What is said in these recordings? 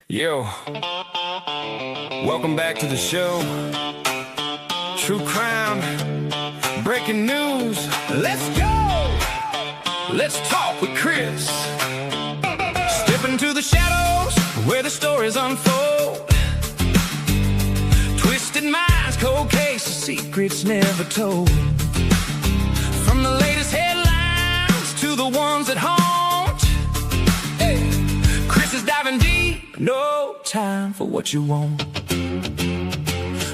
Yo, welcome back to the show. True crime, breaking news. Let's go. Let's talk with Chris. Step into the shadows where the stories unfold. Twisted minds, cold cases, secrets never told. From the latest headlines to the ones that haunt. Hey, Chris is diving deep, no time for what you want.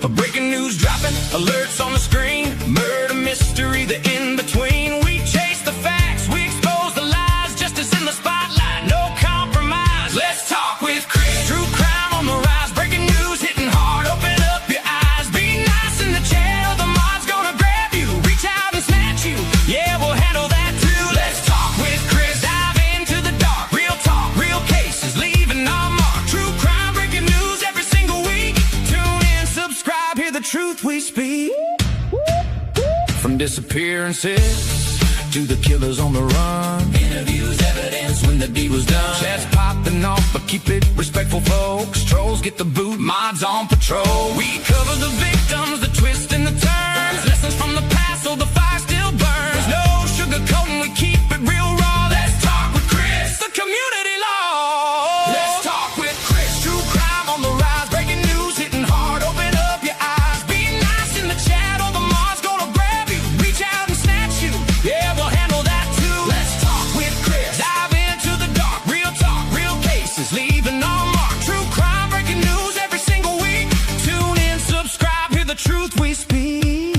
A breaking news dropping, alerts on the screen. Murder mystery, the in-between. We chase the facts, we expose the lies. Justice in the spotlight, no compromise. Let's talk with Chris. True crime on the rise, breaking news hitting hard. Open up your eyes, be nice in the chair. The mod's gonna grab you, reach out and snatch you. Yeah, we'll handle that too. Let's talk with Chris. Dive into the dark, real talk, real cases, leaving our mark. True crime, breaking news every single week. Tune in, subscribe, hear the truth we speak. From disappearances to the killers on the run. Interviews, evidence when the deed was done. Chats popping off, but keep it respectful, folks. Trolls get the boot, mods on patrol. We cover the victims, the twists and the turns. Lessons from the past, so the fire still burns. No sugarcoating, we keep it real raw. Let's talk with Chris, the community law. Let's talk with Chris. True crime on the rise, breaking news hitting hard. Open up your eyes, be nice in the chat, or the mod's gonna grab you, reach out and snatch you. Yeah, we'll handle that too. Let's talk with Chris. Dive into the dark, real talk, real cases, leaving our mark. True crime, breaking news every single week. Tune in, subscribe, hear the truth we speak.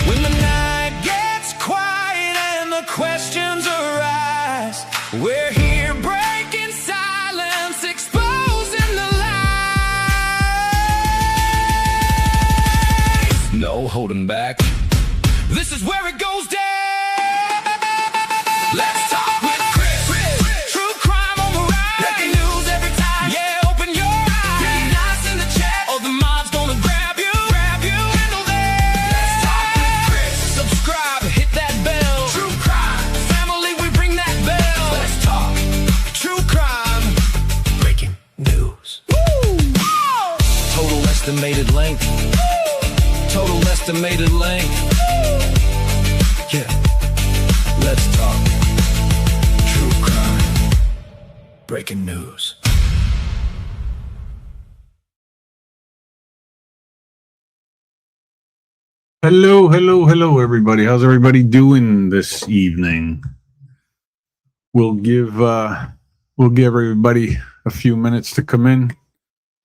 When the night gets quiet and the questions arise, we're here breaking silence, exposing the lies. No holding back. This is where it goes down. Let's talk with Chris. True crime on the rise. Breaking news every time. Yeah, open your eyes. Be nice in the chat, or the mob's gonna grab you. Handle that. Let's talk with Chris. Subscribe, hit that bell. True crime. Family, we bring that bell. Let's talk. True crime. Breaking news. Woo! Total estimated length. Total estimated length. Yeah, let's talk. True crime. Breaking news. Hello, everybody. How's everybody doing this evening? We'll give everybody a few minutes to come in.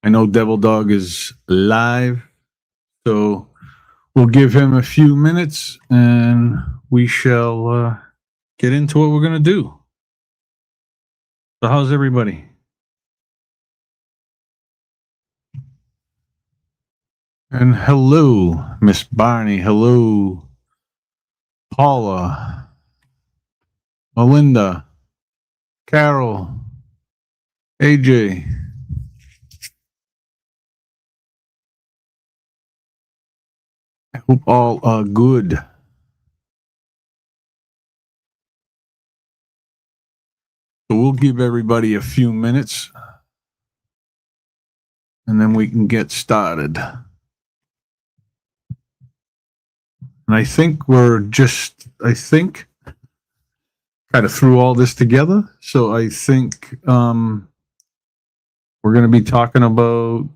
I know Devil Dog is live, so we'll give him a few minutes and we shall get into what we're going to do. So how's everybody? And hello, Miss Barney. Hello, Paula, Melinda, Carol, AJ. I hope all are good. So we'll give everybody a few minutes and then we can get started. And I think kind of threw all this together. So I think we're going to be talking about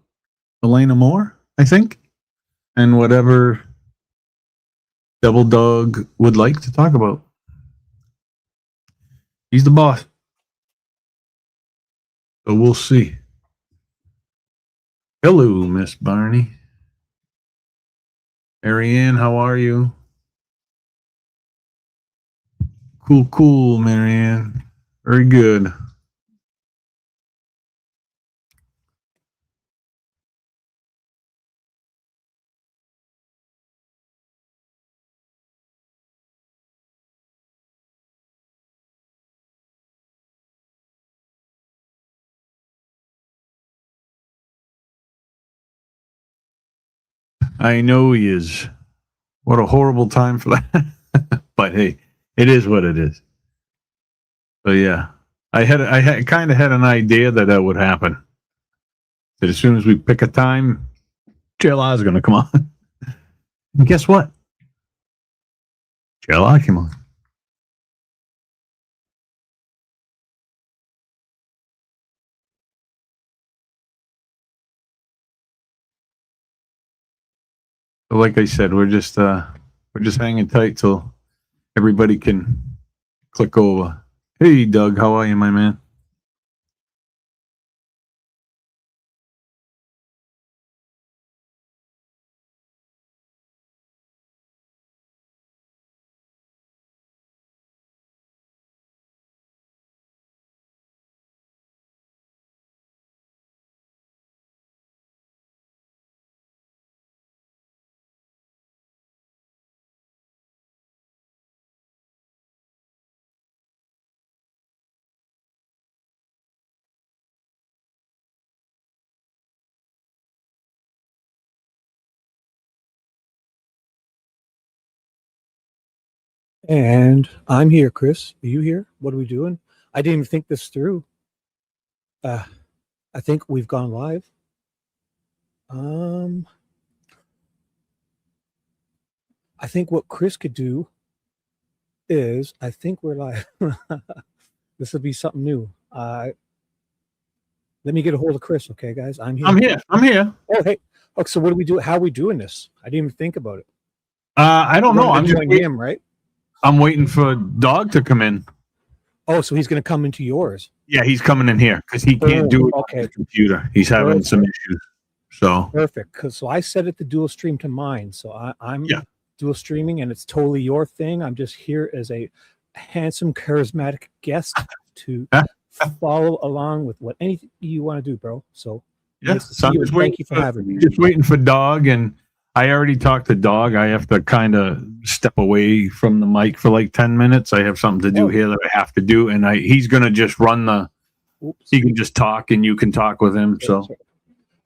Elena Moore, I think, and whatever Devil Dog would like to talk about. He's the boss. So we'll see. Hello, Miss Barney. Marianne, how are you? Cool, Marianne. Very good. I know he is. What a horrible time for that. But hey, it is what it is. So yeah, I kind of had an idea that would happen. That as soon as we pick a time, JLR is going to come on. And guess what? JLR came on. So like I said, we're just hanging tight till everybody can click over. Hey, Doug, how are you, my man? And I'm here, Chris. Are you here? What are we doing? I didn't even think this through. I think we've gone live. I think what Chris could do is, I think we're live. This would be something new. Let me get a hold of Chris, okay, guys? I'm here. I'm here. Oh, hey. Oh, so what do we do? How are we doing this? I didn't even think about it. I don't know. I'm just him, right? I'm waiting for Dog to come in. Oh, so he's going to come into yours. Yeah, he's coming in here because he can't do it on the computer. He's having some issues. So perfect. So I set it to dual stream to mine. So I'm dual streaming, and it's totally your thing. I'm just here as a handsome, charismatic guest to follow along with what anything you want to do, bro. So yes, so thank you for having me. Just waiting for Dog, and I already talked to Dog. I have to kind of step away from the mic for like 10 minutes. I have something to do here that I have to do, and he's gonna just run the. Oops. He can just talk, and you can talk with him. So.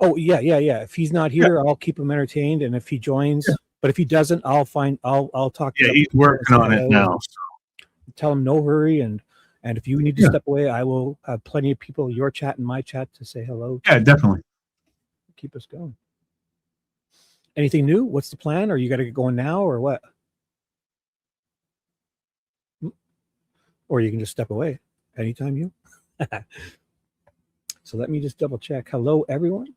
Oh yeah. If he's not here, I'll keep him entertained, and if he joins, but if he doesn't, I'll talk to him. Yeah, he's working on it now. So. Tell him no hurry, and if you need to step away, I will have plenty of people, your chat and my chat, to say hello. Yeah, definitely. Keep us going. Anything new? What's the plan? Or you got to get going now, or what? Or you can just step away anytime you. So let me just double check. Hello, everyone.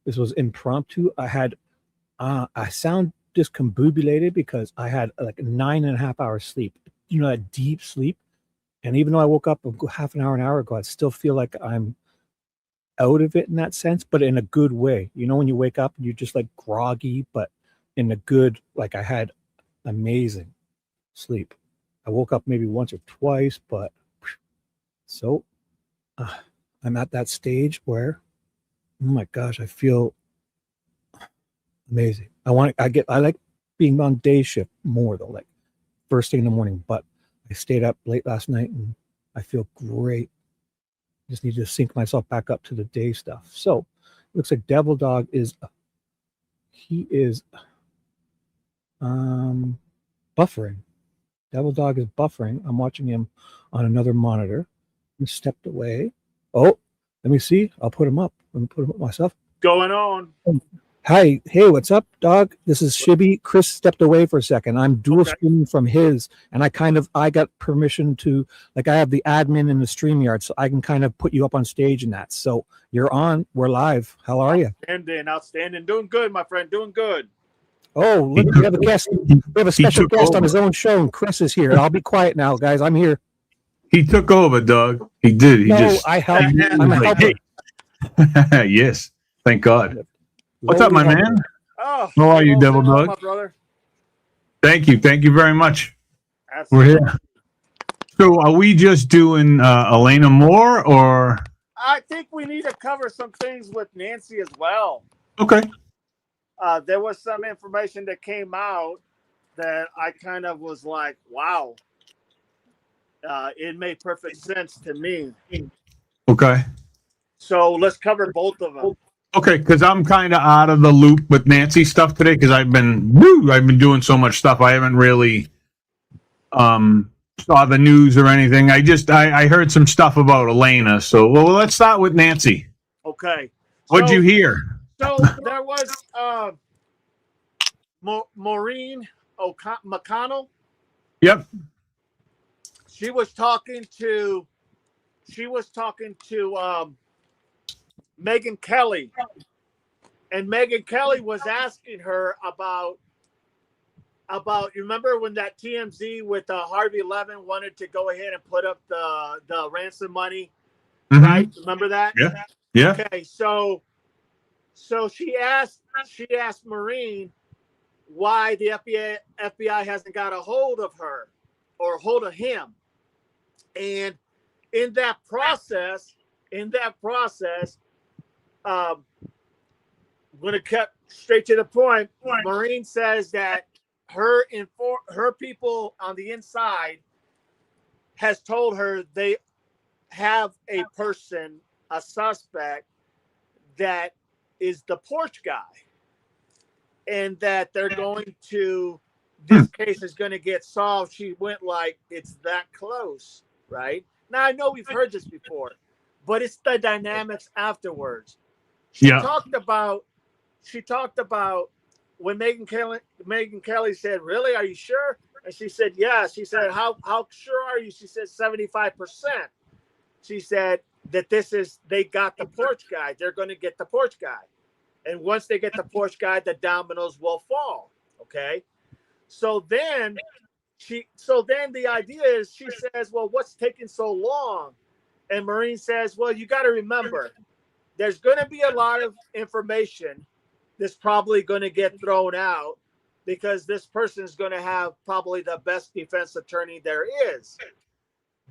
This was impromptu. I had, I sound discombobulated because I had like 9.5 hours sleep. You know, that deep sleep. And even though I woke up half an hour ago, I still feel like I'm out of it in that sense, but in a good way. You know, when you wake up and you're just like groggy, but in a good, like I had amazing sleep. I woke up maybe once or twice, but so I'm at that stage where, oh my gosh, I feel amazing. I like being on day shift more though, like first thing in the morning, but I stayed up late last night and I feel great. Just need to sync myself back up to the day stuff. So looks like Devil Dog is buffering. Devil Dog is buffering. I'm watching him on another monitor. He stepped away. Oh, let me see. I'll put him up. Let me put him up myself. Going on. Hi. Hey, what's up, Dog? This is Shibby. Chris stepped away for a second. I'm dual streaming from his, and I got permission to, like, I have the admin in the StreamYard, so I can kind of put you up on stage and that. So you're on. We're live. How are you? Outstanding. Doing good, my friend. Doing good. Oh, look, we have a guest. We have a special guest on his own show, and Chris is here. I'll be quiet now, guys. I'm here. He took over, Doug. He did. I helped. I'm a helper. Hey. Yes. Thank God. What's up, my man? Oh, how are you, Devil Dog? My brother. Thank you. Thank you very much. Absolutely. We're here. So are we just doing Elena more, or? I think we need to cover some things with Nancy as well. Okay. There was some information that came out that I kind of was like, wow. It made perfect sense to me. Okay. So let's cover both of them. Okay, because I'm kind of out of the loop with Nancy stuff today because I've been doing so much stuff. I haven't really saw the news or anything. I heard some stuff about Elena. So well, let's start with Nancy. Okay. What'd So- you hear? So there was Maureen McConnell. Yep. She was talking to Megyn Kelly, and Megyn Kelly was asking her about you remember when that TMZ with Harvey Levin wanted to go ahead and put up the ransom money, right? Remember that? Yeah. Yeah. Okay, so she asked Maureen why the FBI hasn't got a hold of her or a hold of him. And in that process, I'm going to cut straight to the point. Maureen says that her people on the inside has told her they have a person, a suspect, that is the porch guy, and that they're going to, this case is going to get solved. She went like, it's that close, right? Now, I know we've heard this before, but it's the dynamics afterwards. She talked about when Megyn Kelly said, really, are you sure? And she said, yeah. She said, how sure are you? She said 75%. She said that they got the porch guy. They're going to get the porch guy. And once they get the porch guy, the dominoes will fall. Okay. So then the idea is, she says, well, what's taking so long? And Maureen says, well, you got to remember, there's going to be a lot of information that's probably going to get thrown out, because this person is going to have probably the best defense attorney there is,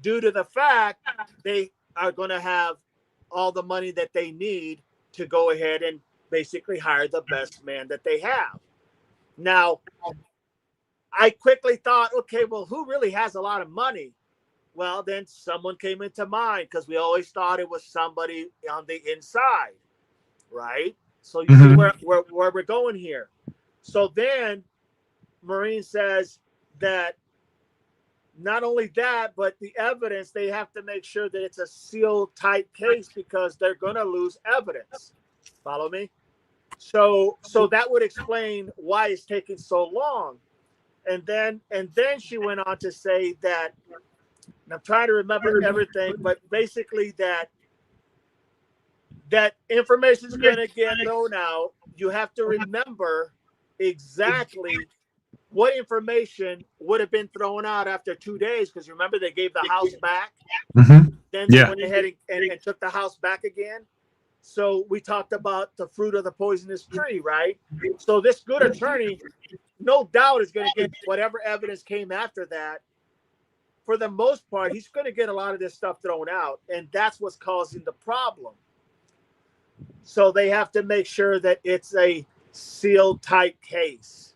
due to the fact they are going to have all the money that they need to go ahead and basically hire the best man that they have. Now, I quickly thought, okay, well, who really has a lot of money? Well, then someone came into mind, because we always thought it was somebody on the inside, right? So you see where we're going here. So then Maureen says that not only that, but the evidence, they have to make sure that it's a sealed tight case, because they're going to lose evidence. Follow me? So that would explain why it's taking so long. And then she went on to say that, and I'm trying to remember everything, but basically that information is going to get thrown out. You have to remember exactly what information would have been thrown out after 2 days, because remember, they gave the house back. Then they went ahead and took the house back again. So we talked about the fruit of the poisonous tree, right? So this good attorney, no doubt, is going to get whatever evidence came after that. For the most part, he's going to get a lot of this stuff thrown out, and that's what's causing the problem. So they have to make sure that it's a sealed tight case.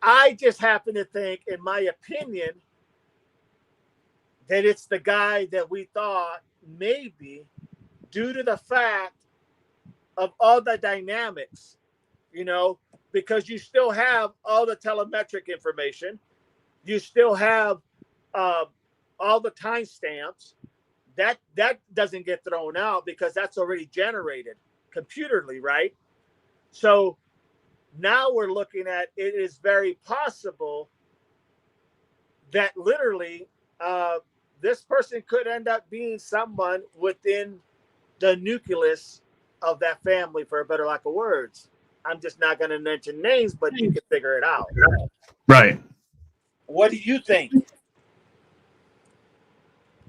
I just happen to think, in my opinion, that it's the guy that we thought, maybe due to the fact of all the dynamics, because you still have all the telemetric information. You still have all the timestamps. That doesn't get thrown out, because that's already generated computerly, right? So now we're looking at, it is very possible that literally this person could end up being someone within the nucleus of that family, for a better lack of words. I'm just not going to mention names, but you can figure it out. Right. What do you think?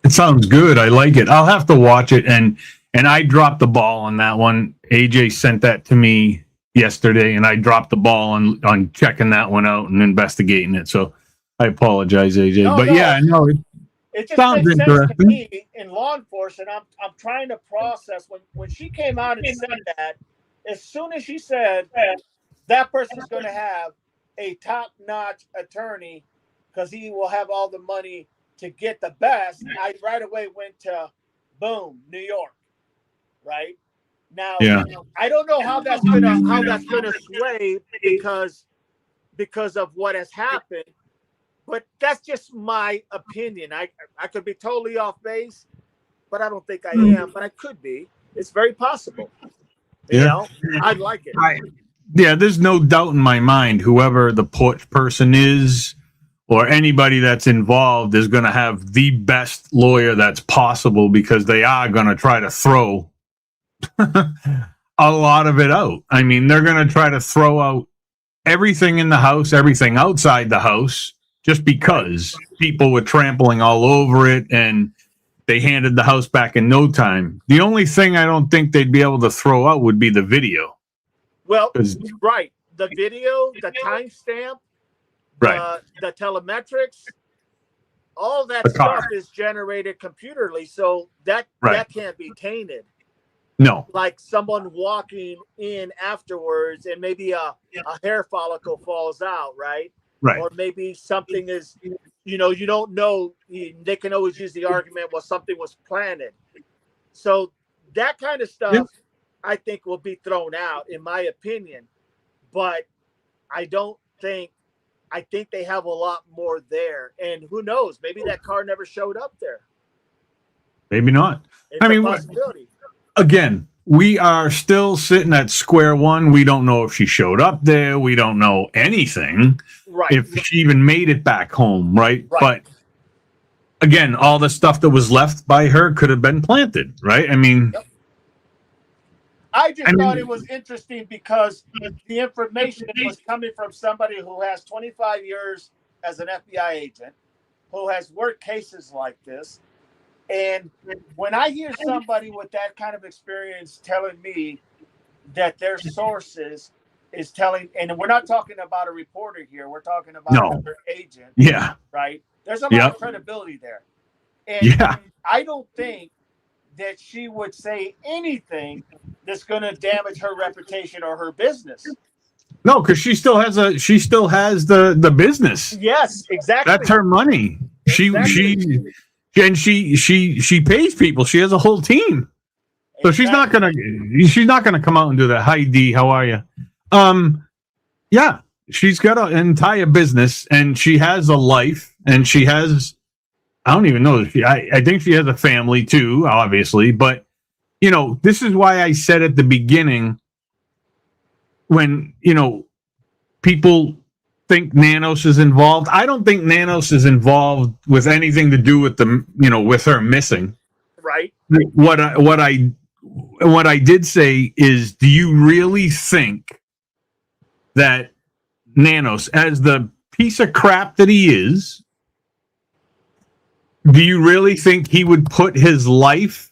It sounds good. I like it. I'll have to watch it. And I dropped the ball on that one. AJ sent that to me yesterday, and I dropped the ball on checking that one out and investigating it. So I apologize, AJ. Yeah, no, it just sounds makes sense interesting to me in law enforcement. I'm trying to process when she came out and said that. As soon as she said that person's going to have a top-notch attorney, because he will have all the money to get the best, I right away went to, boom, New York, right? Now, I don't know how that's gonna sway because of what has happened, But that's just my opinion. I could be totally off base, but I don't think I am. But I could be. It's very possible. You know, I'd like it. Yeah, there's no doubt in my mind. Whoever the porch person is, or anybody that's involved, is going to have the best lawyer that's possible, because they are going to try to throw a lot of it out. I mean, they're going to try to throw out everything in the house, everything outside the house, just because people were trampling all over it and they handed the house back in no time. The only thing I don't think they'd be able to throw out would be the video. Well, right. The video, the timestamp, right, the telemetrics, all that stuff is generated computerly, so that can't be tainted. No. Like someone walking in afterwards and maybe a hair follicle falls out, right? Right. Or maybe something is, you don't know. They can always use the argument, well, something was planted. So that kind of stuff, I think, will be thrown out, in my opinion. But I think they have a lot more there. And who knows? Maybe that car never showed up there. Maybe not. It's a possibility. Again, we are still sitting at square one. We don't know if she showed up there. We don't know anything. Right. If she even made it back home, right? But again, all the stuff that was left by her could have been planted, right? I mean, I thought it was interesting because the information was coming from somebody who has 25 years as an FBI agent, who has worked cases like this. And when I hear somebody with that kind of experience telling me that their sources is telling, and we're not talking about a reporter here, we're talking about another agent. Yeah. Right? There's a lot of credibility there. And I don't think that she would say anything that's going to damage her reputation or her business. No, because she still has the business. Yes, exactly. That's her money. Exactly. She pays people. She has a whole team. So she's not gonna come out and do that. Hi D, how are you? Yeah, she's got an entire business and she has a life and she has, I don't even know. I think she has a family too, obviously. But, this is why I said at the beginning, when, people think Nanos is involved. I don't think Nanos is involved with anything to do with with her missing. Right. What I did say is, do you really think that Nanos, as the piece of crap that he is, do you really think he would put his life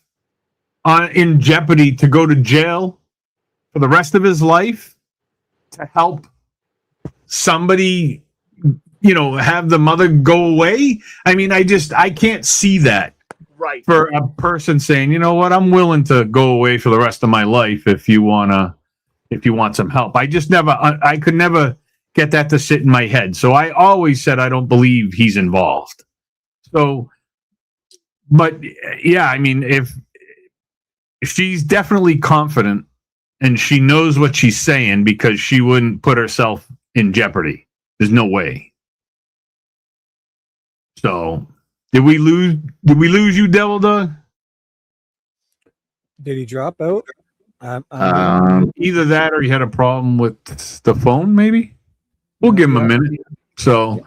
in jeopardy to go to jail for the rest of his life to help somebody, have the mother go away? I mean, I can't see that. Right. For a person saying, you know what, I'm willing to go away for the rest of my life if you want some help. I could never get that to sit in my head. So I always said I don't believe he's involved. So, but yeah, I mean, if she's definitely confident and she knows what she's saying, because she wouldn't put herself in jeopardy. There's no way. So, did we lose you, Devil Dog? Did he drop out? Either that or you had a problem with the phone, maybe. We'll give him a minute. So,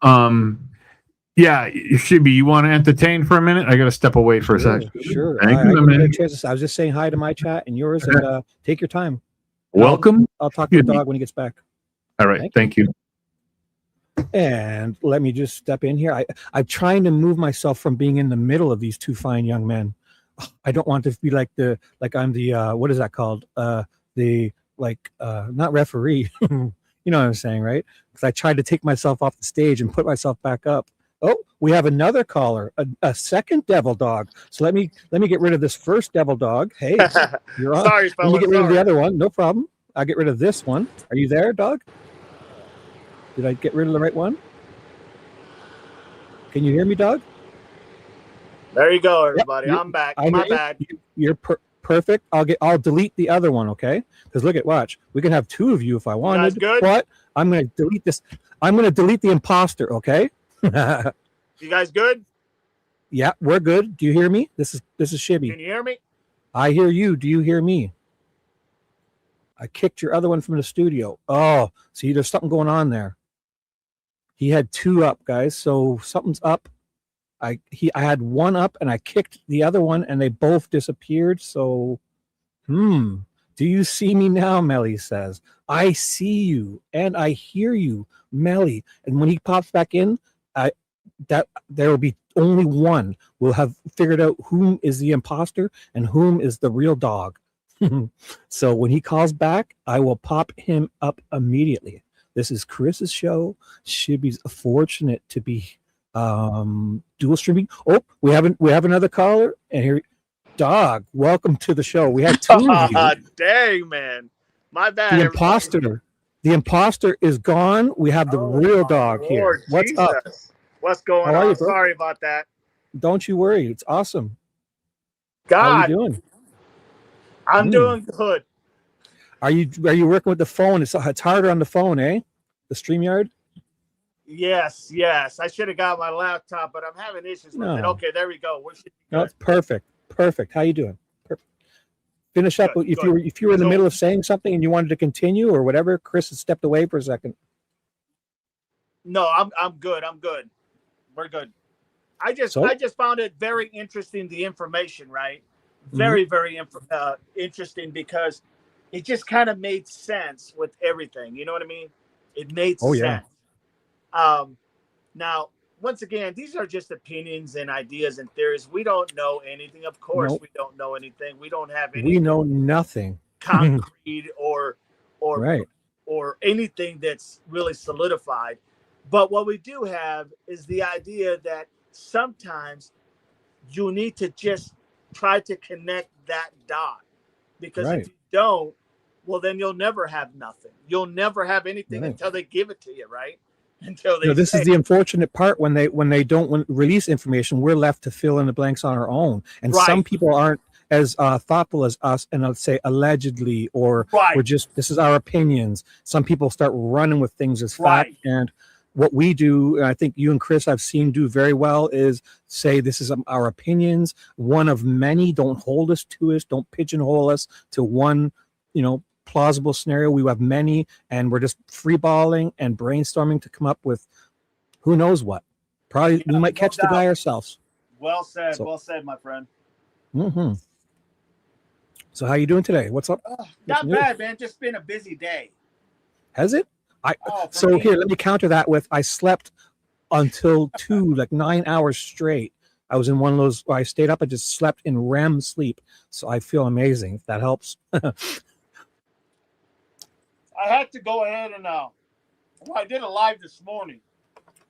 yeah, Shibby, you want to entertain for a minute? I got to step away for a second. Sure. Thank you, I was just saying hi to my chat and yours, and take your time. Welcome. I'll talk to the dog when he gets back. All right. Thank you. And let me just step in here. I'm trying to move myself from being in the middle of these two fine young men. I don't want to be like I'm the what is that called? Not referee. You know what I'm saying, right? Because I tried to take myself off the stage and put myself back up. Oh, we have another caller, a second devil dog. So let me get rid of this first devil dog. Hey, you're on. Sorry, let me get rid of the other one. No problem. I'll get rid of this one. Are you there, dog? Did I get rid of the right one? Can you hear me, dog? There you go, everybody. Yep, I'm back. My bad. You're perfect. I'll delete the other one, okay? Because watch. We can have two of you if I wanted. That's good. But I'm going to delete this. I'm going to delete the imposter, okay? You guys good? Yeah, we're good. Do you hear me? This is Shibby. Can you hear me? I hear you. Do you hear me? I kicked your other one from the studio. Oh, see, there's something going on there. He had 2 up, guys. So something's up. I had 1 up and I kicked the other one and they both disappeared. So, do you see me now? Melly says, I see you and I hear you, Melly. And when he pops back in, that there will be only one. We'll have figured out whom is the imposter and whom is the real dog. So when he calls back, I will pop him up immediately. This is Chris's show. Shibby's fortunate to be dual streaming. Oh, we have another caller, and here, dog. Welcome to the show. We had 2 of you. Dang, man, my bad. The everybody. imposter is gone. We have the real dog Lord, here. What's Jesus. up? What's going How are on? you, bro? Sorry about that. Don't you worry. It's awesome. How God, are you doing? I'm doing good. Are you working with the phone? It's harder on the phone, eh? The StreamYard? Yes. I should have got my laptop, but I'm having issues with it. Okay, there we go. No, it's perfect. How you doing? Perfect. Finish up. Good, if good. you were in the middle of saying something and you wanted to continue or whatever, Chris has stepped away for a second. No, I'm good. We're good. I just found it very interesting, the information, right? Very, very interesting, because it just kind of made sense with everything. You know what I mean? It made sense. Yeah. Now, once again, these are just opinions and ideas and theories. We don't know anything. Of course, we don't know anything. We don't have any. We know nothing concrete or anything that's really solidified. But what we do have is the idea that sometimes you need to just try to connect that dot, because if you don't, well, then you'll never have nothing. You'll never have anything until they give it to you, right? Until they this is the unfortunate part. When they don't release information, we're left to fill in the blanks on our own. And some people aren't as thoughtful as us, and I'll say allegedly, or we're just, this is our opinions. Some people start running with things as fact. And what we do, and I think you and Chris I've seen do very well, is say this is our opinions, one of many. Don't hold us to us. Don't pigeonhole us to one, plausible scenario. We have many, and we're just freeballing and brainstorming to come up with who knows what. Probably we might catch the guy ourselves. Well said, well said, my friend. So how you doing today? What's up? Not bad, man. Just been a busy day. Has it? Here, let me counter that with I slept until 2, like 9 hours straight. I was in one of those where I stayed up. I just slept in REM sleep. So I feel amazing, if that helps. I had to go ahead and I did a live this morning.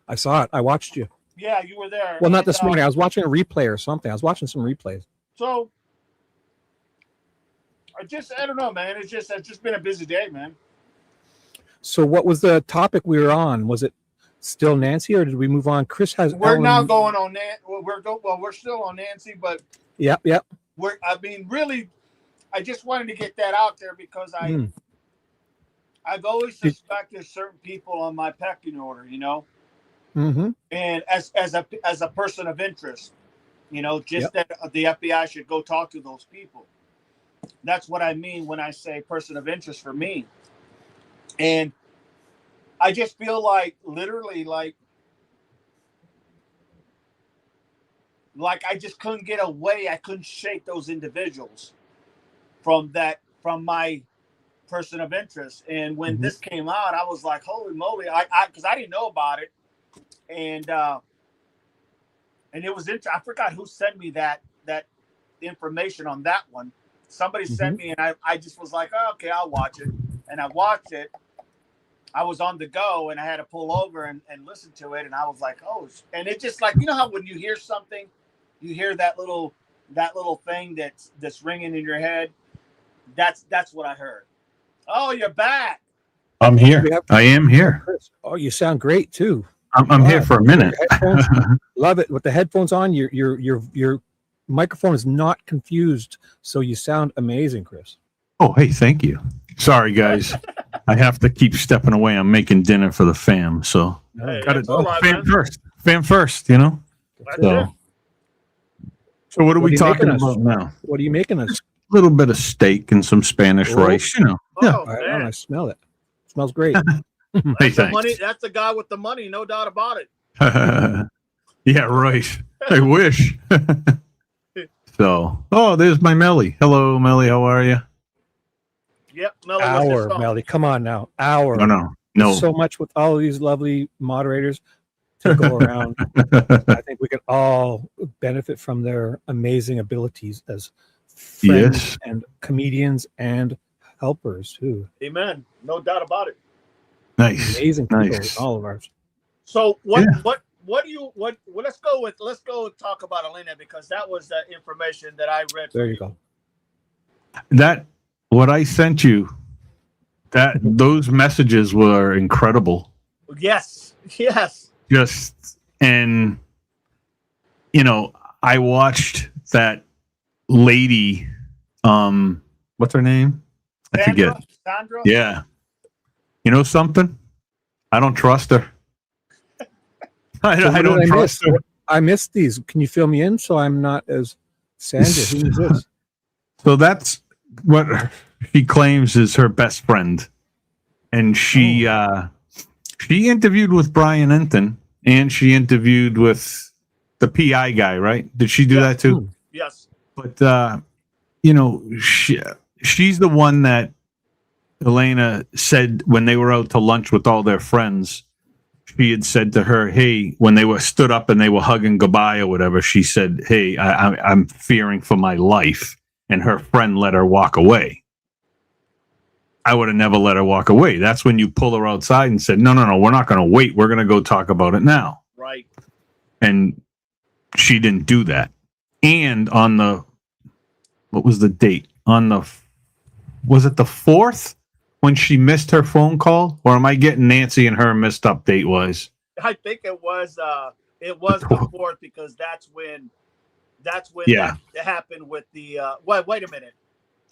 I saw it. I watched you. Yeah, you were there. Well, not this morning. I was watching a replay or something. I was watching some replays. So I don't know, man. It's just been a busy day, man. So what was the topic we were on? Was it still Nancy, or did we move on? Chris has. We're now going on Nancy. We're still on Nancy, but yep. Really, I just wanted to get that out there because I've always suspected certain people on my pecking order, and as a person of interest, that the FBI should go talk to those people. That's what I mean when I say person of interest for me. And I just feel like literally like I just couldn't get away. I couldn't shake those individuals from my person of interest. And when this came out, I was like, holy moly, because I didn't know about it. And it was interesting. I forgot who sent me that information on that one. Somebody sent me, and I just was like, oh, okay, I'll watch it. And I watched it. I was on the go, and I had to pull over and listen to it. And I was like, oh, and it's just like, how when you hear something, you hear that little thing that's ringing in your head. That's what I heard. Oh, you're back. I'm here. I am here. Oh, you sound great too. I'm here for a minute. Love it. With the headphones on, your microphone is not confused, so you sound amazing, Chris. Oh, hey, thank you. Sorry, guys. I have to keep stepping away. I'm making dinner for the fam, so Hey, got to do fam first. Fam first, you know. That's it. So what are What we are you talking making us? about now? What are you making us? A little bit of steak and some Spanish Oh. rice, you know. Oh I man, I smell it. Smells great. Hey, that's the thanks. money. That's the guy with the money, no doubt about it. Yeah, right. I wish. So, oh, there's my Melly. Hello, Melly. How are you? Yep, Melly was his Hour, song. Melly. Come on now. Hour. No. There's so much with all of these lovely moderators to go around. I think we can all benefit from their amazing abilities as friends Yes. and comedians and helpers too. Amen. No doubt about it. Nice. Amazing people, Nice. all of ours. So what Yeah. what do you what well, let's go and talk about Elena, because that was the information that I read. There you go. That what I sent you, that those messages were incredible. Yes. Just, and you know, I watched that lady, what's her name? I forget. Sandra? Yeah. You know something? I don't trust her. I So what don't did trust her. I missed these. Can you fill me in so I'm not as Sandra? Who is this? So that's what she claims is her best friend. And she interviewed with Brian Enton, and she interviewed with the PI guy, right? Did she do Yes. that too? Yes. But you know, she's the one that Elena said when they were out to lunch with all their friends. She had said to her, "Hey," when they were stood up and they were hugging goodbye or whatever, she said, "Hey, I'm fearing for my life," and her friend let her walk away. I would have never let her walk away. That's when you pull her outside and said, "No, we're not going to wait. We're going to go talk about it now." Right. And she didn't do that. And on the, what was the date? Was it the 4th when she missed her phone call? Or am I getting Nancy and her missed up date wise? I think it was the 4th, because that's when Yeah. that happened with the wait a minute.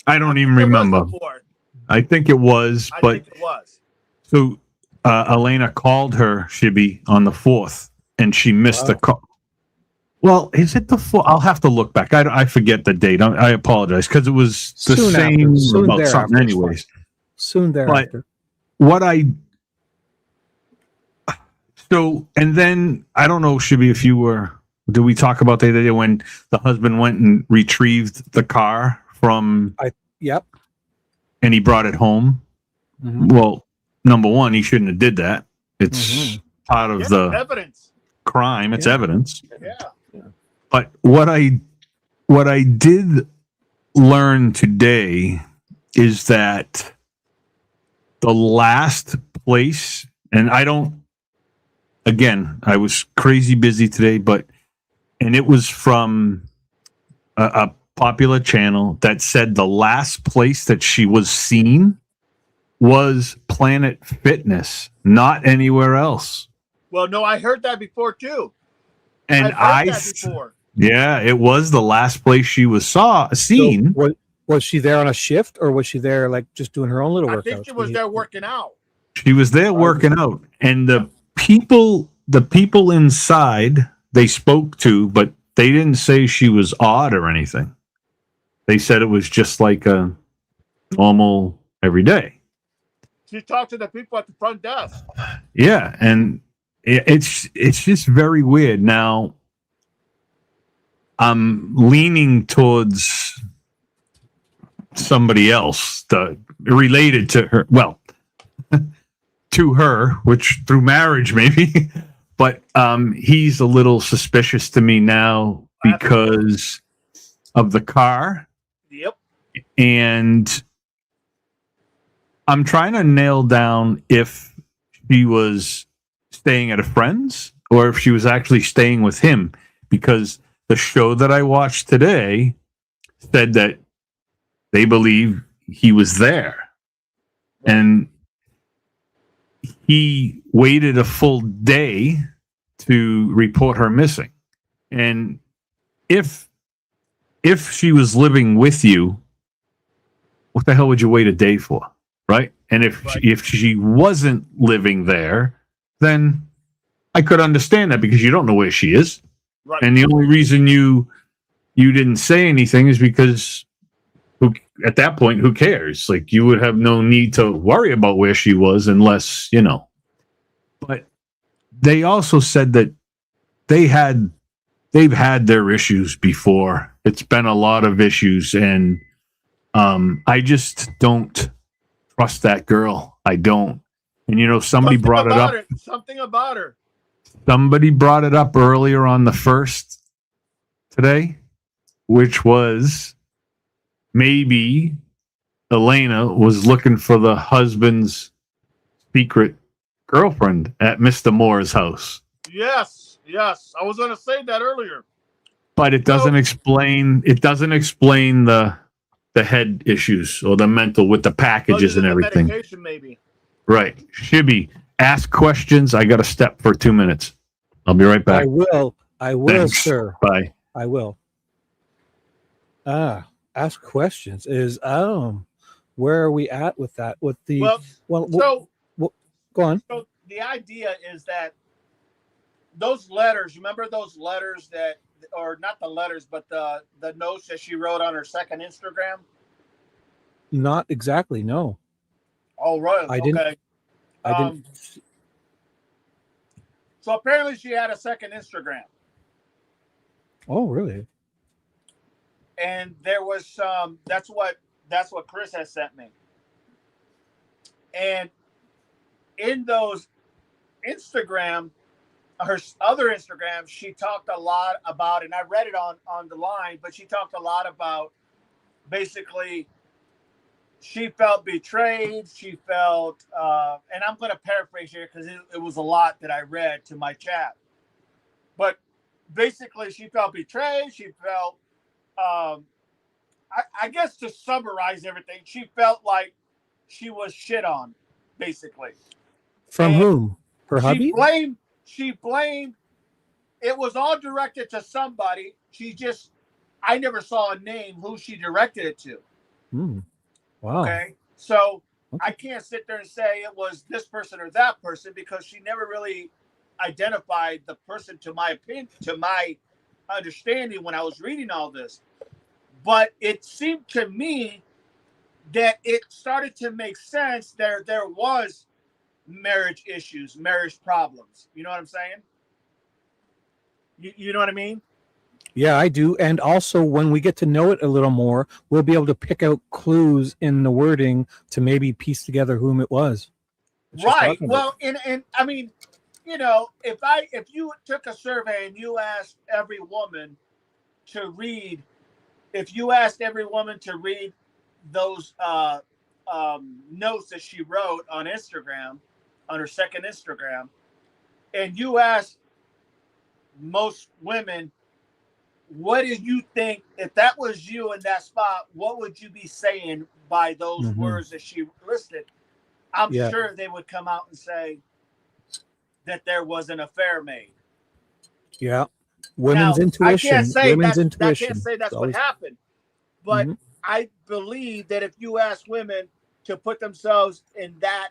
I don't even It was remember. the 4th. I think it was, I but think it was. so Elena called her, Shibby, on the 4th, and she missed the call. Well, is it the 4th? I'll have to look back. I forget the date. I apologize, because it was the Soon same after. Soon about thereafter, something it's anyways. Soon thereafter. What so, and then I don't know, Shibby, if you were, did we talk about the other day when the husband went and retrieved the car from, Yep. and he brought it home? Mhm. Well, number one, he shouldn't have did that. It's part of the Evidence. crime. It's Yeah. evidence. Yeah. But what I did learn today is that the last place, and I was crazy busy today, and it was from a popular channel that said the last place that she was seen was Planet Fitness, not anywhere else. Well, no, I heard that before too. And I've heard that before. yeah, it was the last place she was seen. So, was she there on a shift, or was she there like just doing her own little I workouts? think she was there working out. She was there working out, and the people inside they spoke to, but they didn't say she was odd or anything. They said it was just like a normal everyday. She talked to the people at the front desk. Yeah, and it's just very weird. Now, I'm leaning towards somebody else related to her. Well, to her, which through marriage maybe, but he's a little suspicious to me now because of the car. Yep. And I'm trying to nail down if she was staying at a friend's or if she was actually staying with him, because the show that I watched today said that they believe he was there. And he waited a full day to report her missing. And if she was living with you, what the hell would you wait a day for? Right? And if she wasn't living there, then I could understand that because you don't know where she is. Right. And the only reason you didn't say anything is because at that point, who cares? Like, you would have no need to worry about where she was unless, But they also said that they've had their issues before. It's been a lot of issues, and I just don't trust that girl. I don't. And somebody brought it up. Something about her. Somebody brought it up earlier on the first today, which was maybe Elena was looking for the husband's secret girlfriend at Mr. Moore's house. Yes. I was going to say that earlier. But it doesn't explain the head issues or the mental with the packages and everything. Medication, maybe. Right. Shibby, ask questions. I got to step for 2 minutes. I'll be right back. I will, Thanks. sir. Bye. I will. Ask questions is where are we at with that? With the go on. So the idea is that those letters, remember those letters that, or not the letters, but the notes that she wrote on her second Instagram? Not exactly, no. Oh, right. I didn't. So apparently she had a second Instagram. Oh, really? And there was some, that's what Chris has sent me. And in those Instagram, her other Instagram, she talked a lot about, and I read it on the line, but she talked a lot about basically she felt betrayed. She felt, and I'm going to paraphrase here because it was a lot that I read to my chat. But basically, she felt betrayed. She felt, I guess to summarize everything, she felt like she was shit on, basically. From whom? Her hubby? She blamed. It was all directed to somebody. I never saw a name who she directed it to. Wow. Okay. So I can't sit there and say it was this person or that person because she never really identified the person, to my opinion, to my understanding when I was reading all this. But it seemed to me that it started to make sense. There was marriage issues, marriage problems. You know what I'm saying? You know what I mean? Yeah, I do. And also, when we get to know it a little more, we'll be able to pick out clues in the wording to maybe piece together whom it was. Right. Well, and I mean, if you took a survey and you asked every woman to read, those notes that she wrote on Instagram, on her second Instagram, and you asked most women, what do you think, if that was you in that spot, what would you be saying by those words that she listed? I'm sure they would come out and say that there was an affair made. Yeah. Women's intuition. I can't say that's what happened. But I believe that if you ask women to put themselves in that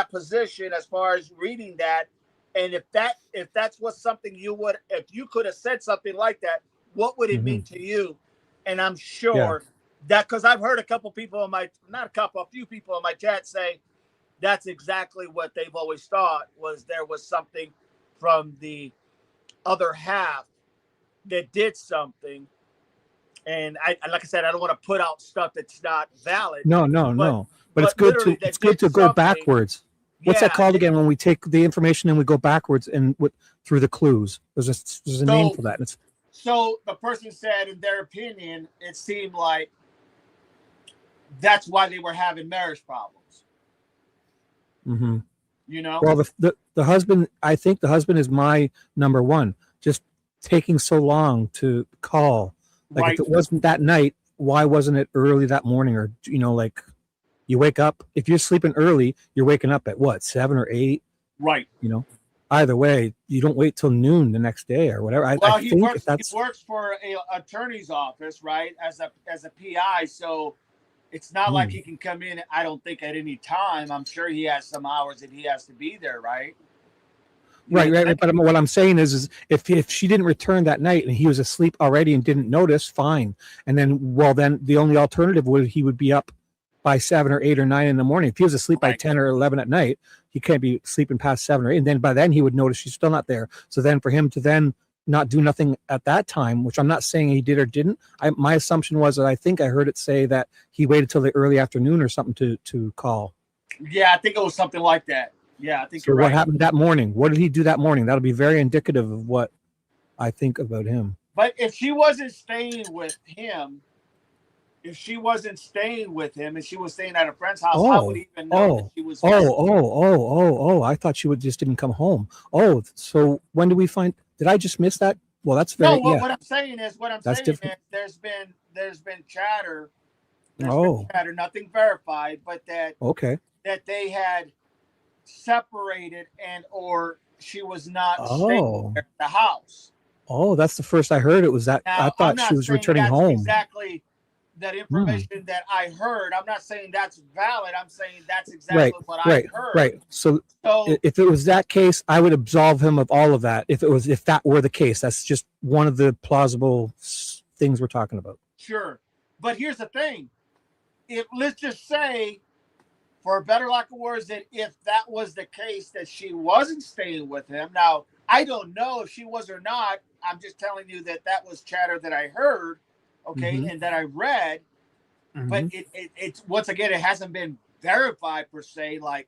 position as far as reading that, and if that's what something if you could have said something like that, what would it mean to you? And I'm sure that, because I've heard a few people in my chat say that's exactly what they've always thought, was there was something from the other half that did something. And like I said, I don't want to put out stuff that's not valid. No. But it's good to go backwards. What's that called again? When we take the information and we go backwards and through the clues. There's a name for that. So the person said, in their opinion, it seemed like that's why they were having marriage problems. Well, the husband, I think the husband is my number one. Just taking so long to call. Like, if it wasn't that night, why wasn't it early that morning? Or, you wake up, if you're sleeping early, you're waking up at what, 7 or 8? Right. Either way, you don't wait till noon the next day or whatever. He works for an attorney's office, right? As a PI. So it's not like he can come in, I don't think, at any time. I'm sure he has some hours that he has to be there, right? Right. But what I'm saying is if she didn't return that night and he was asleep already and didn't notice, fine. And then, then the only alternative he would be up by 7 or 8 or 9 in the morning. If he was asleep by 10 or 11 at night, he can't be sleeping past 7 or 8. And then by then he would notice she's still not there. So then for him to then not do nothing at that time, which I'm not saying he did or didn't. My assumption was that I think I heard it say that he waited till the early afternoon or something to call. Yeah, I think it was something like that. Yeah, I think so you're right. What happened that morning? What did he do that morning? That'll be very indicative of what I think about him. But if she wasn't staying with him, and she was staying at a friend's house, how would he even know that she was missing? I thought she just didn't come home. So when did we find? Did I just miss that? Well, that's very. No, what I'm saying is there's been chatter. Been chatter, nothing verified, but that they had separated or she was not staying at the house. Oh, that's the first I heard. It was that now, I thought she was returning home. Exactly that information that I heard. I'm not saying that's valid. I'm saying that's exactly what I heard. Right. So if it was that case, I would absolve him of all of that. If that were the case, that's just one of the plausible things we're talking about. Sure, but here's the thing: if let's just say, for a better lack of words, that if that was the case, that she wasn't staying with him. Now, I don't know if she was or not. I'm just telling you that was chatter that I heard, and that I read. But it's once again, it hasn't been verified per se, like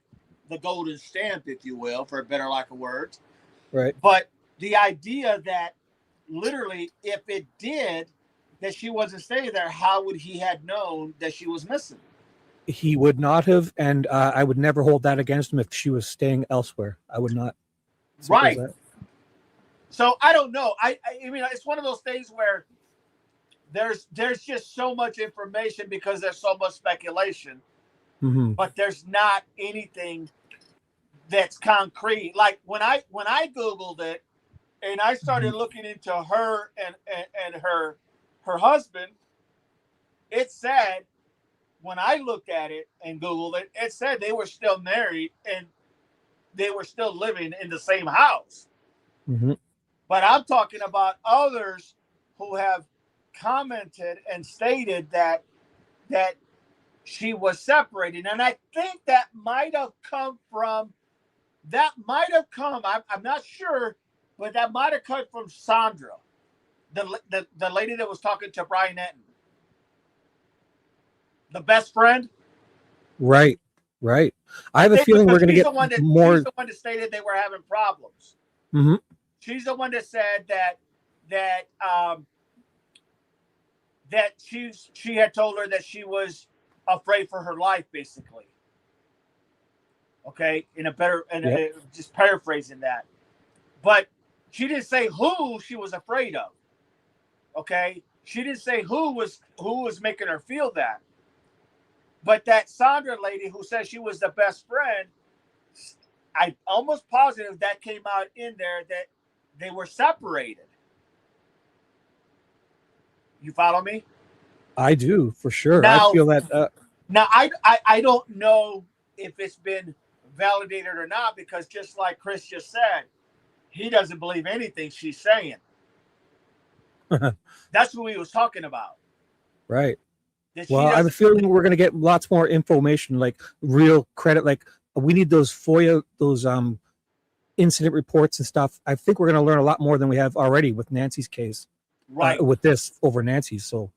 the golden stamp, if you will, for a better lack of words. Right. But the idea that literally, if it did, that she wasn't staying there, how would he had known that she was missing? He would not have, and I would never hold that against him if she was staying elsewhere. I would not. Right. So I don't know. I mean, it's one of those things where there's just so much information because there's so much speculation, but there's not anything that's concrete. Like when I Googled it and I started looking into her and her husband, it said, when I looked at it and Googled it, it said they were still married and they were still living in the same house. But I'm talking about others who have commented and stated that she was separated. And I think that might have come, I'm not sure, but that might have come from Sandra, the lady that was talking to Brian Etten. The best friend, right. I have a feeling we're going to get more. She's the one that stated they were having problems. She's the one that said that she had told her that she was afraid for her life, basically. Okay, just paraphrasing that, but she didn't say who she was afraid of. Okay, she didn't say who was making her feel that. But that Sandra lady who said she was the best friend, I'm almost positive that came out in there that they were separated. You follow me? I do, for sure. Now, I feel that. Now, I don't know if it's been validated or not, because just like Chris just said, he doesn't believe anything she's saying. That's who he was talking about. Right. Well, I have a feeling we're going to get lots more information, like real credit. Like we need those FOIA, those incident reports and stuff. I think we're going to learn a lot more than we have already with Nancy's case. Right. With this over Nancy's. So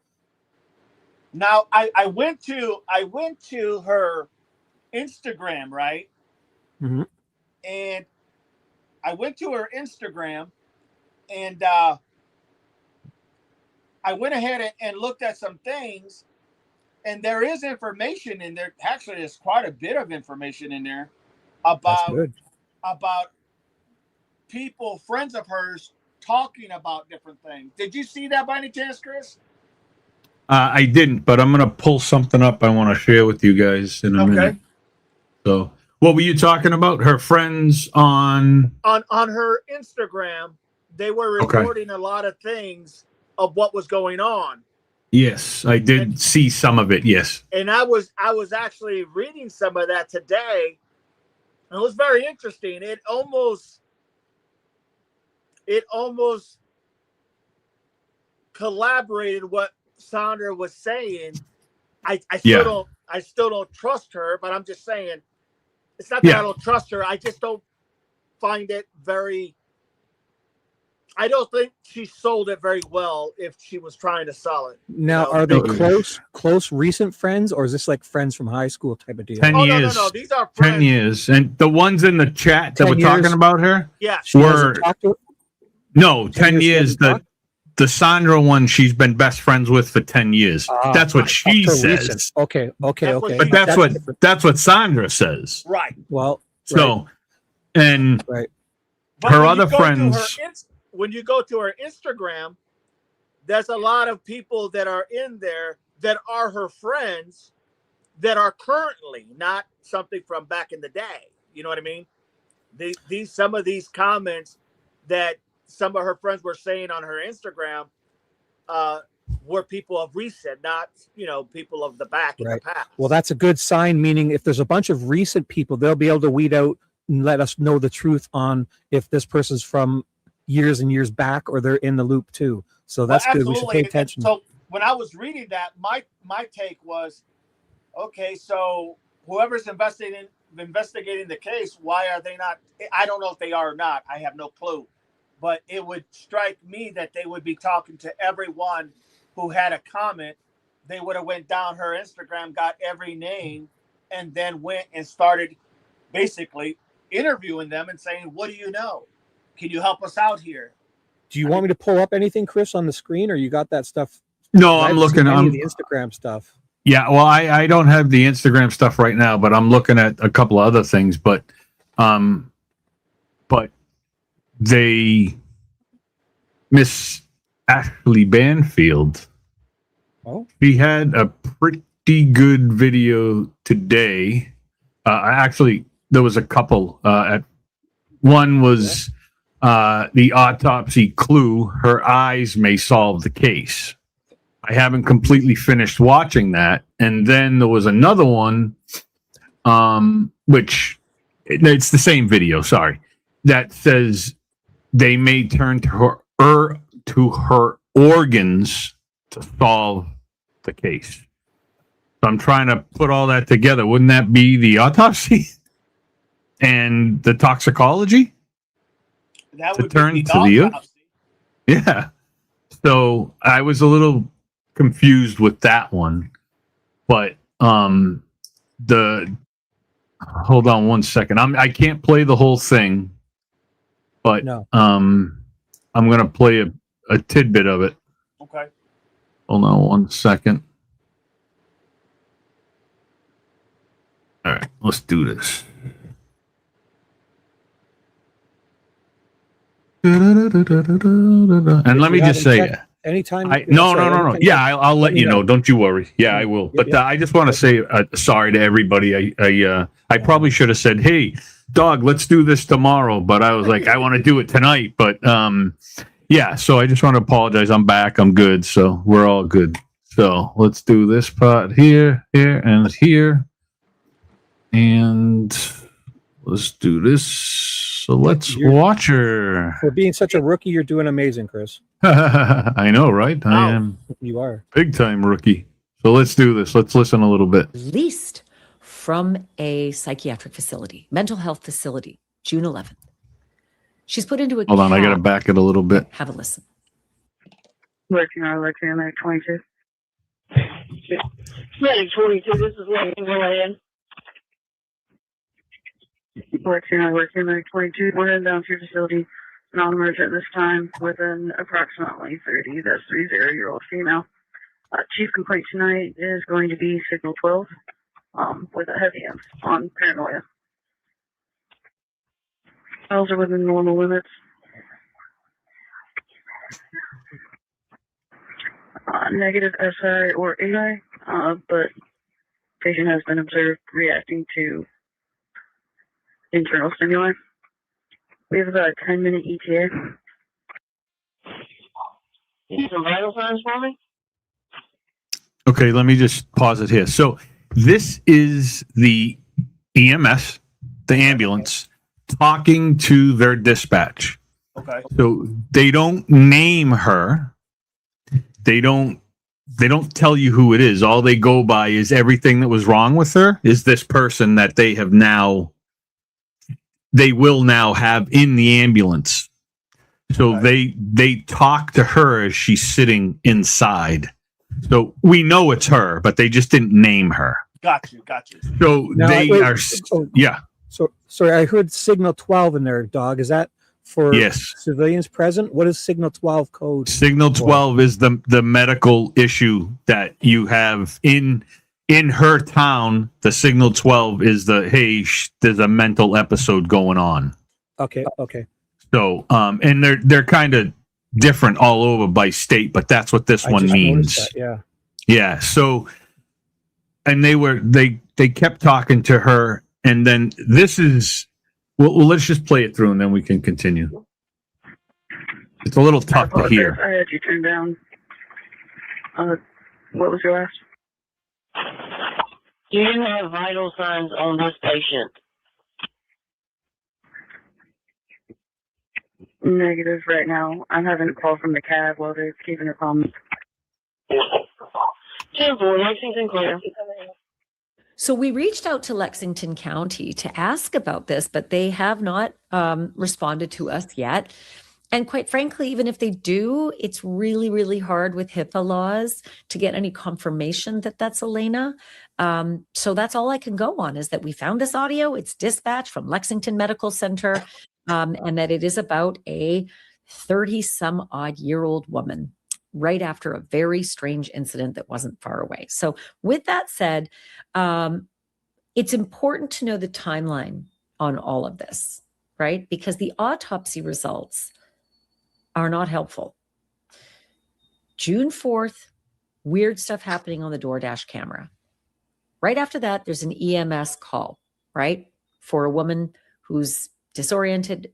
now I went to her Instagram, right? And I went to her Instagram, and I went ahead and looked at some things. And there is information in there. Actually, there's quite a bit of information in there about people, friends of hers, talking about different things. Did you see that by any chance, Chris? I didn't, but I'm going to pull something up I want to share with you guys in a minute. So, what were you talking about? Her friends on her Instagram, they were reporting a lot of things of what was going on. Yes, I did see some of it. Yes, and I was actually reading some of that today. It was very interesting. It almost it almost collaborated what Sandra was saying. I still don't trust her, but I'm just saying it's not that I don't trust her. I just don't find it very. I don't think she sold it very well if she was trying to sell it. Now, are they close recent friends, or is this like friends from high school type of deal? 10 years. No. These are friends. 10 years. And the ones in the chat that were talking about her? Yeah. No, 10 years. The Sandra one, she's been best friends with for 10 years. That's what she says. Recent. Okay. But that's what Sandra says. Right. Well, so, and But her other friends. When you go to her Instagram, there's a lot of people that are in there that are her friends that are currently, not something from back in the day. You know what I mean? Some of these comments that some of her friends were saying on her Instagram were people of recent, not, people of the back in the past. Well, that's a good sign, meaning if there's a bunch of recent people, they'll be able to weed out and let us know the truth on if this person's from years and years back or they're in the loop too. So that's good. We should pay attention. So when I was reading that, my take was, okay, so whoever's investigating the case, why are they not? I don't know if they are or not. I have no clue. But it would strike me that they would be talking to everyone who had a comment. They would have went down her Instagram, got every name, and then went and started basically interviewing them and saying, what do you know? Can you help us out here? Do you want me to pull up anything, Chris, on the screen, or you got that stuff? No, I'm looking at the Instagram stuff. Yeah, well, I don't have the Instagram stuff right now, but I'm looking at a couple of other things. But they Miss Ashley Banfield. Oh, she had a pretty good video today. Actually, there was a couple. One was the autopsy clue. Her eyes may solve the case. I haven't completely finished watching that. And then there was another one, which it's the same video. Sorry, that says they may turn to her organs to solve the case. So I'm trying to put all that together. Wouldn't that be the autopsy and the toxicology? That to would turn be to the autopsy. Yeah. So I was a little confused with that one, but hold on one second. I can't play the whole thing, but I'm gonna play a tidbit of it. Okay. Hold on one second. All right, let's do this. And let me just say, anytime. No. Yeah, I'll let you know. Don't you worry. Yeah, I will. But I just want to say sorry to everybody. I probably should have said, "Hey, dog, let's do this tomorrow." But I was like, I want to do it tonight. But yeah. So I just want to apologize. I'm back. I'm good. So we're all good. So let's do this part here, and here, and let's do this. So let's watch her. For being such a rookie, you're doing amazing, Chris. I know, right? Wow. I am. You are. Big time rookie. So let's do this. Let's listen a little bit. Released from a psychiatric facility, mental health facility, June 11th. She's put into a Hold on, I got to back it a little bit. Have a listen. Working on Medic 22. Medic 22, this is Lane. Working on Medic 22. We're in down to your facility. Non-emergent this time with an approximately 30-year-old female. Chief complaint tonight is going to be signal 12 with a heavy emphasis on paranoia. Files are within normal limits. Negative SI or AI, but patient has been observed reacting to internal stimuli. We have about a 10-minute ETA. Need some vital signs for me? Okay, let me just pause it here. So this is the EMS, the ambulance, talking to their dispatch. Okay. So they don't name her. They don't tell you who it is. All they go by is everything that was wrong with her is this person that they will now have in the ambulance. So Okay. they talk to her as she's sitting inside. So we know it's her, but they just didn't name her. Got you. So Now, they wait, are, oh, yeah, So, sorry, I heard signal 12 in there, dog. Is that for yes. civilians present? What is signal 12 code? Signal 12 is the medical issue that you have in her town. The signal 12 is there's a mental episode going on. Okay. So, and they're kind of different all over by state, but that's what this I one just means. noticed that, yeah. Yeah. So, and they kept talking to her, and then this is well, let's just play it through, and then we can continue. It's a little tough to hear. I had you turned down. What was your last? Do you have vital signs on this patient? Negative right now. I'm having a call from the cab while they're keeping her calm. 10-4, Lexington clear. So we reached out to Lexington County to ask about this, but they have not responded to us yet. And quite frankly, even if they do, it's really, really hard with HIPAA laws to get any confirmation that that's Elena. So that's all I can go on is that we found this audio. It's dispatched from Lexington Medical Center, and that it is about a 30-some-odd-year-old woman right after a very strange incident that wasn't far away. So with that said, it's important to know the timeline on all of this, right? Because the autopsy results are not helpful. June 4th, weird stuff happening on the DoorDash camera. Right after that, there's an EMS call, right? For a woman who's disoriented,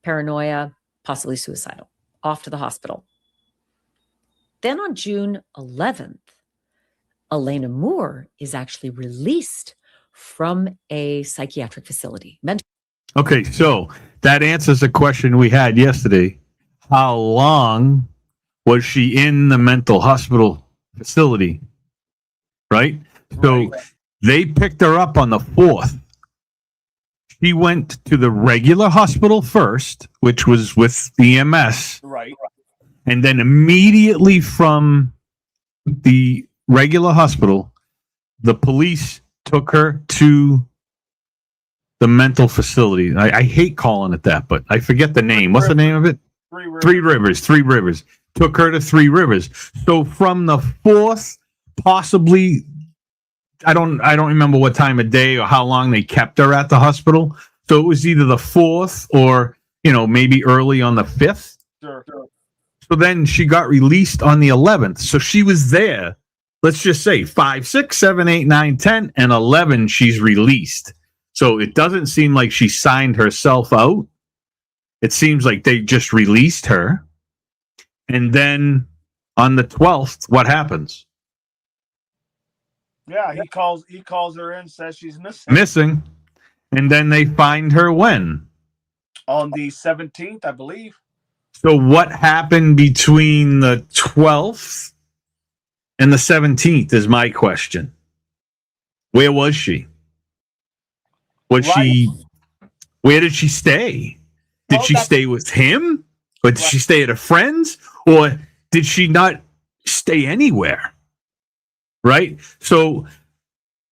paranoia, possibly suicidal, off to the hospital. Then on June 11th, Elena Moore is actually released from a psychiatric facility. Okay, so that answers a question we had yesterday. How long was she in the mental hospital facility? Right? So they picked her up on the 4th. She went to the regular hospital first, which was with EMS. Right. And then immediately from the regular hospital, the police took her to the mental facility. I hate calling it that, but I forget the name. What's the name of it? Three Rivers. Took her to Three Rivers. So from the 4th, possibly, I don't remember what time of day or how long they kept her at the hospital. So it was either the 4th or, maybe early on the 5th. Sure. So then she got released on the 11th. So she was there, let's just say 5, 6, 7, 8, 9, 10, and 11, she's released. So it doesn't seem like she signed herself out. It seems like they just released her. And then on the 12th, what happens? Yeah, he calls her in, says she's missing. Missing. And then they find her when? On the 17th, I believe. So what happened between the 12th and the 17th is my question. Where was she? Where did she stay? Did she stay with him? Or did she stay at a friend's? Or did she not stay anywhere? Right? So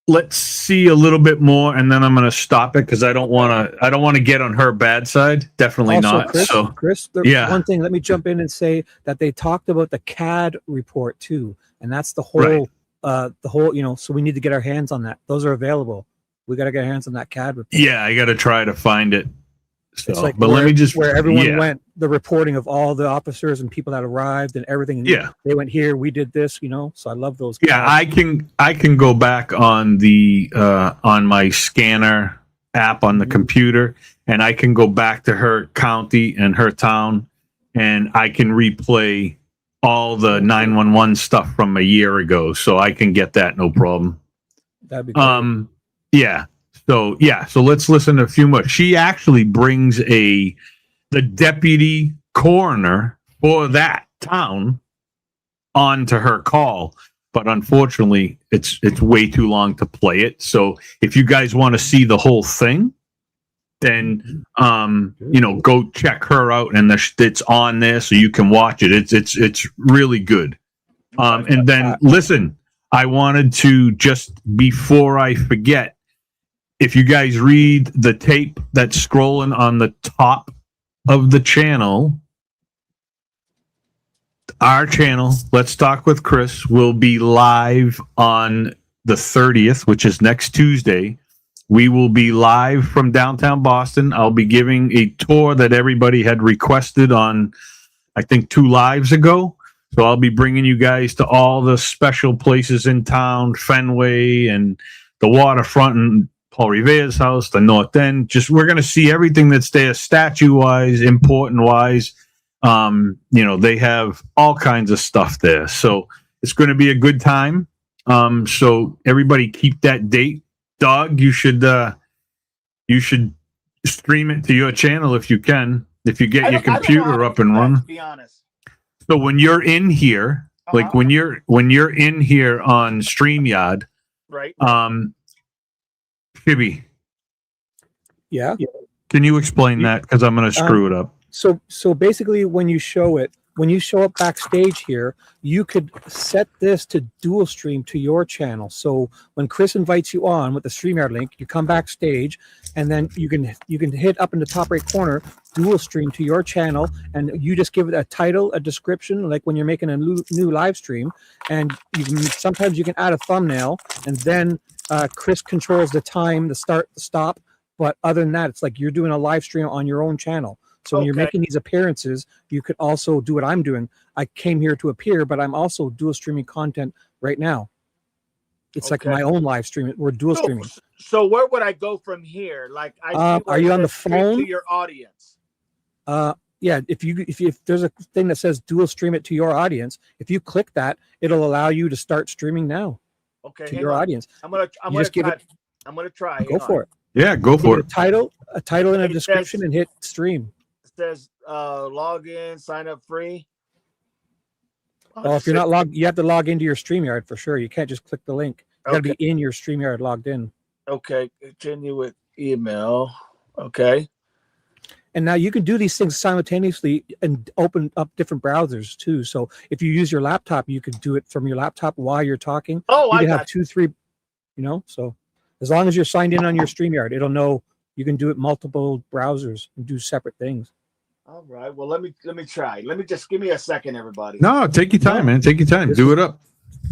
let's see a little bit more, and then I'm going to stop it because I don't want to get on her bad side. Definitely Also, not. Chris, one thing, let me jump in and say that they talked about the CAD report too, and that's the whole, so we need to get our hands on that. Those are available. We got to get our hands on that CAD report. Yeah, I got to try to find it. So, it's like but let me just where everyone went, the reporting of all the officers and people that arrived and everything. And they went here, we did this, So I love those. Yeah, I can go back on the on my scanner app on the computer, and I can go back to her county and her town, and I can replay all the 911 stuff from a year ago, so I can get that no problem. That'd be great. So let's listen to a few more. She actually brings the the deputy coroner for that town onto her call. But unfortunately, it's way too long to play it. So if you guys want to see the whole thing, then go check her out, and it's on there so you can watch it. It's really good. And then listen, I wanted to, just before I forget, if you guys read the tape that's scrolling on the top of the channel, our channel, Let's Talk with Chris, will be live on the 30th, which is next Tuesday. We will be live from downtown Boston. I'll be giving a tour that everybody had requested on, I think, 2 lives ago. So I'll be bringing you guys to all the special places in town, Fenway and the waterfront and Paul Revere's house, the North End. We're going to see everything that's there, statue-wise, important-wise. They have all kinds of stuff there. So it's going to be a good time. So everybody keep that date. Dog, you should stream it to your channel if you can, if you get your computer up and running. To be honest. So when you're in here, like when you're in here on StreamYard, right? Shibby, Yeah. can you explain that? Because I'm going to screw it up. So basically, when you show up backstage here, you could set this to dual stream to your channel. So when Chris invites you on with the StreamYard link, you come backstage, and then you can hit up in the top right corner, dual stream to your channel, and you just give it a title, a description, like when you're making a new live stream, and sometimes you can add a thumbnail, and then Chris controls the time, the start, the stop. But other than that, it's like you're doing a live stream on your own channel. So when you're making these appearances, you could also do what I'm doing. I came here to appear, but I'm also dual streaming content right now. It's like my own live stream. We're dual streaming. So where would I go from here? Like, are you on the phone? To your audience. Yeah. If there's a thing that says dual stream it to your audience, if you click that, it'll allow you to start streaming now. Okay. To your audience. I'm gonna try. Go for it. Yeah, go for it. A title and a description, and hit stream. Says log in, sign up free. Oh, if you're not logged, you have to log into your StreamYard for sure. You can't just click the link. You got to be in your StreamYard logged in. Okay, continue with email. Okay. And now you can do these things simultaneously and open up different browsers too. So if you use your laptop, you could do it from your laptop while you're talking. Oh, you can have 2, 3, so as long as you're signed in on your StreamYard, it'll know you can do it multiple browsers and do separate things. All right. Well, let me try. Give me a second, everybody. No, take your time, man. Take your time. Do it up.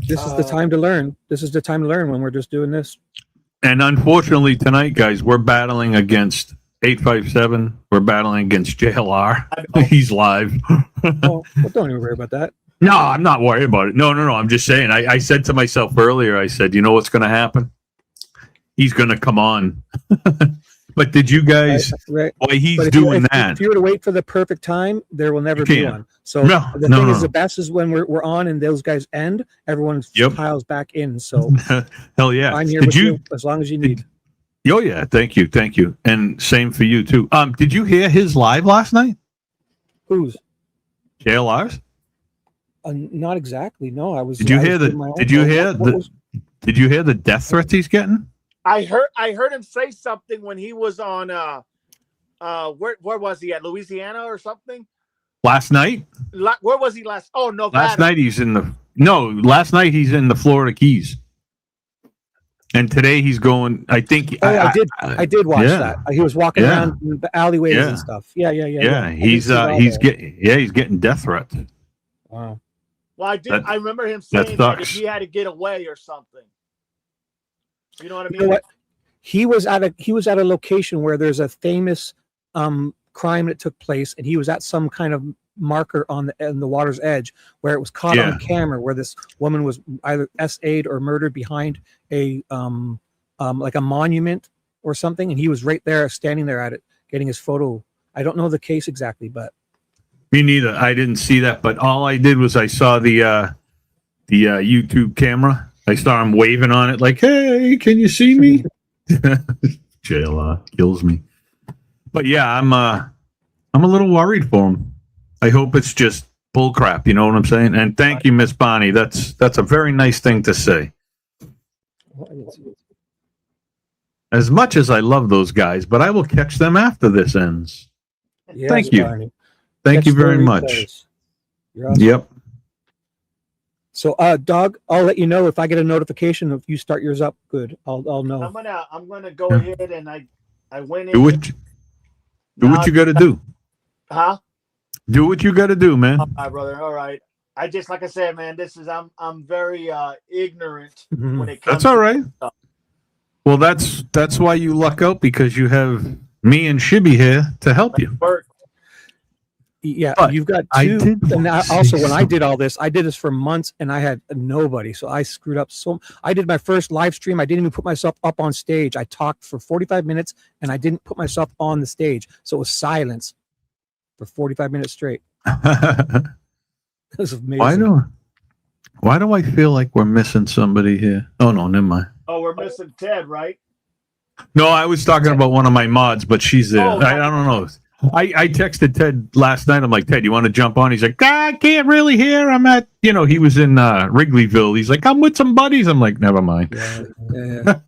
This is the time to learn. This is the time to learn when we're just doing this. And unfortunately, tonight, guys, we're battling against 857. We're battling against JLR. He's live. Well, don't even worry about that. No, I'm not worried about it. No. I'm just saying. I said to myself earlier, I said, you know what's going to happen? He's going to come on. But did you guys, while he's doing that? If you were to wait for the perfect time, there will never be one. So the thing is, the best is when we're on and those guys end, everyone piles back in. So hell yeah. I'm here with you as long as you need. Oh yeah. Thank you. And same for you too. Did you hear his live last night? Whose? JLR's? Not exactly. No, I was. Did you hear the death threats he's getting? I heard him say something when he was on where was he at, Louisiana or something? Last night? Where was he last? Oh, Nevada. Last night he's in the Florida Keys. And today he's going, I think. I did watch that. He was walking around the alleyways and stuff. Yeah. He's getting death threats. Wow. Well, I remember him saying that if he had to get away or something. You know what I mean? You know what? He was at a location where there's a famous crime that took place, and he was at some kind of marker on the water's edge where it was caught on camera, where this woman was either SA'd or murdered behind a like a monument or something, and he was right there, standing there at it, getting his photo. I don't know the case exactly, but me neither. I didn't see that, but all I did was I saw the YouTube camera. I saw him waving on it like, hey, can you see me? JLR kills me. But yeah, I'm a little worried for him. I hope it's just bull crap. You know what I'm saying? And thank you, Miss Bonnie. That's a very nice thing to say. As much as I love those guys, but I will catch them after this ends. Yes, Thank you. Barney. Thank you Catch the very much. replays. You're awesome. Yep. So, Dog, I'll let you know if I get a notification if you start yours up. Good, I'll know. I'm gonna go ahead and I went in. Do what you got to do. Huh? Do what you got to do, man. All right, brother. All right. I just like I said, man. This is I'm very ignorant when it comes. That's all right. To stuff. Well, that's why you luck out, because you have me and Shibby here to help you. Yeah, But you've got I two. did And want to also, say when I did all this, I did this for months, and I had nobody. So I screwed up. So I did my first live stream. I didn't even put myself up on stage. I talked for 45 minutes, and I didn't put myself on the stage. So it was silence for 45 minutes straight. It was amazing. Why do I feel like we're missing somebody here? Oh no, never mind. Oh, we're missing Ted, right? No, I was talking about one of my mods, but she's there. Oh, I don't know. I texted Ted last night. I'm like, Ted, you want to jump on? He's like, I can't really hear. I'm at, he was in Wrigleyville. He's like, I'm with some buddies. I'm like, never mind. Yeah.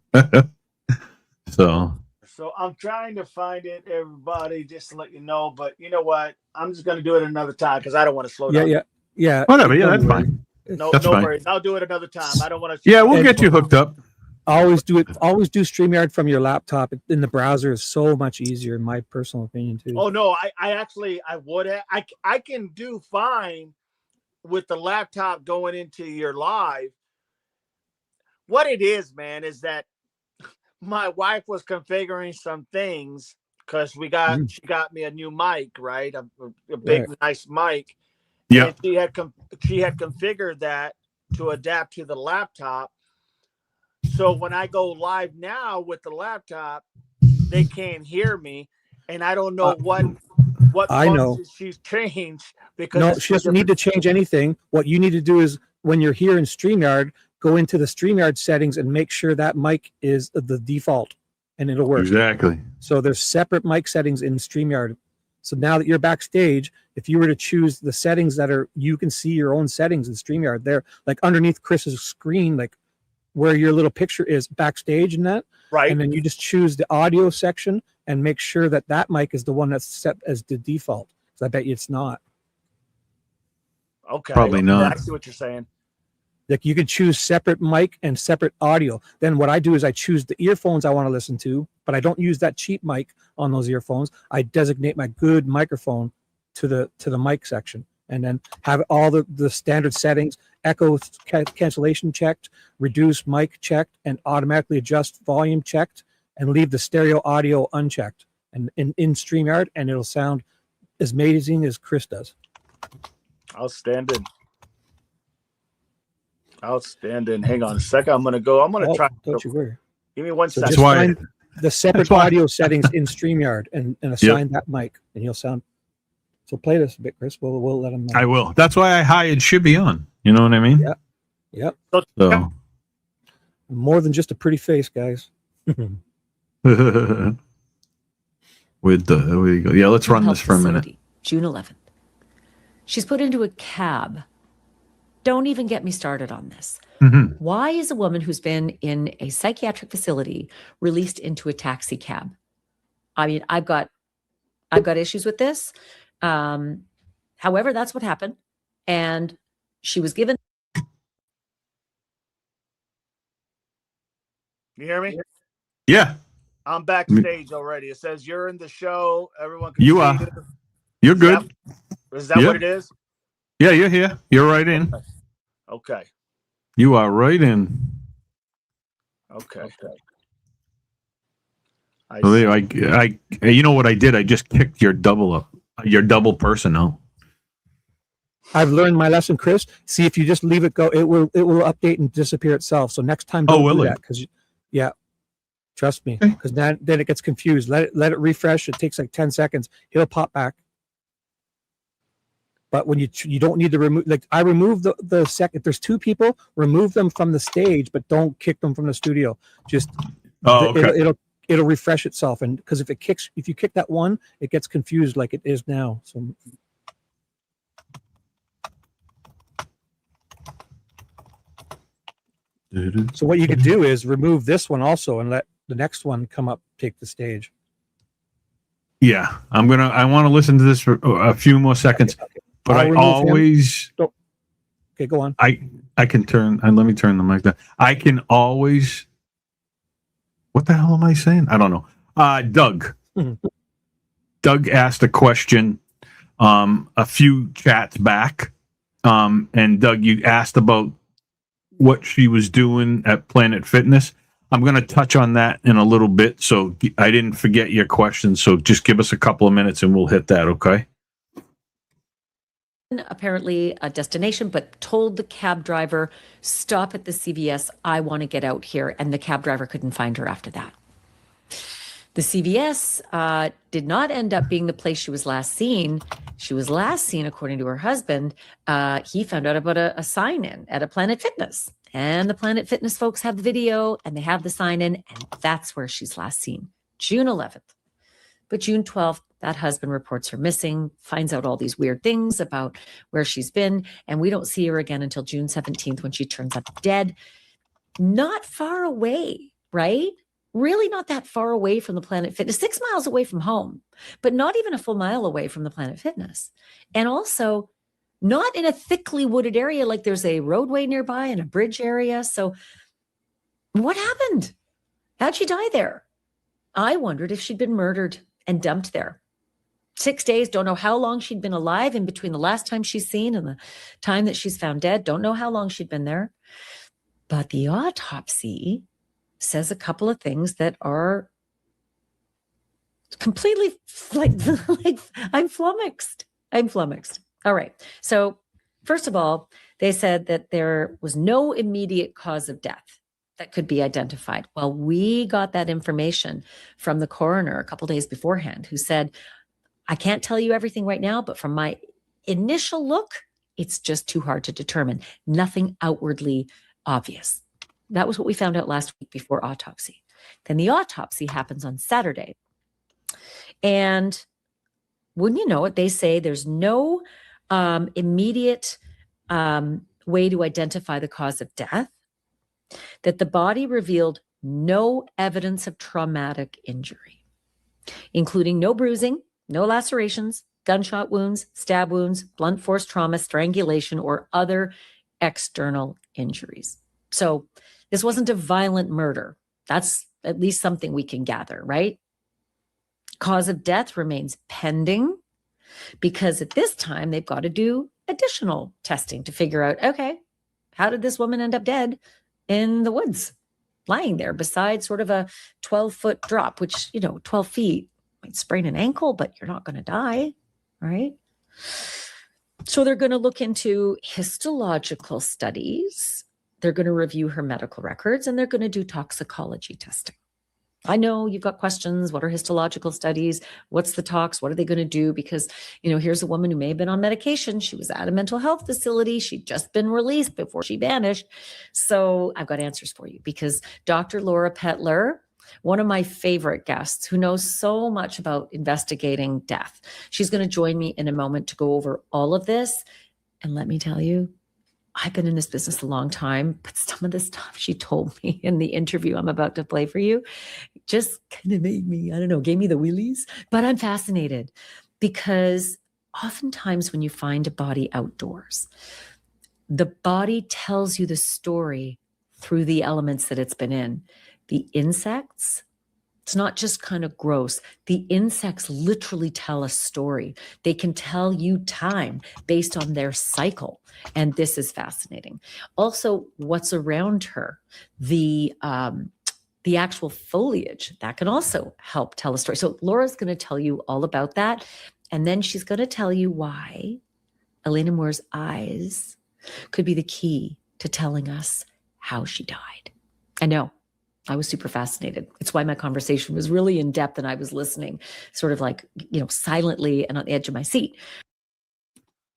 So I'm trying to find it, everybody, just to let you know. But you know what? I'm just going to do it another time because I don't want to slow down. Yeah. Whatever. Yeah, that's fine. No That's fine. worries. I'll do it another time. I don't want to. Yeah, we'll get you hooked up. Always do StreamYard from your laptop. In the browser is so much easier, in my personal opinion, too. Oh no, I would have. I can do fine with the laptop going into your live. What it is, man, is that my wife was configuring some things because she got me a new mic, right? A big nice mic. Yeah. And she had configured that to adapt to the laptop. So when I go live now with the laptop, they can't hear me, and I don't know what I know she's changed because no, she doesn't need to change anything. What you need to do is when you're here in StreamYard, go into the StreamYard settings and make sure that mic is the default, and it'll work. Exactly. So there's separate mic settings in StreamYard. So now that you're backstage, if you were to choose the settings you can see your own settings in StreamYard. They're like underneath Chris's screen, like where your little picture is backstage and that. Right. And then you just choose the audio section and make sure that mic is the one that's set as the default. Because I bet you it's not. Okay. Probably not. I see what you're saying. Like you could choose separate mic and separate audio. Then what I do is I choose the earphones I want to listen to, but I don't use that cheap mic on those earphones. I designate my good microphone to the mic section, and then have all the standard settings: echo cancellation checked, reduce mic checked, and automatically adjust volume checked, and leave the stereo audio unchecked. And in StreamYard, and it'll sound as amazing as Chris does. Outstanding. Hang on a second. I'm gonna try. Don't you worry. Give me 1 So second. just find the separate audio settings in StreamYard and assign that mic, and you'll sound. So play this a bit, Chris. We'll let him know. I will. That's why I hired Shibby on. You know what I mean? Yeah. Yep. So More than just a pretty face, guys. there we go. Yeah, let's run this for a minute. June 11th. She's put into a cab. Don't even get me started on this. Mm-hmm. Why is a woman who's been in a psychiatric facility released into a taxi cab? I mean, I've got issues with this. However, that's what happened. And she was given. You hear me? Yeah. I'm backstage already. It says you're in the show. Everyone can You see are. you. You're good. Is that Yep. what it is? Yeah, you're here. You're right in. Okay. You are right in. Okay. So there, I you know what I did? I just kicked your double person out. I've learned my lesson, Chris. See, if you just leave it go, it will update and disappear itself. So next time, don't do that, because trust me, because then it gets confused. Let it refresh. It takes like 10 seconds. It'll pop back. But when you don't need to remove, like I remove the second. If there's two people, remove them from the stage, but don't kick them from the studio. Just okay. it'll refresh itself, and because if you kick that one, it gets confused like it is now. So what you could do is remove this one also and let the next one come up, take the stage. Yeah, I want to listen to this for a few more seconds, Okay. but I'll I remove always, Okay, go on. I can turn, and let me turn the mic down. I can always, what the hell am I saying? I don't know. Doug. Mhm. Doug asked a question a few chats back. And Doug, you asked about what she was doing at Planet Fitness. I'm going to touch on that in a little bit, so I didn't forget your question. So just give us a couple of minutes and we'll hit that, okay? Apparently a destination, but told the cab driver, stop at the CVS. I want to get out here. And the cab driver couldn't find her after that. The CVS did not end up being the place she was last seen. She was last seen, according to her husband. He found out about a sign-in at a Planet Fitness. And the Planet Fitness folks have the video and they have the sign-in, and that's where she's last seen, June 11th. But June 12th, that husband reports her missing, finds out all these weird things about where she's been, and we don't see her again until June 17th when she turns up dead. Not far away, right? Really not that far away from the Planet Fitness, 6 miles away from home, but not even a full mile away from the Planet Fitness. And also not in a thickly wooded area, like there's a roadway nearby and a bridge area. So what happened? How'd she die there? I wondered if she'd been murdered and dumped there. 6 days, don't know how long she'd been alive in between the last time she's seen and the time that she's found dead. Don't know how long she'd been there. But the autopsy says a couple of things that are completely like I'm flummoxed. All right. So first of all, they said that there was no immediate cause of death that could be identified. Well, we got that information from the coroner a couple days beforehand, who said, I can't tell you everything right now, but from my initial look, it's just too hard to determine. Nothing outwardly obvious. That was what we found out last week before autopsy. Then the autopsy happens on Saturday. And wouldn't you know it, they say there's no immediate way to identify the cause of death, that the body revealed no evidence of traumatic injury, including no bruising, no lacerations, gunshot wounds, stab wounds, blunt force trauma, strangulation, or other external injuries. So this wasn't a violent murder. That's at least something we can gather, right? Cause of death remains pending because at this time they've got to do additional testing to figure out, okay, how did this woman end up dead in the woods, lying there beside sort of a 12-foot drop, which, 12 feet might sprain an ankle, but you're not going to die, right? So they're going to look into histological studies. They're going to review her medical records, and they're going to do toxicology testing. I know you've got questions. What are histological studies? What's the tox? What are they going to do? Because, here's a woman who may have been on medication. She was at a mental health facility. She'd just been released before she vanished. So I've got answers for you, because Dr. Laura Petler, one of my favorite guests who knows so much about investigating death, she's going to join me in a moment to go over all of this. And let me tell you, I've been in this business a long time, but some of the stuff she told me in the interview I'm about to play for you just kind of made me, gave me the willies. But I'm fascinated because oftentimes when you find a body outdoors, the body tells you the story through the elements that it's been in. The insects, it's not just kind of gross. The insects literally tell a story. They can tell you time based on their cycle. And this is fascinating. Also, what's around her, the actual foliage, that can also help tell a story. So Laura's going to tell you all about that. And then she's going to tell you why Elena Moore's eyes could be the key to telling us how she died. I know. I was super fascinated. It's why my conversation was really in depth and I was listening sort of like, silently and on the edge of my seat.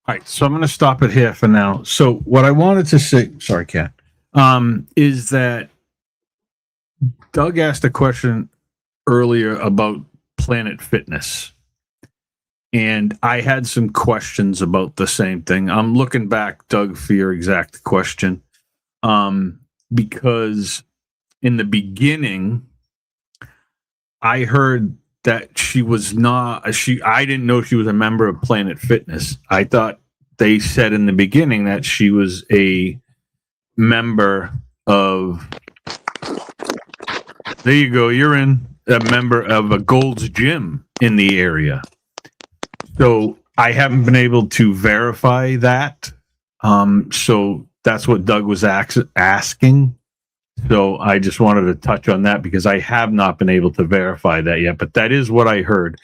All right. So I'm going to stop it here for now. So what I wanted to say, sorry, Kat, is that Doug asked a question earlier about Planet Fitness. And I had some questions about the same thing. I'm looking back, Doug, for your exact question. Because in the beginning, I heard that she was not, I didn't know she was a member of Planet Fitness. I thought they said in the beginning that she was a member of, there you go, you're in, a member of a Gold's Gym in the area. So I haven't been able to verify that. So that's what Doug was asking. So I just wanted to touch on that because I have not been able to verify that yet, but that is what I heard.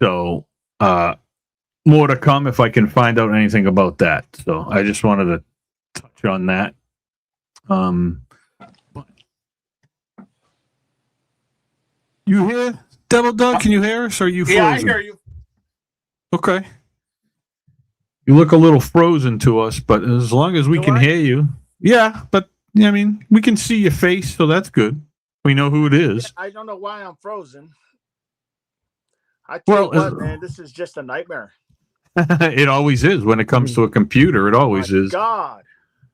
So more to come if I can find out anything about that. So I just wanted to touch on that. You hear Devil Dog? Can you hear us? Or are you frozen? Yeah, I hear you. Okay. You look a little frozen to us, but as long as we can hear you. Yeah, but I mean, we can see your face, so that's good. We know who it is. I don't know why I'm frozen. I tell you what, man, this is just a nightmare. It always is when it comes to a computer. It always is. God.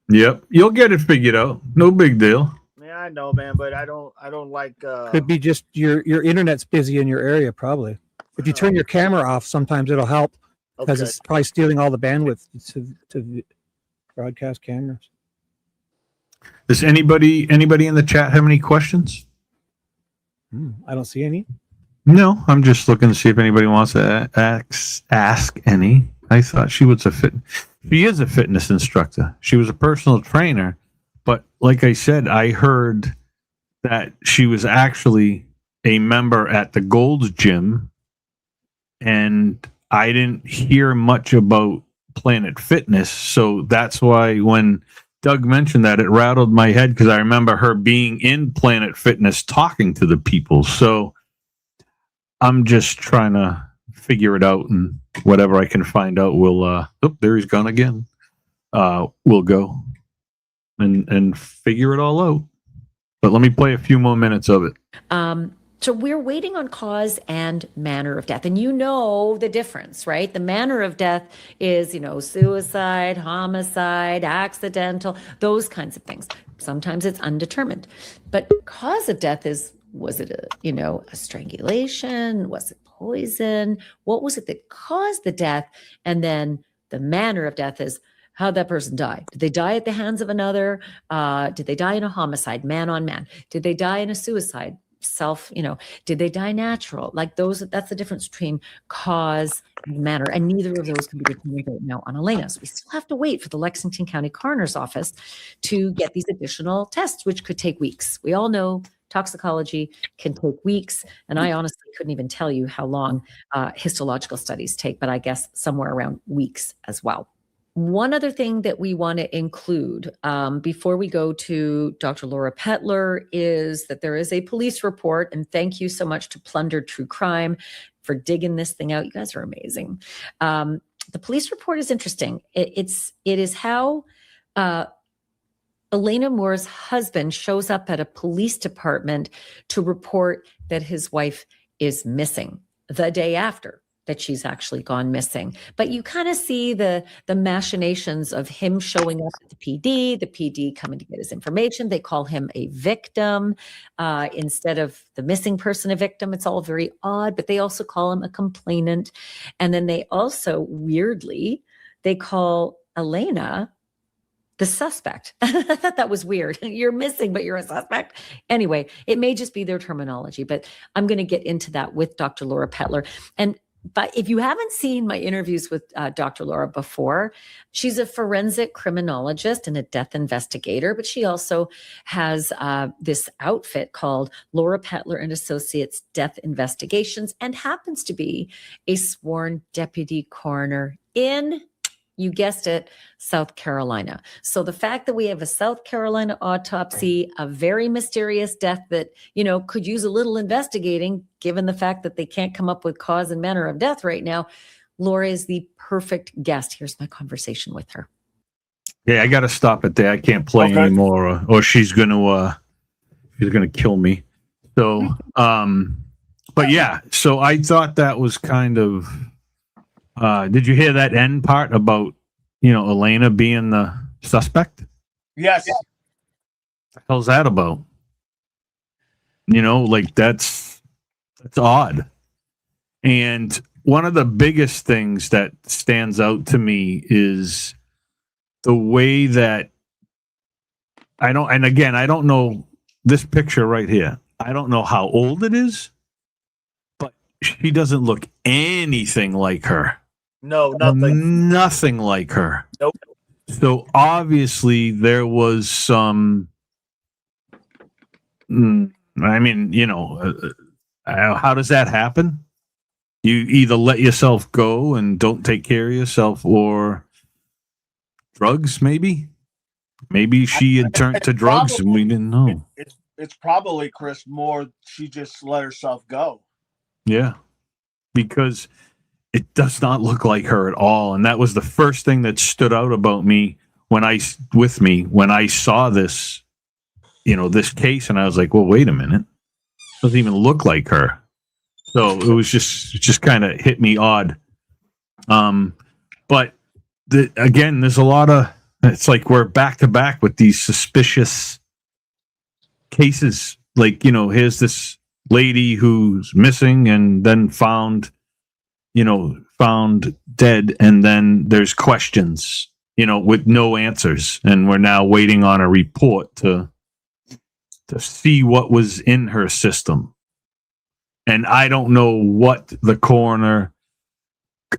Yep, you'll get it figured out. No big deal. Yeah, I know, man, but I don't like. Could be just your internet's busy in your area, probably. If you turn your camera off, sometimes it'll help because it's probably stealing all the bandwidth to broadcast cameras. Does anybody in the chat have any questions? I don't see any. No, I'm just looking to see if anybody wants to ask any. I thought she was she is a fitness instructor. She was a personal trainer, but like I said, I heard that she was actually a member at the Gold's Gym, and I didn't hear much about Planet Fitness, so that's why when Doug mentioned that, it rattled my head because I remember her being in Planet Fitness talking to the people. So I'm just trying to figure it out, and whatever I can find out, we'll there he's gone again. We'll go and figure it all out. But let me play a few more minutes of it. So we're waiting on cause and manner of death. And you know the difference, right? The manner of death is, suicide, homicide, accidental, those kinds of things. Sometimes it's undetermined. But cause of death is, was it a strangulation? Was it poison? What was it that caused the death? And then the manner of death is, how'd that person die? Did they die at the hands of another? Did they die in a homicide, man on man? Did they die in a suicide? Did they die natural? Like that's the difference between cause and manner. And neither of those can be determined right now on Elena. So we still have to wait for the Lexington County Coroner's Office to get these additional tests, which could take weeks. We all know toxicology can take weeks. And I honestly couldn't even tell you how long histological studies take, but I guess somewhere around weeks as well. One other thing that we want to include before we go to Dr. Laura Petler is that there is a police report, and thank you so much to Plundered True Crime for digging this thing out. You guys are amazing. The police report is interesting. It is how Elena Moore's husband shows up at a police department to report that his wife is missing the day after that she's actually gone missing. But you kind of see the machinations of him showing up at the PD coming to get his information. They call him a victim instead of the missing person a victim. It's all very odd, but they also call him a complainant. And then they also, weirdly, they call Elena the suspect. I thought that was weird. You're missing, but you're a suspect. Anyway, it may just be their terminology, but I'm going to get into that with Dr. Laura Petler. But if you haven't seen my interviews with Dr. Laura before, she's a forensic criminologist and a death investigator, but she also has this outfit called Laura Petler and Associates Death Investigations, and happens to be a sworn deputy coroner in, you guessed it, South Carolina. So the fact that we have a South Carolina autopsy, a very mysterious death that, could use a little investigating, given the fact that they can't come up with cause and manner of death right now, Laura is the perfect guest. Here's my conversation with her. Yeah, I got to stop it there. I can't play anymore, or she's gonna kill me. So, but yeah, so I thought that was kind of, did you hear that end part about, Elena being the suspect? Yes. What the hell's that about? Like that's odd. And one of the biggest things that stands out to me is the way that I don't know this picture right here. I don't know how old it is, but she doesn't look anything like her. No, nothing. Nothing like her. Nope. So obviously there was some. How does that happen? You either let yourself go and don't take care of yourself, or drugs, maybe. Maybe she had turned to drugs and we didn't know. It's probably, Chris, more she just let herself go. Yeah, because it does not look like her at all, and that was the first thing that stood out about me when I saw this, this case, and I was like, well, wait a minute, it doesn't even look like her. So it was just kind of hit me odd. But again, there's a lot of. It's like we're back to back with these suspicious cases. Like, here's this lady who's missing and then found dead. And then there's questions, with no answers. And we're now waiting on a report to see what was in her system. And I don't know what the coroner.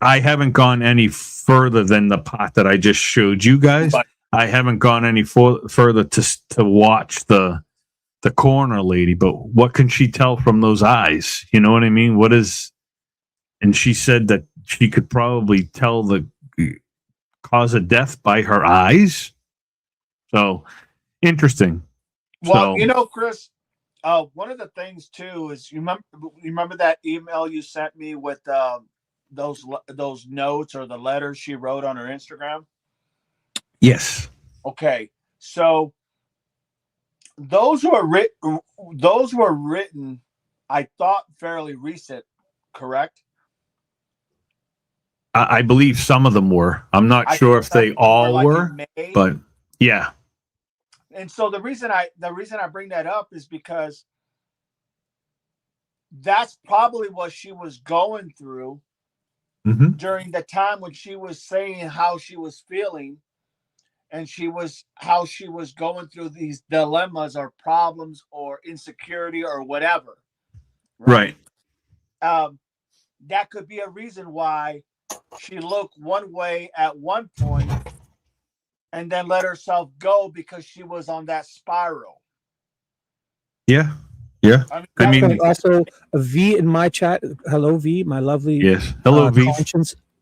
I haven't gone any further than the part that I just showed you guys. I haven't gone any further to watch the coroner lady. But what can she tell from those eyes? You know what I mean? And she said that she could probably tell the cause of death by her eyes. So interesting. Well, Chris, one of the things too is you remember that email you sent me with those notes or the letters she wrote on her Instagram? Yes. Okay. So those were written, I thought, fairly recent, correct? I believe some of them were. I'm not sure if they all were, but yeah. And so the reason I bring that up is because that's probably what she was going through during the time when she was saying how she was feeling, and how she was going through these dilemmas or problems or insecurity or whatever. Right. That could be a reason why she looked one way at one point and then let herself go because she was on that spiral. Yeah. Yeah. I mean also a V in my chat. Hello, V, my lovely. Yes. Hello, V.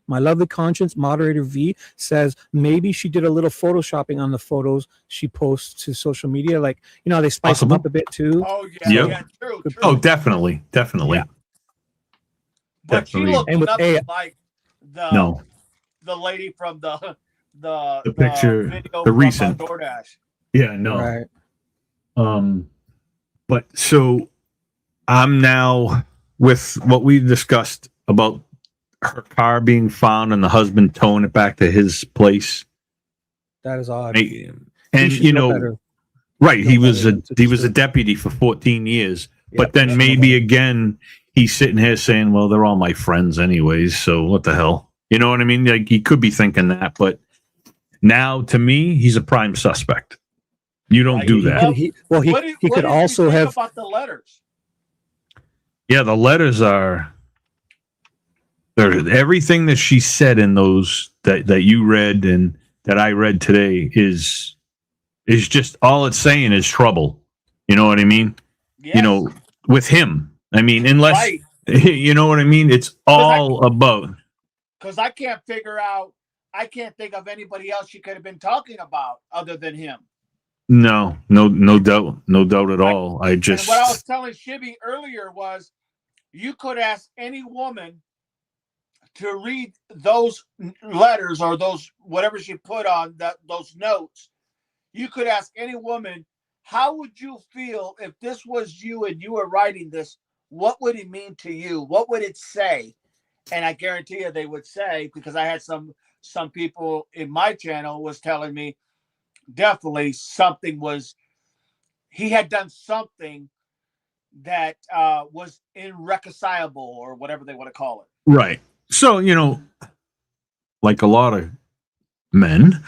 My lovely conscience moderator V says maybe she did a little photoshopping on the photos she posts to social media. Like, they spice them up a bit too. Oh, yeah. Yeah, true. Oh, definitely. Yeah. But she looked nothing like the lady from the picture, video the recent DoorDash. Yeah, no. Right. But so I'm now with what we discussed about her car being found and the husband towing it back to his place. That is odd. And right, he was a deputy for 14 years. Yeah, but then maybe again he's sitting here saying, well, they're all my friends anyways, so what the hell? You know what I mean? Like, he could be thinking that, but now to me, he's a prime suspect. You don't do that. He could also have about the letters. Yeah, the letters are everything that she said in those that you read and that I read today is just all it's saying is trouble. You know what I mean? Yes. With him. I mean, unless you know what I mean, it's all about. Because I can't think of anybody else she could have been talking about other than him. No doubt at all. And what I was telling Shibby earlier was, you could ask any woman to read those letters or those whatever she put on those notes. You could ask any woman how would you feel if this was you and you were writing this? What would it mean to you? What would it say? And I guarantee you they would say, because I had some people in my channel was telling me definitely something was, he had done something that was irreconcilable or whatever they want to call it. Right. So, like a lot of men,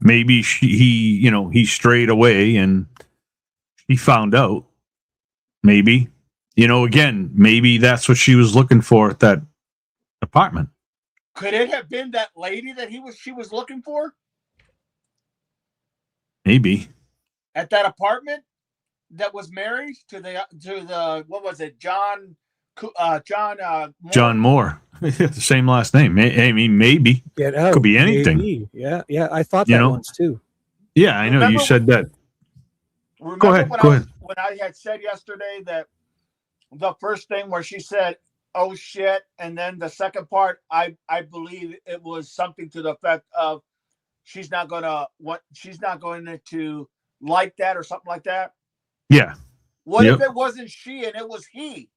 maybe he strayed away and he found out. Maybe, again, maybe that's what she was looking for at that apartment. Could it have been that lady that she was looking for? Maybe. At that apartment that was married to the what was it, John Moore? John Moore. The same last name. I mean, maybe. Could be anything. Maybe. Yeah. I thought that once too. Yeah, I know. You said that. Go ahead. When I had said yesterday that the first thing where she said, "Oh shit," and then the second part, I believe it was something to the effect of she's not going to like that or something like that. Yeah. What if it wasn't she and it was he?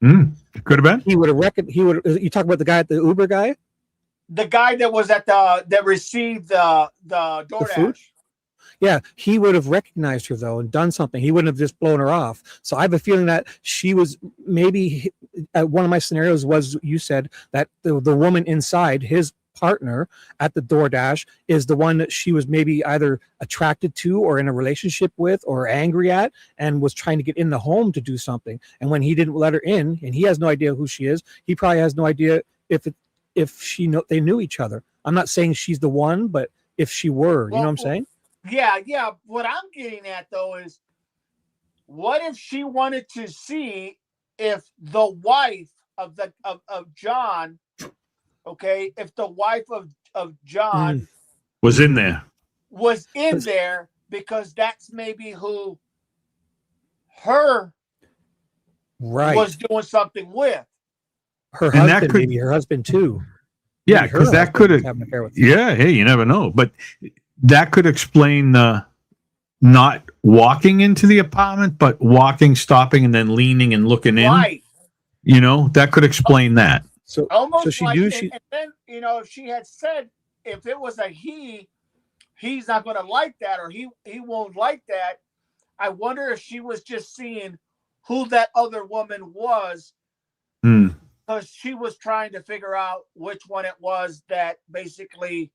Could have been. He would have reckoned. You talk about the guy at the Uber guy? The guy that was that received the DoorDash. food? Yeah, he would have recognized her though and done something. He wouldn't have just blown her off. So I have a feeling that she was maybe one of my scenarios was you said that the woman inside his partner at the DoorDash is the one that she was maybe either attracted to or in a relationship with or angry at and was trying to get in the home to do something. And when he didn't let her in and he has no idea who she is, he probably has no idea if they knew each other. I'm not saying she's the one, but if she were, you know what I'm saying? Yeah. What I'm getting at though is, what if she wanted to see if the wife of John, okay, if the wife of John was in there, because that's maybe who her was doing something with. Her husband, maybe her husband too. Yeah, because that could have. Yeah, hey, you never know, but that could explain not walking into the apartment, but walking, stopping, and then leaning and looking in. Right. That could explain that. So almost so she like, knew and then if she had said if it was a he's not going to like that or he won't like that. I wonder if she was just seeing who that other woman was. Because she was trying to figure out which one it was that basically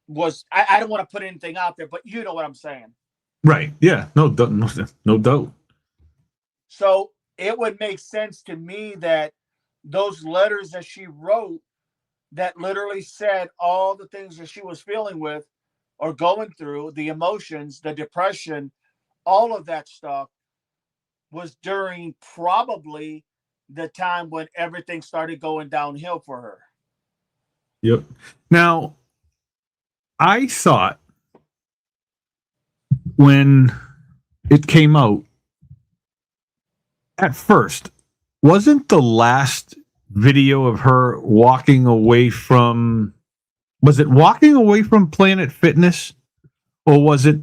was. I don't want to put anything out there, but you know what I'm saying. Right. Yeah. No doubt. So it would make sense to me that those letters that she wrote that literally said all the things that she was feeling with or going through, the emotions, the depression, all of that stuff was during probably the time when everything started going downhill for her. Yep. Now, I thought when it came out, at first, wasn't the last video of her walking away from, was it walking away from Planet Fitness or was it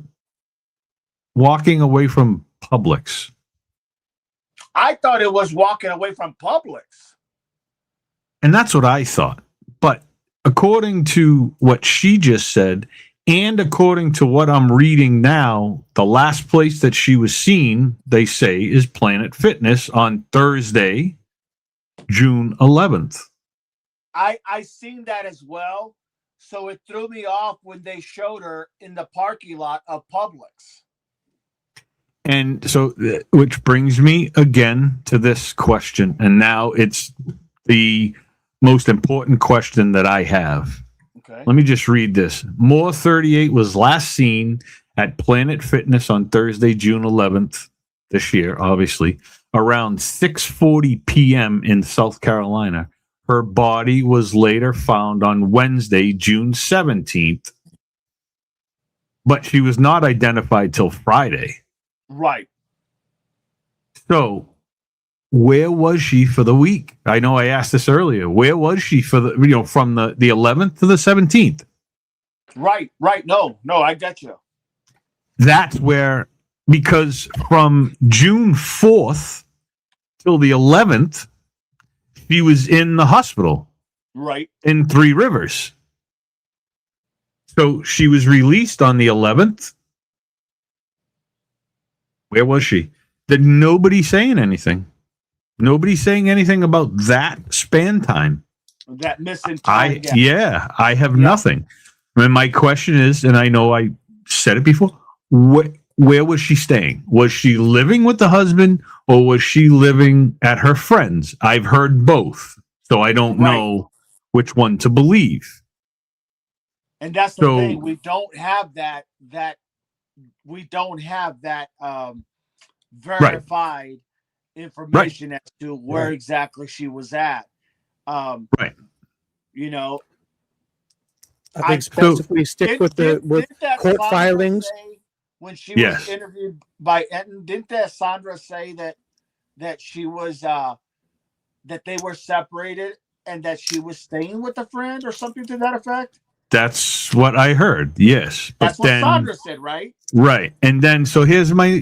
walking away from Publix? I thought it was walking away from Publix. And that's what I thought. But according to what she just said, and according to what I'm reading now, the last place that she was seen, they say, is Planet Fitness on Thursday, June 11th. I seen that as well. So it threw me off when they showed her in the parking lot of Publix. And so, which brings me again to this question. And now it's the most important question that I have. Okay. Let me just read this. Moore 38 was last seen at Planet Fitness on Thursday, June 11th this year, obviously, around 6:40 p.m. in South Carolina. Her body was later found on Wednesday, June 17th, but she was not identified till Friday. Right. So, where was she for the week? I know I asked this earlier. Where was she for the, from the 11th to the 17th? Right. No, I get you. that's where, because from June 4th till the 11th, she was in the hospital Right. in Three Rivers. So she was released on the 11th. Where was she? Did nobody saying anything? Nobody saying anything about that span time. That missing time. I have nothing. And my question is, and I know I said it before, where was she staying? Was she living with the husband or was she living at her friend's? I've heard both, so I don't know which one to believe. And that's the thing. We don't have that verified information as to where exactly she was at. You know, I think if we stick with court filings. When she was interviewed by Enton, didn't that Sandra say that she was that they were separated and that she was staying with a friend or something to that effect? That's what I heard. Yes, that's what Sandra said, right? Right, and then so here's my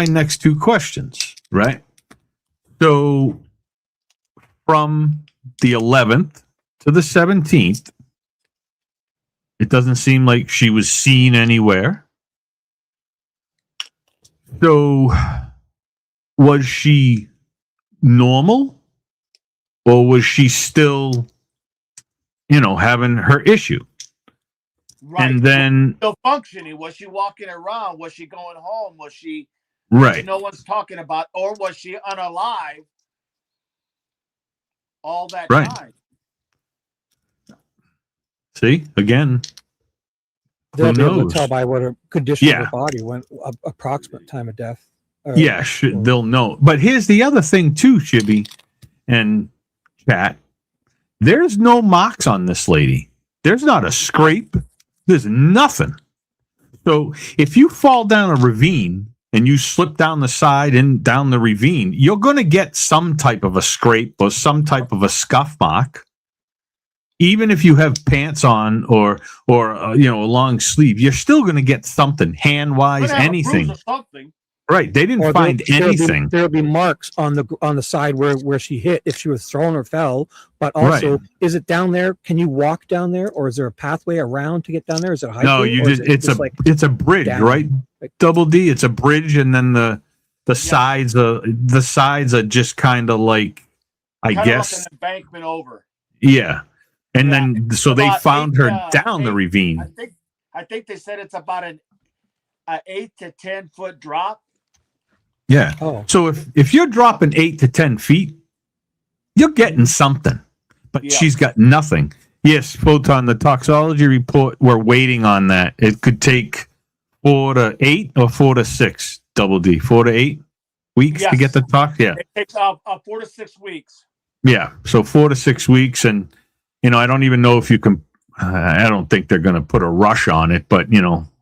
next two questions. Right, so from the 11th to the 17th, it doesn't seem like she was seen anywhere. So, was she normal, or was she still, having her issue? Right. And then still functioning. Was she walking around? Was she going home? Was she right? No one's talking about, or was she unalive all that time? See, again, they'll be able to tell by what her condition of her body went, approximate time of death. They'll know. But here's the other thing too, Shibby and chat. There's no marks on this lady. There's not a scrape. There's nothing. So if you fall down a ravine and you slip down the side and down the ravine, you're going to get some type of a scrape or some type of a scuff mark. Even if you have pants on or a long sleeve, you're still going to get something hand-wise, anything. Right? They didn't find anything. There'll be marks on the side where she hit if she was thrown or fell. But also, is it down there? Can you walk down there, or is there a pathway around to get down there? Is it hiking? No, it's a bridge, down, right? Double D. It's a bridge, and then the sides are just kind of like I guess like an embankment over. Yeah. And then, so they found her down the ravine. I think they said it's about an 8 to 10 foot drop. Yeah. Oh. So if you're dropping 8 to 10 feet, you're getting something. But she's got nothing. Yes, Photon, the toxology report, we're waiting on that. It could take 4 to 8 or 4 to 6, double D. 4 to 8 weeks to get the tox. Yeah. It takes 4 to 6 weeks. Yeah. So 4 to 6 weeks. And I don't even know if you can. I don't think they're going to put a rush on it, but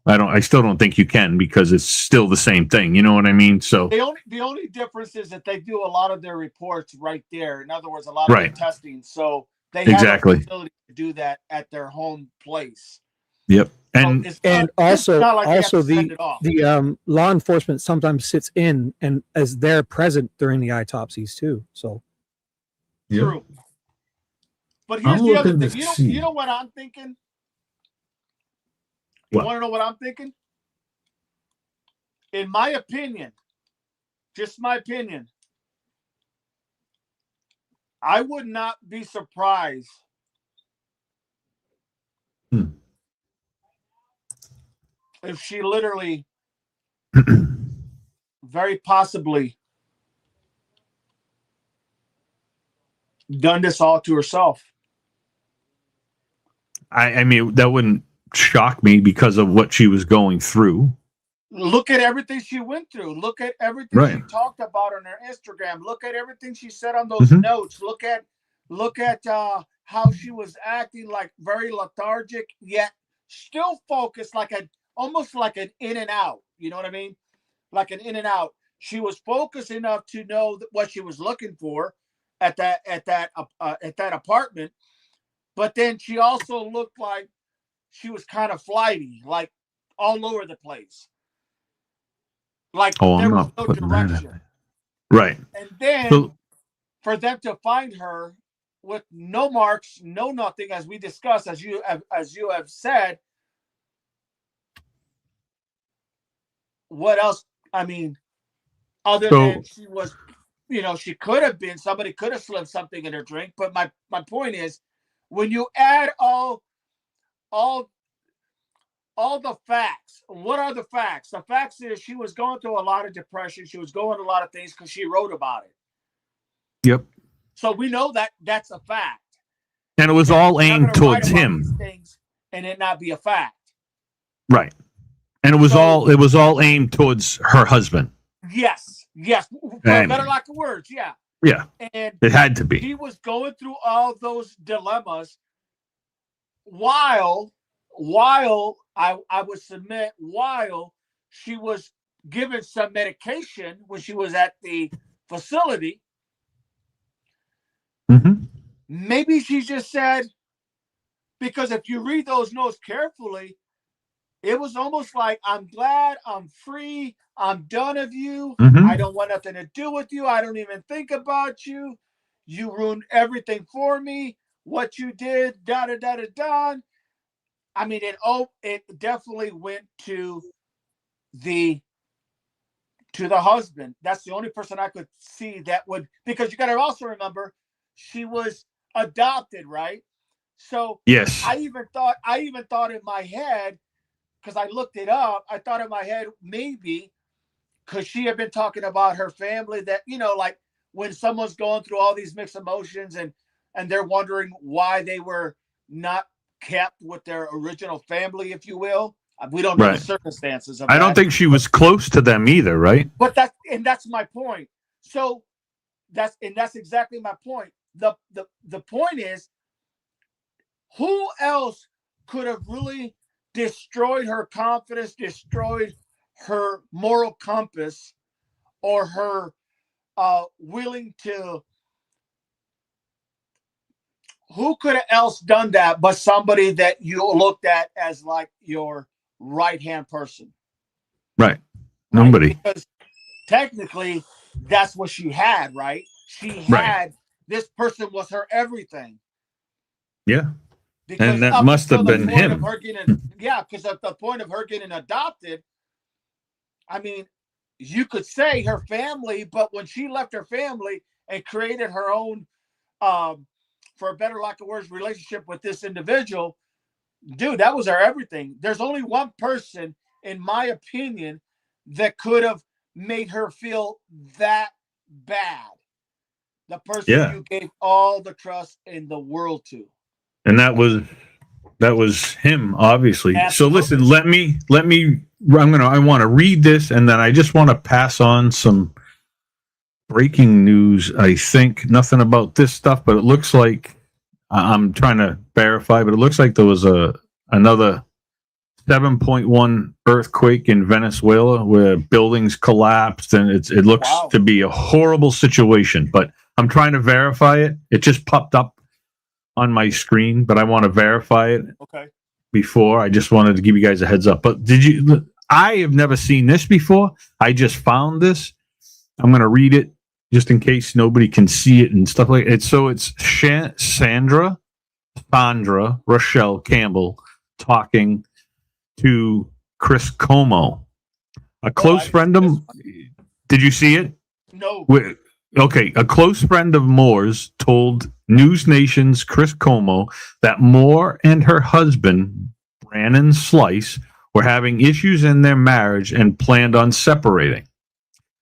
I still don't think you can because it's still the same thing. You know what I mean? So the only difference is that they do a lot of their reports right there. In other words, a lot of their testing. So they have a facility to do that at their home place. Yep. And also the law enforcement sometimes sits in and as they're present during the autopsies too. So true. But here's the other thing. You know what I'm thinking? You want to know what I'm thinking? In my opinion, just my opinion, I would not be surprised if she literally very possibly done this all to herself. I mean, that wouldn't shock me because of what she was going through. Look at everything she went through. Look at everything she talked about on her Instagram. Look at everything she said on those notes. Look at how she was acting, like very lethargic, yet still focused, almost like an in and out. You know what I mean? Like an in and out. She was focused enough to know what she was looking for at that apartment, but then she also looked like she was kind of flighty, like all over the place. Like Oh, there I'm was not no putting that in direction. there. Right. And then So, for them to find her with no marks, no nothing, as we discussed, as you have said, what else? I mean, other than she was, she could have been, somebody could have slipped something in her drink. But my point is, when you add all the facts, what are the facts? The facts is she was going through a lot of depression. She was going through a lot of things because she wrote about it. yep. So we know that that's a fact. And it was all aimed towards him. These things and it not be a fact. Right. And it was all aimed towards her husband. Yes. For a better lack of words, yeah. Yeah. And it had to be. He was going through all those dilemmas while I would submit while she was given some medication when she was at the facility. Mm-hmm. Maybe she just said, because if you read those notes carefully, it was almost like, I'm glad, I'm free, I'm done of you. Mm-hmm. I don't want nothing to do with you. I don't even think about you. You ruined everything for me. What you did, da. I mean, it definitely went to the husband. That's the only person I could see that would, because you got to also remember she was adopted, right? So yes, I even thought in my head, because I looked it up, I thought in my head maybe because she had been talking about her family that, like when someone's going through all these mixed emotions and they're wondering why they were not kept with their original family, if you will. We don't know the circumstances of that. I don't think she was close to them either, right? But that's my point. So that's exactly my point. The point is, who else could have really destroyed her confidence, destroyed her moral compass, or her willing to? Who could have else done that but somebody that you looked at as like your right-hand person? Right. Nobody. Right? Because technically that's what she had, right? She had this person was her everything. Yeah. Because and that must have been him. Because at the point of her getting adopted, I mean, you could say her family, but when she left her family and created her own for a better lack of words, relationship with this individual, dude, that was her everything. There's only one person, in my opinion, that could have made her feel that bad. The person you gave all the trust in the world to. And that was him, obviously. Absolutely. So listen, I want to read this, and then I just want to pass on some breaking news. I think nothing about this stuff, but it looks like I'm trying to verify, but it looks like there was another 7.1 earthquake in Venezuela where buildings collapsed, and it looks to be a horrible situation. But I'm trying to verify it. It just popped up on my screen, but I want to verify it. Okay. Before, I just wanted to give you guys a heads up. But I have never seen this before. I just found this. I'm going to read it just in case nobody can see it and stuff like it. So it's Sandra Rochelle Campbell talking to Chris Como, a close friend of. Did you see it? No. Okay, a close friend of Moore's told News Nation's Chris Como that Moore and her husband, Brannon Slice, were having issues in their marriage and planned on separating.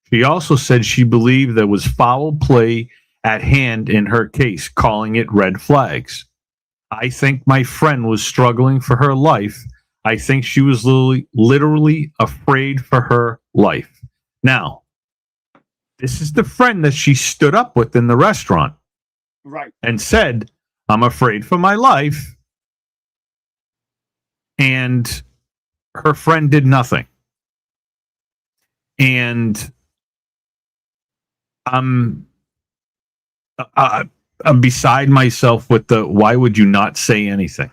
She also said she believed there was foul play at hand in her case, calling it red flags. I think my friend was struggling for her life. I think she was literally afraid for her life. Now, this is the friend that she stood up with in the restaurant. Right. And said, I'm afraid for my life. And her friend did nothing. And I'm beside myself with why would you not say anything?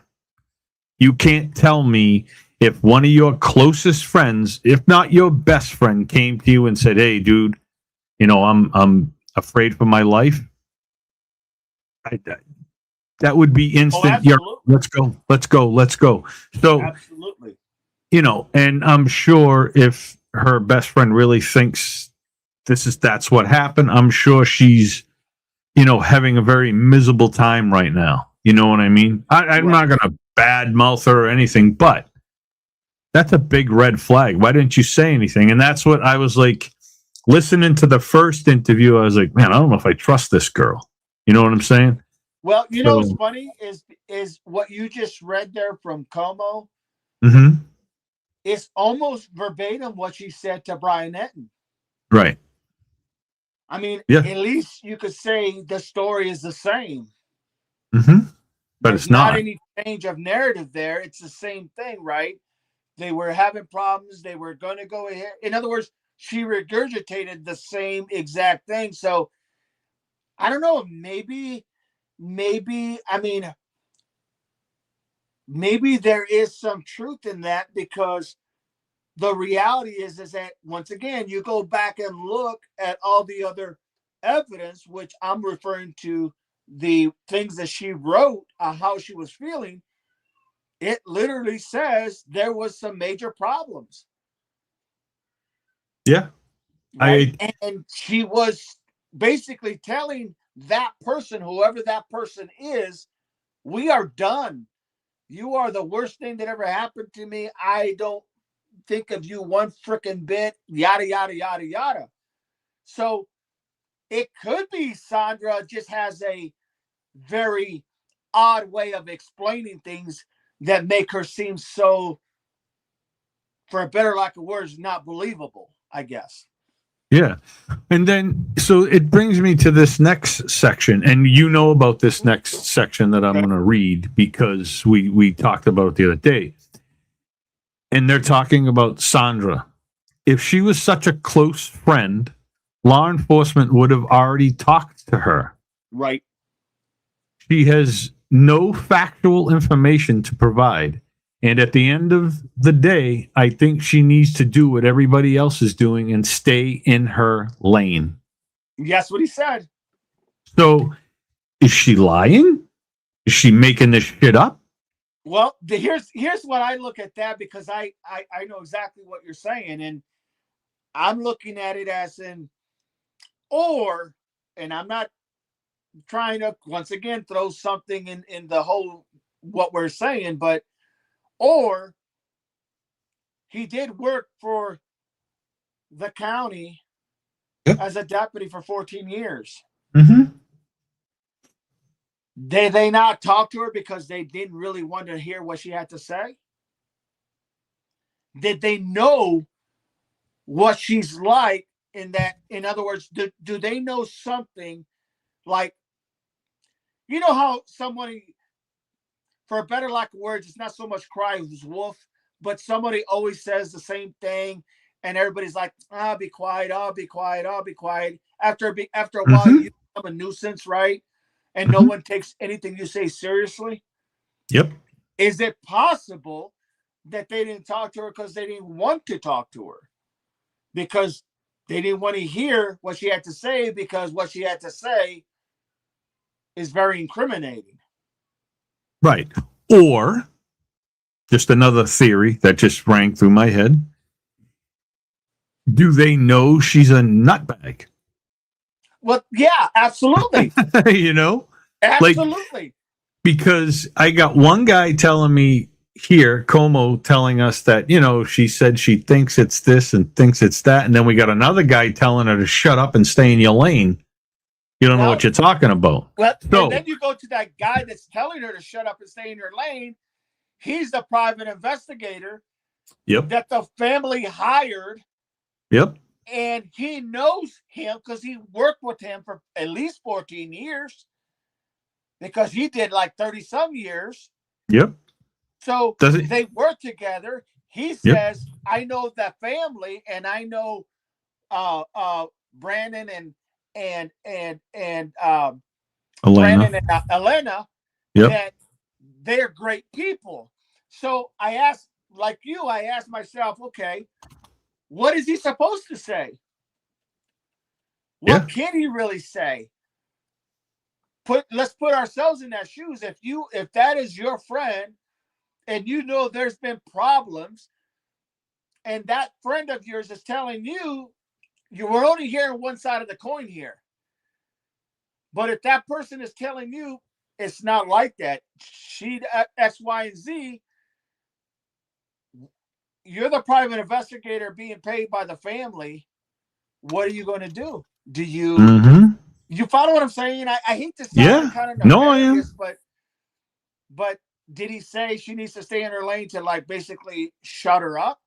You can't tell me if one of your closest friends, if not your best friend, came to you and said, "Hey, dude, I'm afraid for my life," that would be instant. Yeah, absolutely. let's go, let's go, let's go. So, Absolutely. and I'm sure if her best friend really thinks that's what happened, I'm sure she's, having a very miserable time right now. You know what I mean? I'm not going to badmouth her or anything, but that's a big red flag. Why didn't you say anything? And that's what I was like, listening to the first interview. I was like, man, I don't know if I trust this girl. You know what I'm saying? Well, what's funny is what you just read there from Como. Mm-hmm. It's almost verbatim what she said to Brian Etten. Right. I mean, yeah. At least you could say the story is the same. Mm-hmm. But There's it's not any change of narrative there. It's the same thing, right? They were having problems. They were going to go ahead. In other words, she regurgitated the same exact thing. So I don't know. Maybe, I mean, maybe there is some truth in that, because the reality is that once again, you go back and look at all the other evidence, which I'm referring to the things that she wrote, how she was feeling. It literally says there was some major problems. Yeah. Right? And she was basically telling that person, whoever that person is, we are done. You are the worst thing that ever happened to me. I don't think of you one freaking bit, yada, yada, yada, yada. So it could be Sandra just has a very odd way of explaining things that make her seem so, for a better lack of words, not believable, I guess. Yeah. And then, so it brings me to this next section. And about this next section that I'm going to read because we talked about it the other day. And they're talking about Sandra. If she was such a close friend, law enforcement would have already talked to her. Right. She has no factual information to provide. And at the end of the day, I think she needs to do what everybody else is doing and stay in her lane. That's what he said. So is she lying? Is she making this shit up? Well, here's what I look at that, because I know exactly what you're saying. And I'm looking at it as and I'm not trying to, once again, throw something in the whole what we're saying, but or he did work for the county as a deputy for 14 years. Mm-hmm. Did they not talk to her because they didn't really want to hear what she had to say? Did they know what she's like in that? In other words, do they know something like, how somebody, for a better lack of words, it's not so much cry who's wolf, but somebody always says the same thing, and everybody's like, "I'll be quiet, I'll be quiet, I'll be quiet." After a while, you become a nuisance, right? And no one takes anything you say seriously. Yep. Is it possible that they didn't talk to her because they didn't want to talk to her? Because they didn't want to hear what she had to say, because what she had to say is very incriminating. Right. Or just another theory that just rang through my head. Do they know she's a nutbag? Well, yeah, absolutely. Absolutely. Because I got one guy telling me here, Como, telling us that, she said she thinks it's this and thinks it's that. And then we got another guy telling her to shut up and stay in your lane. You don't know what you're talking about. Well, and then you go to that guy that's telling her to shut up and stay in her lane. He's the private investigator that the family hired. Yep. And he knows him because he worked with him for at least 14 years, because he did like 30 some years. Yep. So they work together. He says, I know that family, and I know Brandon and Elena. Brandon and Elena, that they're great people. So I asked like you, I asked myself, okay, what is he supposed to say? What can he really say? Let's put ourselves in that shoes. If that is your friend and you know there's been problems and that friend of yours is telling you, you were only hearing one side of the coin here. But if that person is telling you it's not like that, she X, Y, and Z, you're the private investigator being paid by the family. What are you going to do? Do you you follow what I'm saying? I hate to sound kind of nefarious, but did he say she needs to stay in her lane to like basically shut her up?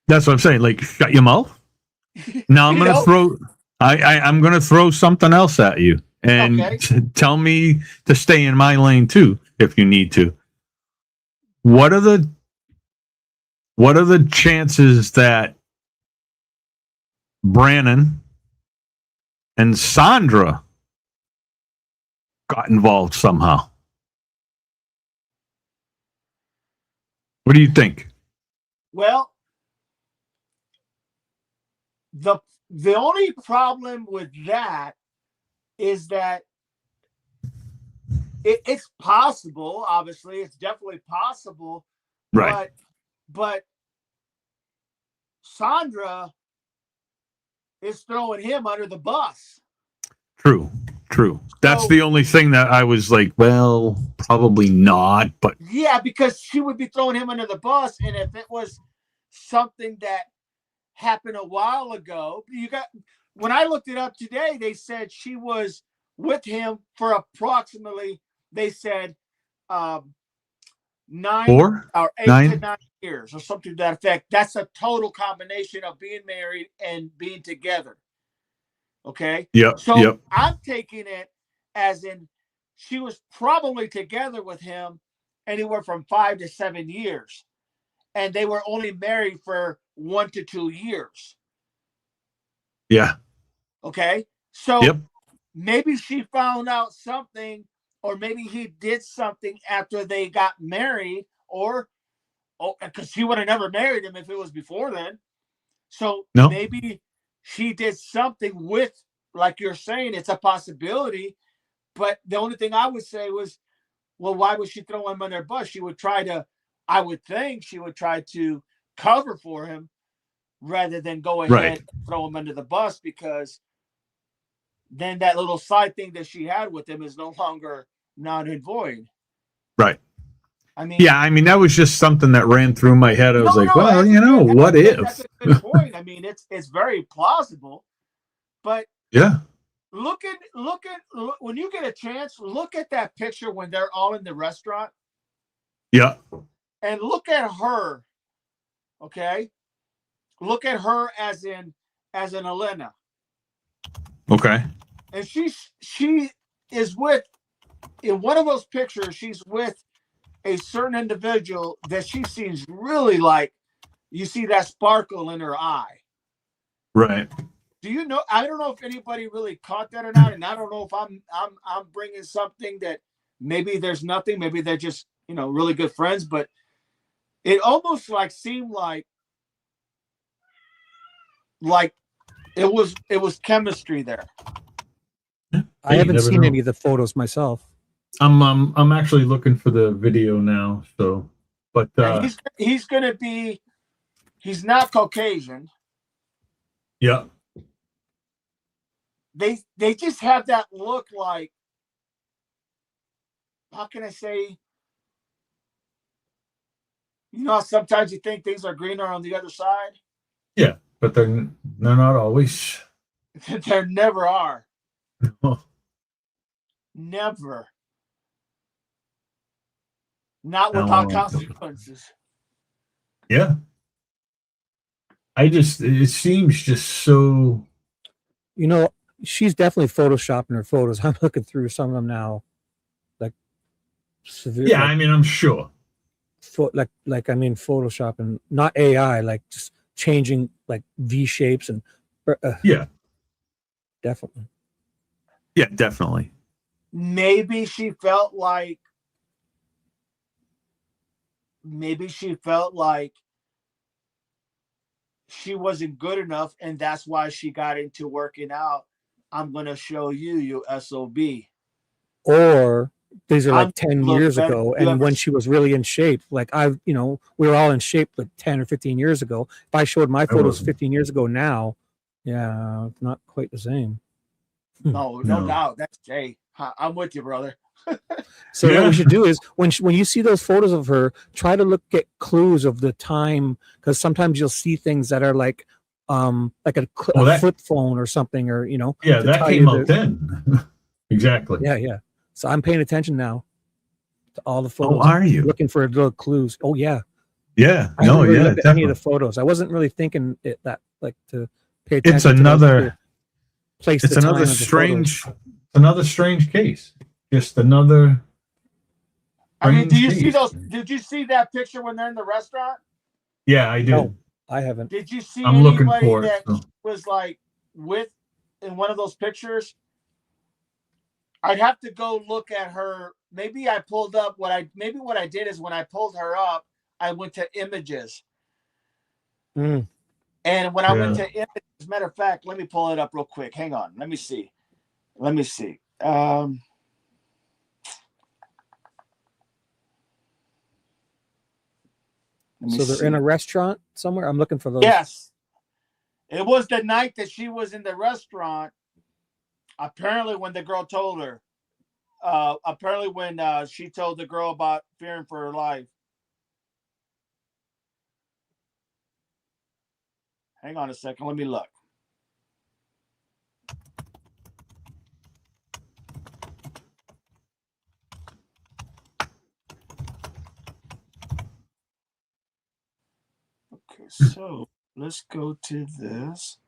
That's what I'm saying. Like, shut your mouth. Now I'm gonna throw. I'm gonna throw something else at you, and tell me to stay in my lane too, if you need to. What are the chances that Brannon and Sandra got involved somehow? What do you think? Well, the only problem with that is that it's possible. Obviously, it's definitely possible. Right. But Sandra is throwing him under the bus. True. That's the only thing that I was like, well, probably not. But yeah, because she would be throwing him under the bus, and if it was something that happened a while ago, when I looked it up today, they said she was with him for approximately, they said 8 to 9 years or something to that effect. That's a total combination of being married and being together. Okay. So I'm taking it as in she was probably together with him anywhere from 5 to 7 years. And they were only married for 1 to 2 years. Yeah. Okay. So maybe she found out something, or maybe he did something after they got married, or because she would have never married him if it was before then. So maybe she did something with, like you're saying, it's a possibility. But the only thing I would say was, well, why would she throw him under the bus? She would try to, I would think she would try to cover for him rather than go ahead and throw him under the bus, because then that little side thing that she had with him is no longer non and void. Right. I mean, that was just something that ran through my head. I was like, well, what if? That's a good point. I mean, it's very plausible, but look at when you get a chance, look at that picture when they're all in the restaurant. Yeah. And look at her. Okay. Look at her as an Elena. Okay. And she is with, in one of those pictures, she's with a certain individual that she seems really like, you see that sparkle in her eye. Right. Do you know? I don't know if anybody really caught that or not, and I don't know if I'm bringing something that maybe there's nothing, maybe they're just really good friends, but it almost seemed like it was chemistry there. I haven't seen any of the photos myself. I'm actually looking for the video now. So, but he's gonna be, he's not Caucasian. Yeah. They just have that look like, how can I say? Sometimes you think things are greener on the other side. Yeah, but they're not always. There never are. Never. Not without consequences. Yeah. It seems just so. She's definitely photoshopping her photos. I'm looking through some of them now. Like severe. Yeah, I'm sure. Photoshopping, not AI, like just changing like V shapes and definitely. Yeah, definitely. Maybe she felt like she wasn't good enough, and that's why she got into working out. I'm gonna show you, you SOB. Or these are like I'm 10 look years better ago, than you and ever when she was really in shape, like we were all in shape like 10 or 15 years ago. If I showed my photos wasn't. 15 years ago now, yeah, not quite the same. No No. doubt. That's I'm with you, brother. So what Yeah. we should do is when you see those photos of her, try to look at clues of the time, because sometimes you'll see things that are like a flip phone or something, or Yeah, to that tell came you out then. Exactly. yeah. So I'm paying attention now to all the Oh, photos, are you? looking for little clues. Oh yeah. Yeah. I haven't really looked at any of Definitely. the photos. I wasn't really thinking that like to pay It's attention. another. Place It's the time another of the strange. photos. Another strange case. Just another. I mean, do you strange see case. those? Did you see that picture when they're in the restaurant? Yeah, I did. No, I haven't. Did you see I'm looking anybody for it, that so. was like with in one of those pictures? I'd have to go look at her. Maybe I pulled up what I did is when I pulled her up, I went to images. Mm. And when I went to images, as a matter of fact, let me pull it up real quick. Hang on. Let me see. So they're in a restaurant somewhere. I'm looking for those. Yes. It was the night that she was in the restaurant. Apparently, when the girl told her, when she told the girl about fearing for her life. Hang on a second. Let me look. Okay, so let's go to this.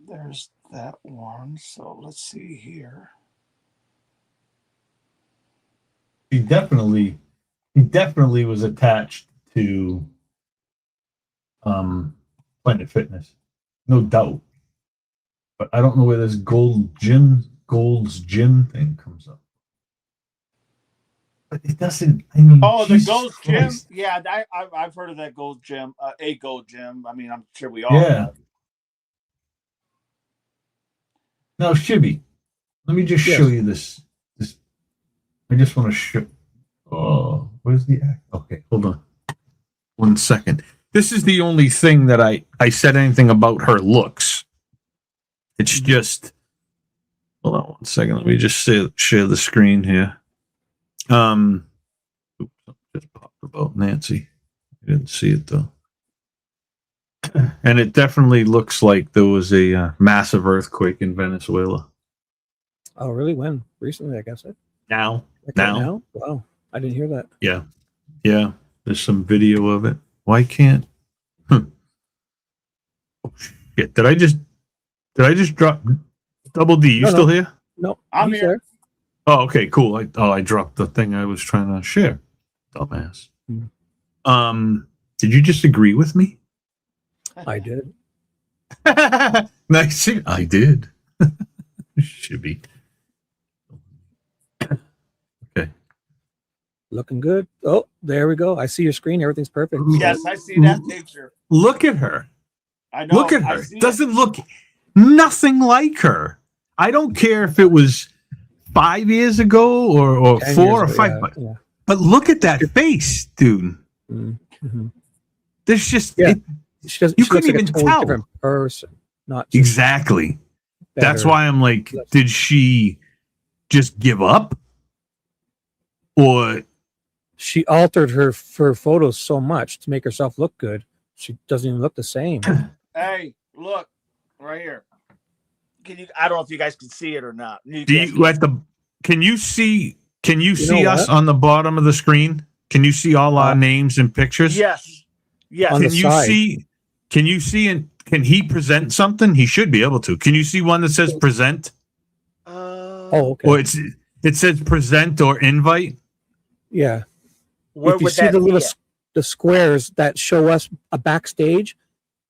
There's that one. So let's see here. He definitely was attached to Planet Fitness, no doubt. But I don't know where this Gold's Gym thing comes up. But it doesn't. I mean, oh, Jesus the Gold's Christ. Gym. Yeah, I've heard of that Gold's Gym. A Gold Gym. I mean, I'm sure we all. Yeah. Now, Shibby, let me just show you this. I just want to show. Oh, where's the act? Okay, hold on. 1 second. This is the only thing that I said anything about her looks. It's just. Hold on 1 second. Let me just share the screen here. Oops, just popped about Nancy. I didn't see it though. And it definitely looks like there was a massive earthquake in Venezuela. Oh, really? When? Recently, I guess. Now. Wow, I didn't hear that. Yeah. There's some video of it. Why can't? Oh shit! Did I just drop Double D? You still here? No, I'm he's here. There. Oh, okay, cool. I dropped the thing I was trying to share. Dumbass. Did you just agree with me? I did. Nice. I did. Shibby. Okay. Looking good. Oh, there we go. I see your screen. Everything's perfect. Yes, I see that picture. Look at her. I know. Look at her. Doesn't look nothing like her. I don't care if it was 5 years ago or 4 or 5. Yeah. But look at that face, dude. Mm-hmm. There's just She you couldn't even tell. Different person, not exactly. better. That's why I'm like, did she just give up, or she altered her photos so much to make herself look good? She doesn't even look the same. Hey, look right here. I don't know if you guys can see it or not. Can you see know us what? on the bottom of the screen? Can you see all our names and pictures? Yes. On Can the you side. see? Can you see? And can he present something? He should be able to. Can you see one that says present? Oh, okay. Or it says present or invite. Yeah. Where if you would see that the be little at? the squares that show us a backstage,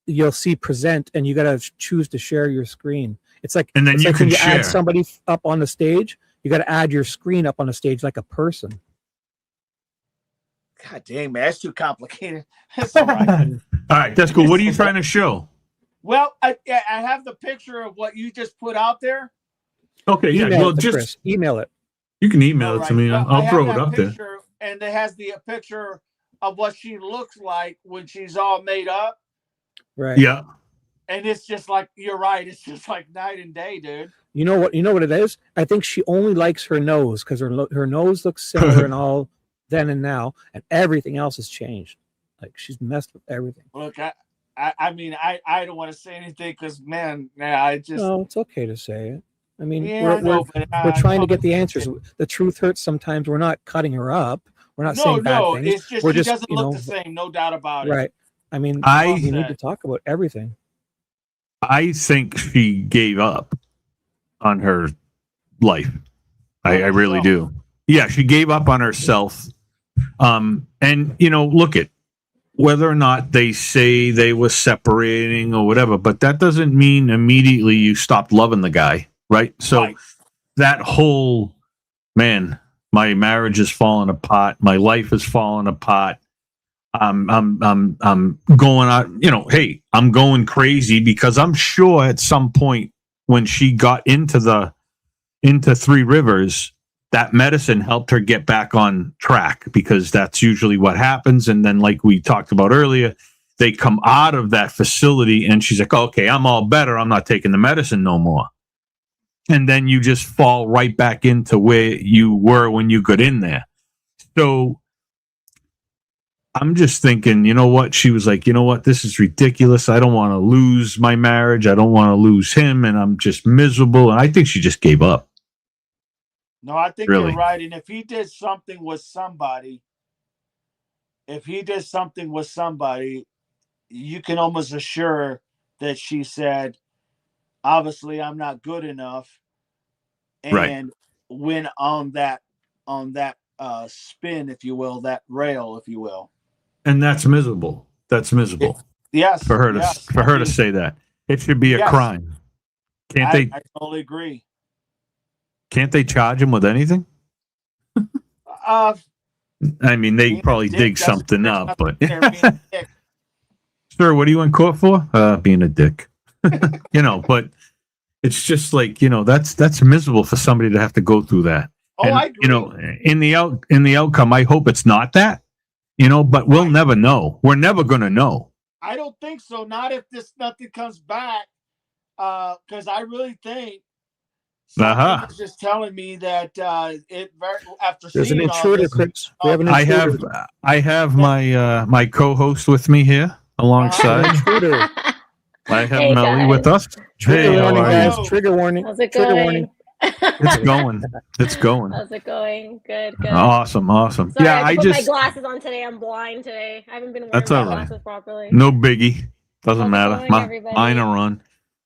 you'll see present, and you got to choose to share your screen. It's like, And then it's you like can when you share. add somebody up on the stage, you got to add your screen up on the stage like a person. God dang, man, that's too complicated. That's all right. All right, that's cool. What are you trying to show? Well, I have the picture of what you just put out there. Okay, yeah. Email Well, it to just Chris. Email it. you can email All it to right. me. Well, I I'll have throw it that up there. picture, and it has the picture of what she looks like when she's all made up. Right. Yeah. And it's just like, you're right. It's just like night and day, dude. You know what? You know what it is? I think she only likes her nose because her nose looks similar and all then and now, and everything else has changed. Like she's messed with everything. Look, I mean, I don't want to say anything because, man, I just. No, it's okay to say it. I mean, Yeah, we're trying to get the answers. The truth hurts sometimes. We're not cutting her up. We're not saying bad things. It's just we're she doesn't look the same, no doubt about it. Right. I mean, we need to talk about everything. I think she gave up on her life. I really do. Yeah, she gave up on herself. And look at whether or not they say they were separating or whatever, but that doesn't mean immediately you stopped loving the guy, right? So that whole, man, my marriage is falling apart, my life is falling apart. I'm going out, hey, I'm going crazy because I'm sure at some point when she got into Three Rivers, that medicine helped her get back on track because that's usually what happens. And then, like we talked about earlier, they come out of that facility and she's like, okay, I'm all better. I'm not taking the medicine no more. And then you just fall right back into where you were when you got in there. So I'm just thinking, you know what? She was like, you know what? This is ridiculous. I don't want to lose my marriage. I don't want to lose him. And I'm just miserable. And I think she just gave up. No, I think you're right. And if he did something with somebody, you can almost assure that she said, obviously, I'm not good enough. And went on that spin, if you will, that rail, if you will. And that's miserable. That's miserable. Yes. For her to say that. It should be a crime. I totally agree. Can't they charge him with anything? I mean, they probably dig something up, but sir, what are you in court for? Being a dick. But it's just like, that's miserable for somebody to have to go through that. Oh, and, I agree. In the outcome, I hope it's not that, but we'll never know. We're never going to know. I don't think so. Not if nothing comes back. Because I really think something is just telling me that after there's seeing an intruder, Chris. We have an intruder. I have my co-host with me here alongside. I have Melly with us. Trigger warning, guys. Trigger warning. How's it Trigger going? warning. It's going. It's going. How's it going? Good. Awesome. Sorry, I put my glasses on today. I'm blind today. I haven't been wearing my glasses properly. No biggie. Doesn't matter. Mine are on.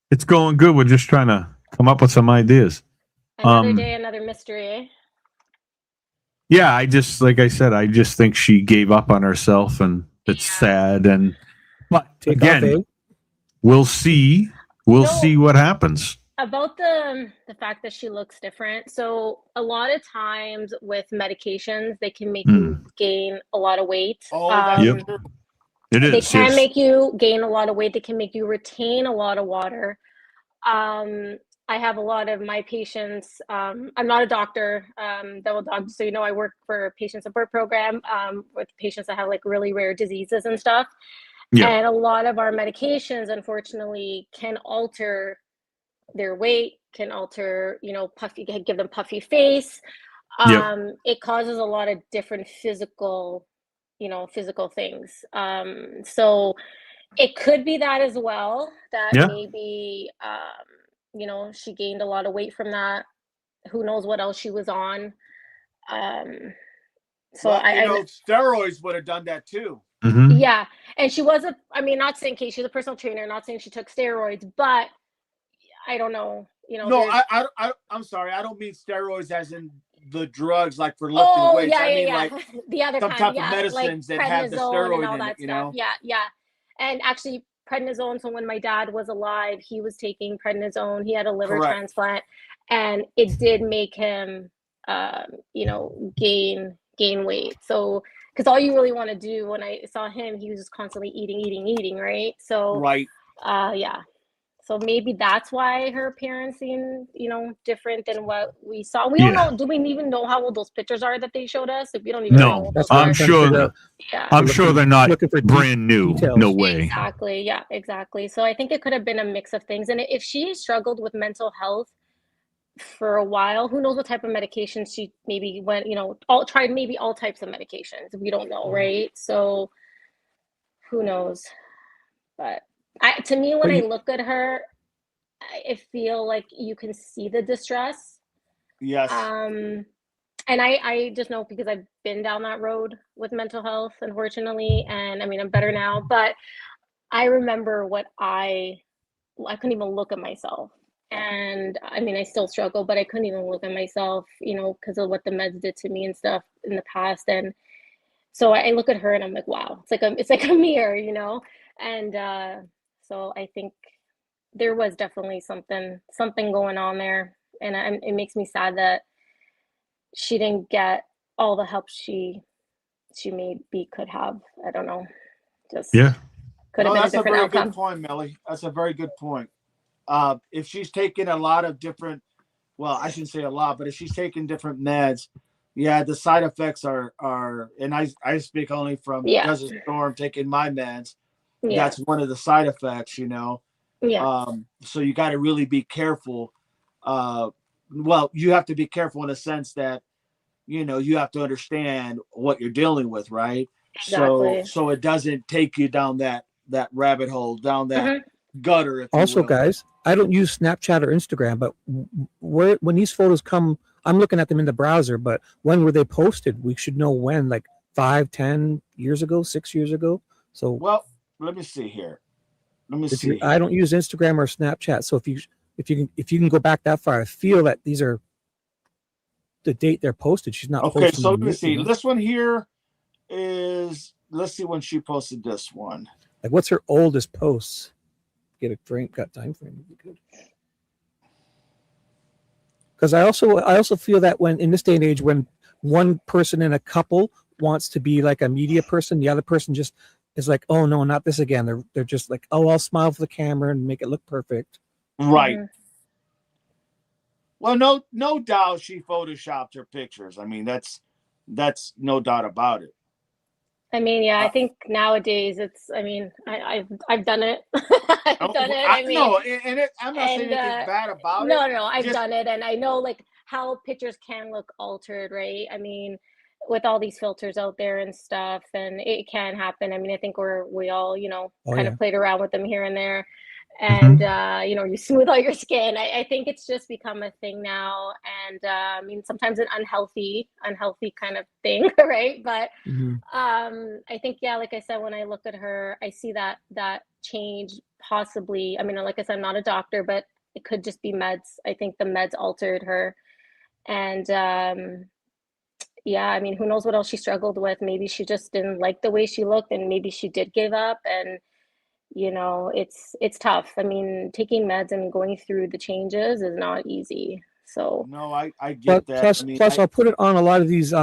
It's going good. We're just trying to come up with some ideas. Another day, another mystery. Yeah, like I said, I just think she gave up on herself, and it's sad. But again, we'll see. We'll see what happens. About the fact that she looks different. So a lot of times with medications, they can make you gain a lot of weight. Oh, that's true. It is. They can make you gain a lot of weight. They can make you retain a lot of water. I have a lot of my patients. I'm not a doctor, dental doctor, so I work for a patient support program with patients that have like really rare diseases and stuff. Yeah. And a lot of our medications, unfortunately, can alter their weight, can alter, give them puffy face. It causes a lot of different physical things. So it could be that as well, that maybe, she gained a lot of weight from that. Who knows what else she was on. Steroids would have done that too. Mm-hmm. Yeah. And she was not saying she's a personal trainer, not saying she took steroids, but I don't know. No, I'm sorry. I don't mean steroids as in the drugs, like for lifting weights. Yeah, I mean like the other some type of medicines like that have the steroid in it, stuff. Yeah. And actually prednisone. So when my dad was alive, he was taking prednisone. He had a liver transplant, and it did make him, gain weight. So because all you really want to do, when I saw him, he was just constantly eating, right? So, Right. yeah. So maybe that's why her appearance seemed, different than what we saw. We don't know. Do we even know how old those pictures are that they showed us? If we don't even know how No, old That's those what are. I'm trying to figure out. Yeah. I'm sure they're not looking for brand new. details. No way. Exactly. Yeah, exactly. So I think it could have been a mix of things. And if she struggled with mental health for a while, who knows what type of medications she maybe went, tried maybe all types of medications. We don't know, right? So who knows? But to me, when I look at her, I feel like you can see the distress. Yes. And I just know because I've been down that road with mental health, unfortunately. And I mean, I'm better now, but I remember I couldn't even look at myself. And I mean, I still struggle, but I couldn't even look at myself, because of what the meds did to me and stuff in the past. And so I look at her and I'm like, wow, it's like a mirror, And so I think there was definitely something going on there, and it makes me sad that she didn't get all the help she maybe could have. I don't know, just Yeah. could have been a different outcome. That's a very good point, Melly. That's a very good point. If she's taking a lot of different, well, I shouldn't say a lot, but if she's taking different meds, yeah, the side effects are, and I speak only from because of Storm taking my meds. Yeah. That's one of the side effects, Yeah. So you got to really be careful. Well, you have to be careful in the sense that, you have to understand what you're dealing with, right? Exactly. So it doesn't take you down that rabbit hole, down that gutter. If Also, you will. guys, I don't use Snapchat or Instagram, but when these photos come, I'm looking at them in the browser, but when were they posted? We should know when, like 5, 10 years ago, 6 years ago. So, well, let me see here. I don't use Instagram or Snapchat. So if you can go back that far, I feel that these are the date they're posted. She's not okay. posting. So let me see. This one here is. Let's see when she posted this one. Like, what's her oldest posts? Get a frame, got time frame would be good. Because I also feel that when in this day and age, when one person in a couple wants to be like a media person, the other person just is like, oh no, not this again. They're just like, oh, I'll smile for the camera and make it look perfect. Right. Well, no doubt she photoshopped her pictures. I mean, that's no doubt about it. I mean, yeah, I think nowadays it's. I mean, I've done it. I've done it. I mean, no, and I'm not saying anything bad about it. No, I've done it, and I know like how pictures can look altered, right? I mean, with all these filters out there and stuff, and it can happen. I mean, I think we all, kind of played around with them here and there. And you smooth out your skin. I think it's just become a thing now, and I mean sometimes an unhealthy kind of thing, right? But I think like I said, when I look at her, I see that change possibly. I mean, like I said, I'm not a doctor, but it could just be meds. I think the meds altered her, and I mean, who knows what else she struggled with? Maybe she just didn't like the way she looked, and maybe she did give up, and it's tough. I mean, taking meds and going through the changes is not easy. So no, I get that. Plus, I'll put it on a lot of these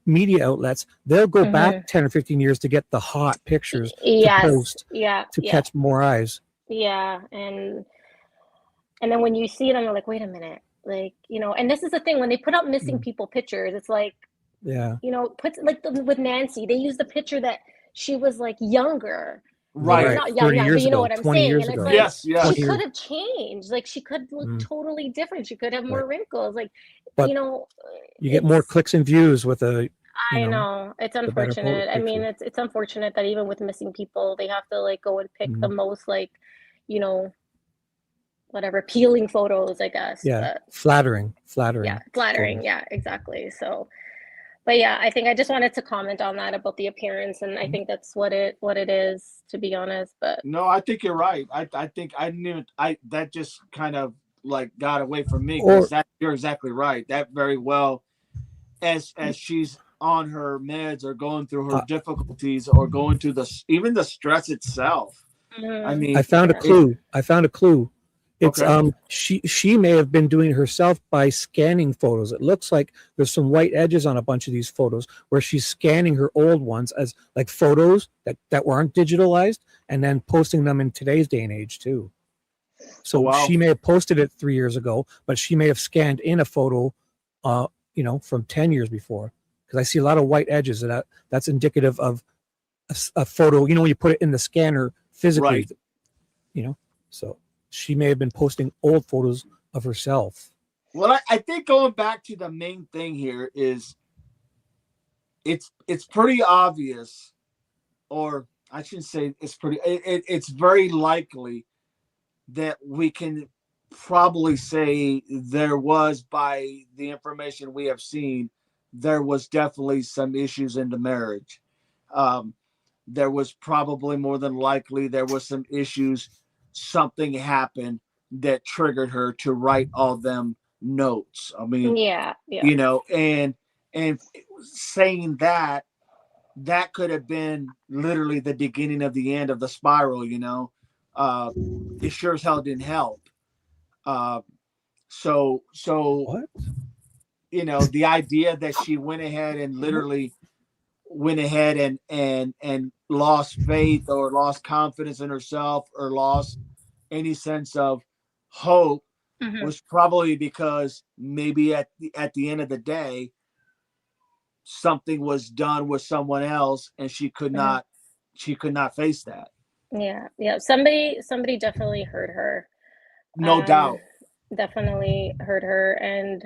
media outlets. They'll go back 10 or 15 years to get the hot pictures to post, to catch more eyes. Yeah, and then when you see them, you're like, wait a minute, like and this is the thing when they put up missing people pictures, it's like puts like with Nancy, they use the picture that she was like younger. Right. Not young, but you know what I'm saying. And it's like, yes. She could have changed. Like she could look totally different. She could have more wrinkles. Like, but you get more clicks and views with a. I know it's unfortunate. I mean, it's unfortunate that even with missing people, they have to like go and pick the most like, whatever appealing photos, I guess. Yeah, but, flattering. Yeah, flattering. Photos. Yeah, exactly. So. But yeah, I think I just wanted to comment on that about the appearance, and I think that's what it is, to be honest. But no, I think you're right. I think that just kind of like got away from me because you're exactly right. That very well, as she's on her meds or going through her difficulties or going through even the stress itself. I mean, I found a clue. It's Okay. she may have been doing it herself by scanning photos. It looks like there's some white edges on a bunch of these photos where she's scanning her old ones as like photos that weren't digitalized and then posting them in today's day and age too. So Oh, wow. she may have posted it 3 years ago, but she may have scanned in a photo, from 10 years before. Because I see a lot of white edges, and that's indicative of a photo. When you put it in the scanner physically, Right. So she may have been posting old photos of herself. Well, I think going back to the main thing here is it's pretty obvious, or I shouldn't say it's very likely that we can probably say there was, by the information we have seen, there was definitely some issues in the marriage. There was probably, more than likely, there was some issues. Something happened that triggered her to write all them notes. I mean, Yeah. and saying that could have been literally the beginning of the end of the spiral. It sure as hell didn't help. So What? the idea that she went ahead and literally went ahead and lost faith or lost confidence in herself or lost any sense of hope Mhm. was probably because maybe at the end of the day something was done with someone else and she could not face that. Yeah. Somebody definitely hurt her. No doubt. Definitely hurt her, and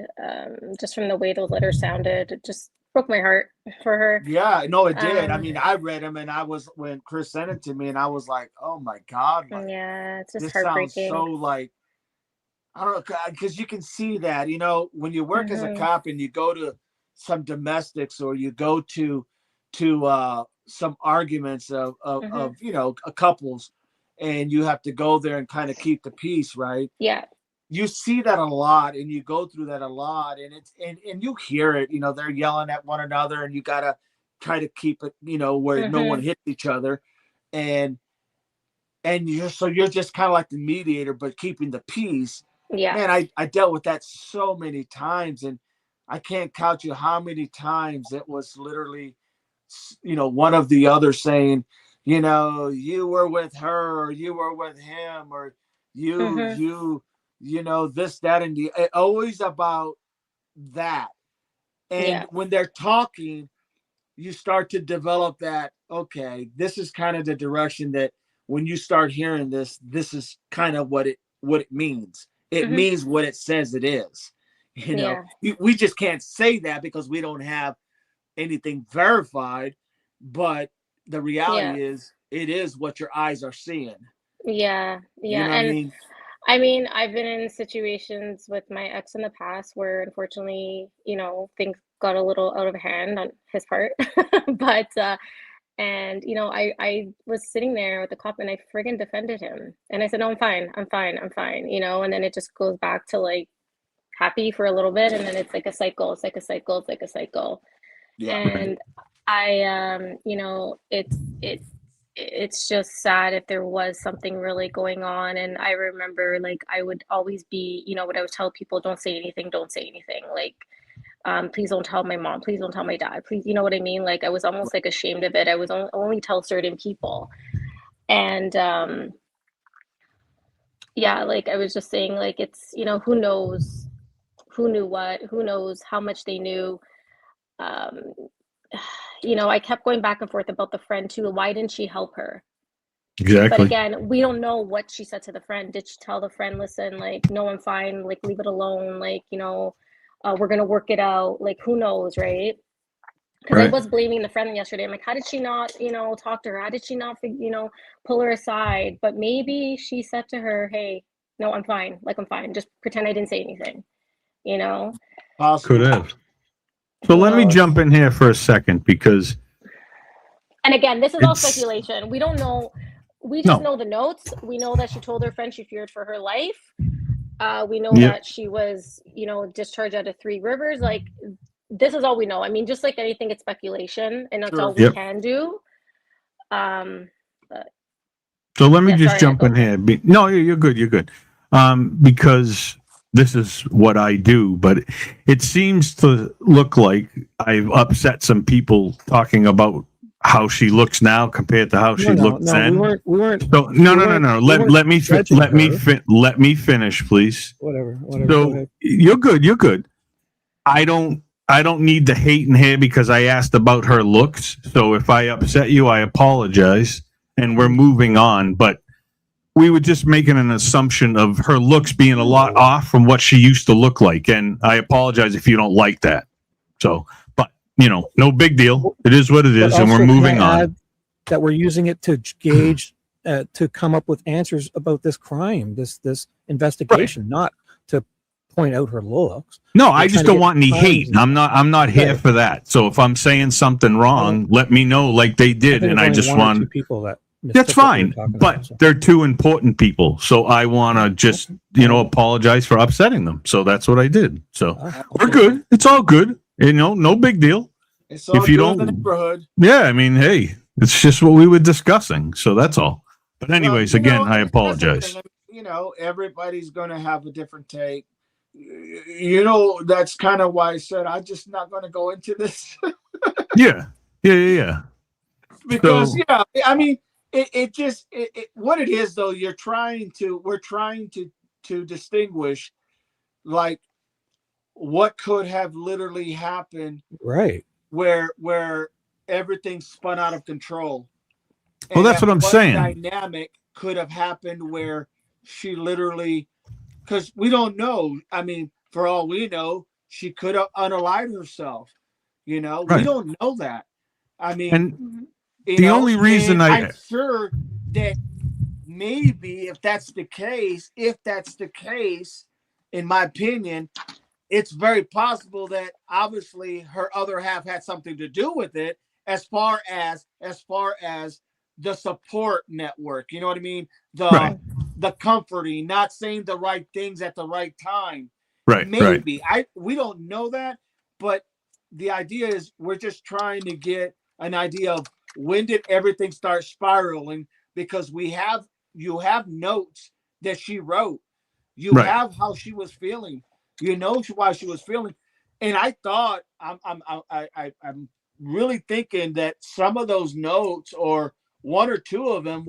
just from the way those letters sounded, it just broke my heart for her. Yeah, no, it did. I Um, mean, I read them and when Chris sent it to me and I was like, oh my God, like yeah, it's just this sounds so heartbreaking. like, I don't know, because you can see that, when you work as a Mhm. cop and you go to some domestics or you go to some arguments of Mhm. a couples, and you have to go there and kind of keep the peace, right? Yeah. You see that a lot and you go through that a lot, and it's and you hear it, they're yelling at one another and you gotta try to keep it, where no one Mhm. hits each other. And you're just kind of like the mediator, but keeping the peace. Yeah. Man, I dealt with that so many times, and I can't count you how many times it was literally, one of the other saying, you were with her or you were with him, or Mhm. this, that, and always about that. And Yeah. when they're talking, you start to develop that, okay, this is kind of the direction that when you start hearing this is kind of what it means. It Mhm. means what it says it is. Yeah. We just can't say that because we don't have anything verified, but the Yeah. reality is it is what your eyes are seeing. Yeah. You Yeah. know what I And mean? I mean, I've been in situations with my ex in the past where unfortunately, things got a little out of hand on his part. But and I was sitting there with the cop and I friggin' defended him. And I said, "No, I'm fine. I'm fine. I'm fine." And then it just goes back to like happy for a little bit and then it's like a cycle. It's like a cycle. It's like a cycle. Yeah. And I it's just sad if there was something really going on. And I remember like I would always be, what I would tell people, don't say anything, don't say anything. Like, please don't tell my mom, please don't tell my dad, please, you know what I mean? Like I was almost like ashamed of it. I was only tell certain people. And yeah, like I was just saying, like it's, who knows who knew what, who knows how much they knew. Um, I kept going back and forth about the friend too. Why didn't she help her? But Exactly. again, we don't know what she said to the friend. Did she tell the friend, listen, like, no, I'm fine, like, leave it alone, like, we're gonna work it out, like, who knows, right? Because I Right. was blaming the friend yesterday. I'm like, how did she not, talk to her? How did she not, pull her aside? But maybe she said to her, hey, no, I'm fine, like, I'm fine. Just pretend I didn't say anything, you know? Could Possibly. have. So Who let me knows? jump in here for a second because And again, this is all it's speculation. We don't know. We just no. know the notes. We know that she told her friend she feared for her life. We know Yep. that she was, discharged out of Three Rivers. Like, this is all we know. I mean, just like anything, it's speculation, and that's Sure. all we Yep. can do. But So let me yeah, just sorry, jump Echo. in here. No, you're good. You're good. because this is what I do, but it seems to look like I've upset some people talking about how she looks now compared to how she looked then. We weren't. So no. Let me finish, please. Whatever. So Go ahead. you're good. I don't need the hate in here because I asked about her looks. So if I upset you, I apologize, and we're moving on. But we were just making an assumption of her looks being a lot off from what she used to look like, and I apologize if you don't like that. So, but no big deal. It is what it is, and we're moving on. That we're using it to gauge, to come up with answers about this crime, this investigation, not to point out her looks. No, I just don't want any hate. I'm not here for that. So if I'm saying something wrong, let me know like they did, and I just want people that. That's fine, but they're two important people, so I want to just apologize for upsetting them. So that's what I did. So we're good. It's all good. No big deal. It's all if you don't, in the neighborhood. Yeah, I mean, hey, it's just what we were discussing. So that's all. But anyways, again, I apologize. Everybody's going to have a different take. That's kind of why I said I'm just not going to go into this. Yeah. Because I mean. What it is though, we're trying to distinguish like what could have literally happened, right? Where everything spun out of control. Well, that's what I'm saying. Dynamic could have happened where she literally, because we don't know. I mean, for all we know, she could have unalived herself. We don't know that. I mean. The only reason I'm sure that maybe if that's the case, in my opinion, it's very possible that obviously her other half had something to do with it as far as the support network. You know what I mean? The comforting, not saying the right things at the right time. Right. Maybe. We don't know that, but the idea is we're just trying to get an idea of when did everything start spiraling? Because you have notes that she wrote. You have how she was feeling. You know why she was feeling. And I thought I'm really thinking that some of those notes, or one or two of them,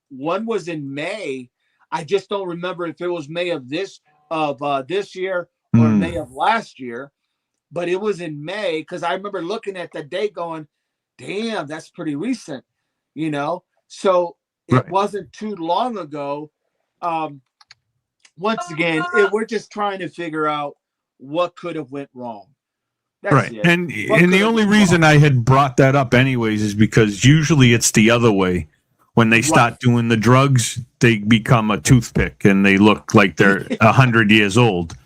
one was in May. I just don't remember if it was May of this year or May of last year, but it was in May because I remember looking at the date going, damn, that's pretty recent, so it wasn't too long ago. Once again, we're just trying to figure out what could have went wrong. That's it. And the only reason I had brought that up anyways is because usually it's the other way. When they start doing the drugs, they become a toothpick and they look like they're 100 years old.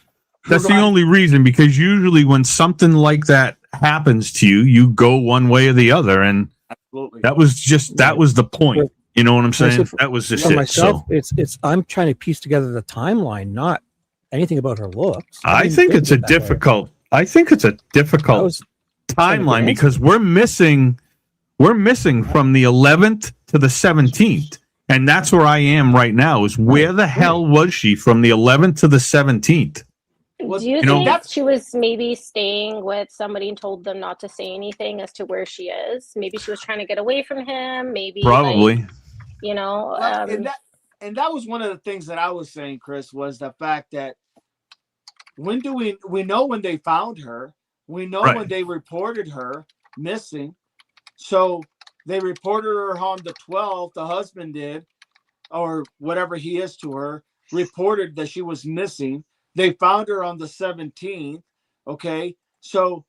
That's the only reason, because usually when something like that happens to you, you go one way or the other, and that was the point. You know what I'm saying? That was just it. Myself, it's I'm trying to piece together the timeline, not anything about her looks. I think it's a difficult timeline because we're missing from the 11th to the 17th, and that's where I am right now. Is where the hell was she from the 11th to the 17th? Do you think that she was maybe staying with somebody and told them not to say anything as to where she is? Maybe she was trying to get away from him. Maybe probably. And that was one of the things that I was saying, Chris, was the fact that when do we know when they found her? We know when they reported her missing. So they reported her on the 12th. The husband did, or whatever he is to her, reported that she was missing. They found her on the 17th. Okay. So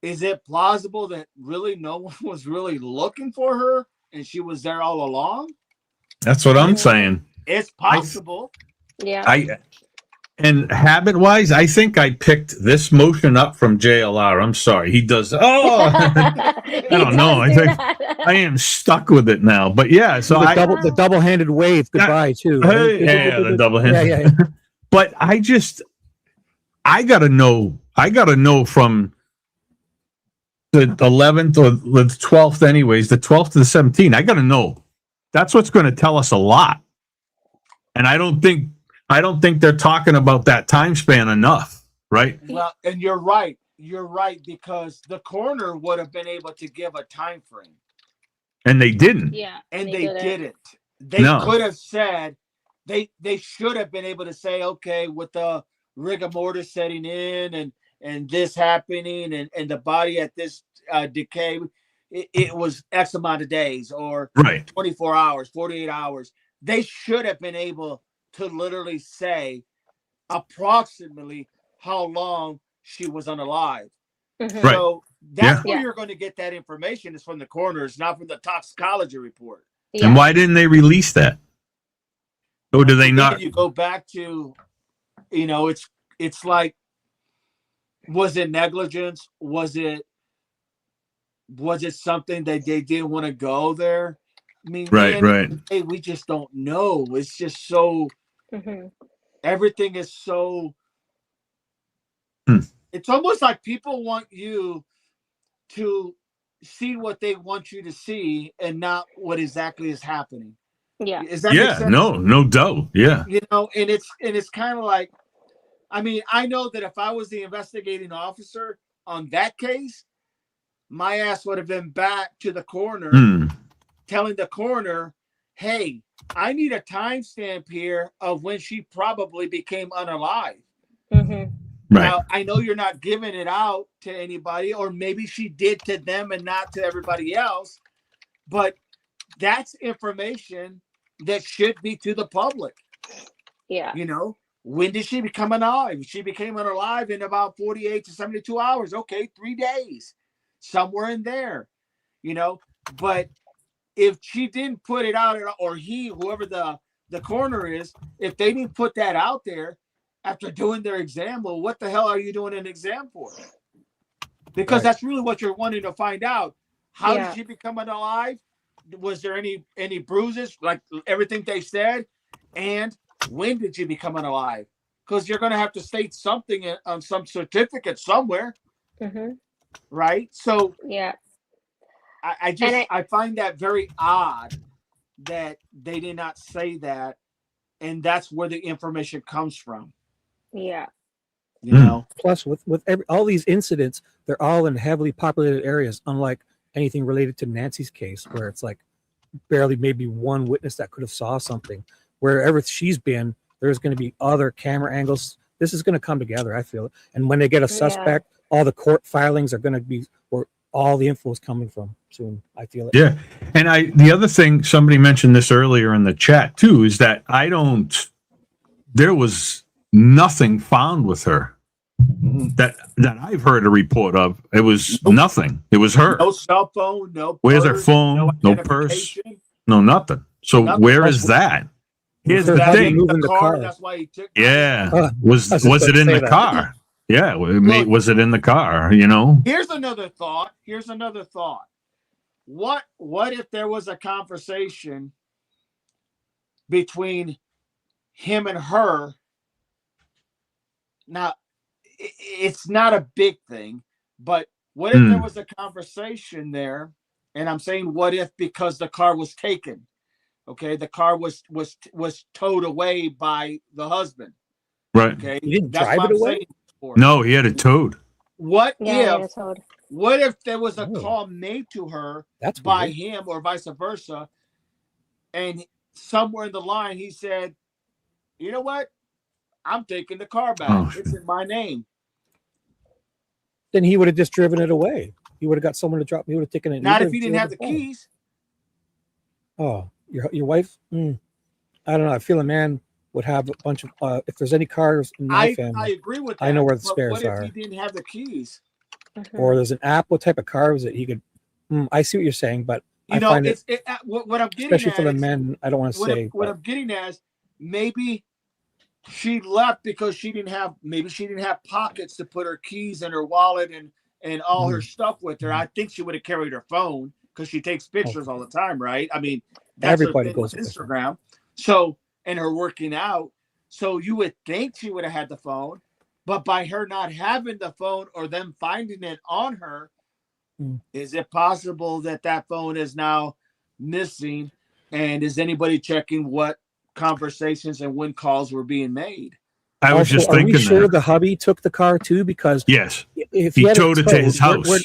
is it plausible that really no one was really looking for her and she was there all along? That's what I'm saying. It's possible. And habit-wise, I think I picked this motion up from JLR. I'm sorry. He does. Oh, I don't know. I think I am stuck with it now. But yeah, so the double-handed wave goodbye too. Right? Yeah, the double-handed. Yeah. But I gotta know from the 11th or the 12th, anyways, the 12th to the 17th. I gotta know. That's what's going to tell us a lot. And I don't think I don't think they're talking about that time span enough, right? Well, and you're right. You're right, because the coroner would have been able to give a time frame. And they didn't. Yeah. And they didn't. They No. could have said, they should have been able to say, okay, with the rigor mortis setting in and this happening and the body at this decay, it was X amount of days or Right. 24 hours, 48 hours. They should have been able to literally say approximately how long she was unalive. Mhm. Right. So that's Yeah. where Yeah. you're going to get that information is from the coroners, not from the toxicology report. Yeah. And why didn't they release that? Or do they Again, not? You go back to, it's like, was it negligence? Was it something that they didn't want to go there? I mean, Right, right. Hey, we just don't know. It's just so, Mhm. everything is so, Hmm. it's almost like people want you to see what they want you to see and not what exactly is happening. Yeah. Does that make Yeah, sense? no doubt. Yeah. And it's kind of like, I mean, I know that if I was the investigating officer on that case, my ass would have been back to the coroner, telling the coroner, hey, I need a timestamp here of when she probably became unalive. Mhm. Right. Now, I know you're not giving it out to anybody, or maybe she did to them and not to everybody else, but that's information that should be to the public. Yeah. When did she become unalive? She became unalive in about 48 to 72 hours. Okay, 3 days, somewhere in there, But if she didn't put it out, or whoever the coroner is, if they didn't put that out there after doing their exam, well, what the hell are you doing an exam for? Because that's really what you're wanting to find out. How did she become unalive? Was there any bruises, like everything they said? And when did you become unalive? Because you're going to have to state something on some certificate somewhere, right? So Yeah. I find that very odd that they did not say that, and that's where the information comes from. Yeah. Plus, with all these incidents, they're all in heavily populated areas, unlike anything related to Nancy's case, where it's like barely maybe one witness that could have saw something. Wherever she's been, there's going to be other camera angles. This is going to come together, I feel. And when they get a suspect, all the court filings are going to be where all the info is coming from soon. I feel it. Yeah. And the other thing, somebody mentioned this earlier in the chat too, is that there was nothing found with her that I've heard a report of. It was nothing. It was her. No cell phone, no Where's her purse, phone? No purse. identification. No, nothing. So Nothing. where is that? Here's the How do you thing. move in the car? That's why he took. Yeah. Was I was just it gonna in say the that. car? Yeah. Was it in the car? Here's another thought. What if there was a conversation between him and her? Now, it's not a big thing, but what if there was a conversation there? And I'm saying what if because the car was taken. Okay, the car was towed away by the husband. Right. Okay, He didn't drive it away? No, he had it towed. What if there was a Oh. call made to her That's by weird. him or vice versa, and somewhere in the line he said, "You know what? I'm taking the car back. Oh, It's in my name." Then he would have just driven it away. He would have got someone to drop. He would have taken it. Not if he didn't have the drove it keys. back. Oh, your wife? I don't know. I feel a man would have a bunch of. If there's any cars in my I family, agree with that. I know where the but spares what are. if he didn't have the keys? or there's an app. What type of car is it? He could. I see what you're saying, but I find what I'm getting especially at for the is- men. I don't want to say. what I'm getting at is maybe she left because she didn't have pockets to put her keys in her wallet and all her stuff with her. I think she would have carried her phone because she takes pictures all the time, right? I mean, that's Everybody her thing goes with with her. Instagram. So, and her working out. So you would think she would have had the phone, but by her not having the phone or them finding it on her, is it possible that phone is now missing? And is anybody checking what conversations and when calls were being made. I was Also, just are we thinking sure that. the hubby took the car too? Because Yes, if he had towed it to his towed, house.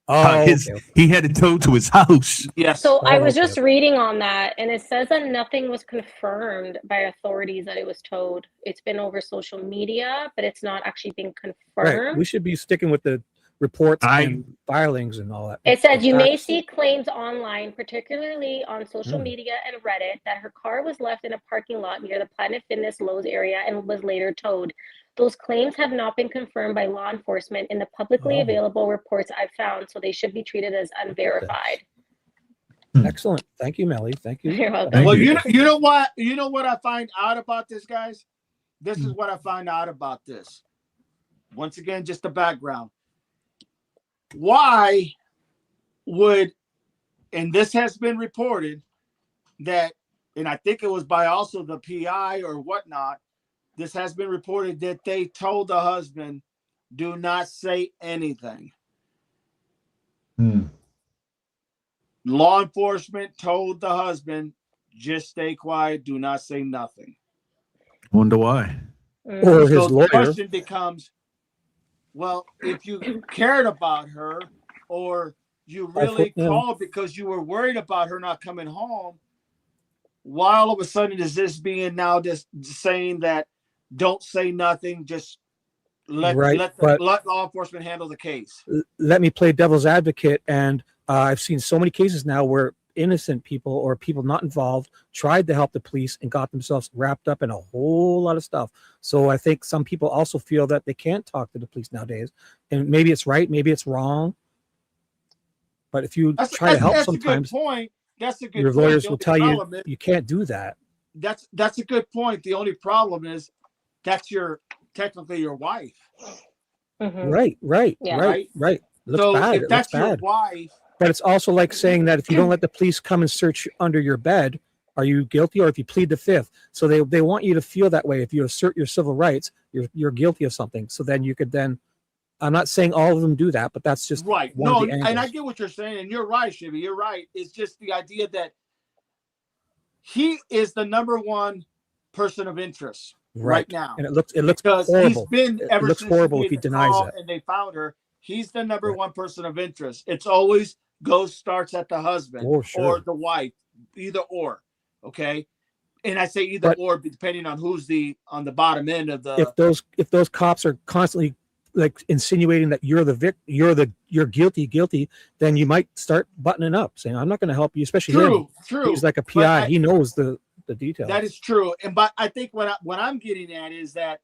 oh, His, okay. he had it towed to his house. Yes. So I Oh, was okay. just reading on that, and it says that nothing was confirmed by authorities that it was towed. It's been over social media, but it's not actually been Right. confirmed. We should be sticking with the reports I- and filings and all that. It said you may Facts. see claims online, particularly on social media and Reddit, that her car was left in a parking lot near the Planet Fitness Lowe's area and was later towed. Those claims have not been confirmed by law enforcement in the publicly Oh. available reports I've found, so they should be treated as unverified. Excellent. Thank you, Melly. Thank you. You're welcome. Thank Well, you. you know what? You know what I find out about this, guys? This is what I find out about this. Once again, just the background. Why would, and this has been reported that, and I think it was by also the PI or whatnot, this has been reported that they told the husband, do not say anything. Law enforcement told the husband, just stay quiet, do not say nothing. Wonder why. Or his So the lawyer. question becomes, well, if you cared about her or you really called because you were worried about her not coming home, why all of a sudden is this being now just saying that don't say nothing, just let law enforcement handle the case? Let me play devil's advocate, and I've seen so many cases now where innocent people or people not involved tried to help the police and got themselves wrapped up in a whole lot of stuff. So I think some people also feel that they can't talk to the police nowadays, and maybe it's right, maybe it's wrong. But if you try to help, sometimes that's a good your point. lawyers will tell you you can't do that. That's a good point. The only problem is that's technically your wife. Right. Looks so bad. If that's your wife, but it's also like saying that if you don't let the police come and search under your bed, are you guilty? Or if you plead the fifth, so they want you to feel that way. If you assert your civil rights, you're guilty of something. So then you could then. I'm not saying all of them do that, but that's just right. One of the and I get what you're saying, and you're right, Shibby. You're right. It's just the idea that he is the number one person of interest right now, and it looks because horrible. He's been ever it looks since horrible if he denies it. and they found her. He's the number one person of interest. It's always starts at the husband or the wife, either or. Okay, and I say either or depending on who's on the bottom end of the. If those cops are constantly like insinuating that you're guilty, then you might start buttoning up, saying I'm not going to help you, especially him. He's like a PI. He knows the details. That is true, but I think what I'm getting at is that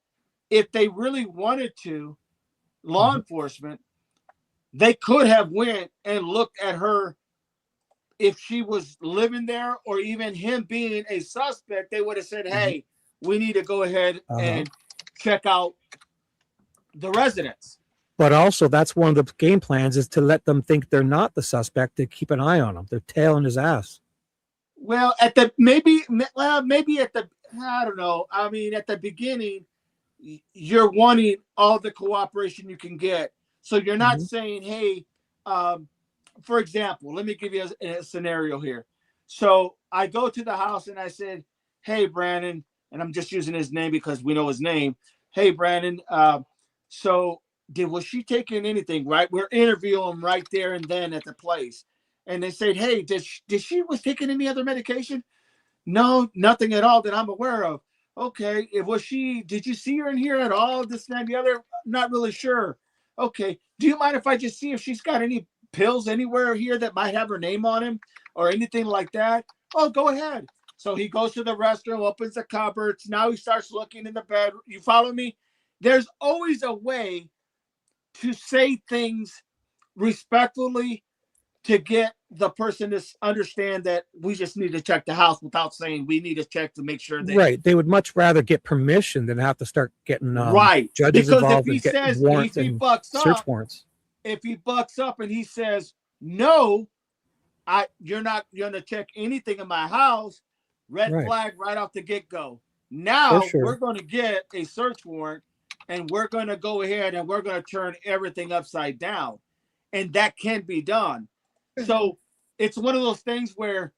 if they really wanted to, law enforcement, they could have went and looked at her if she was living there, or even him being a suspect. They would have said, hey, we need to go ahead and check out the residence. But also, that's one of the game plans, is to let them think they're not the suspect, to keep an eye on him. They're tailing his ass. Well, maybe at the, I don't know. I mean, at the beginning, you're wanting all the cooperation you can get. So you're not saying, hey, for example, let me give you a scenario here. So I go to the house and I said, hey, Brandon, and I'm just using his name because we know his name. Hey, Brandon, so was she taking anything, right? We're interviewing him right there and then at the place. And they said, hey, did she was taking any other medication? No, nothing at all that I'm aware of. Okay, did you see her in here at all? This and that, the other? Not really sure. Okay, do you mind if I just see if she's got any pills anywhere here that might have her name on him or anything like that? Oh, go ahead. So he goes to the restroom, opens the cupboards. Now he starts looking in the bed. You follow me? There's always a way to say things respectfully to get the person to understand that we just need to check the house without saying we need to check to make sure that. Right. They would much rather get permission than have to start getting judges because involved if he and get says, warrants if he and bucks search up, warrants. If he bucks up and he says, no, you're not going to check anything in my house, red flag right off the get-go. Now we're going to get a search warrant and we're going to go ahead and we're going to turn everything upside down. And that can be done. So it's one of those things where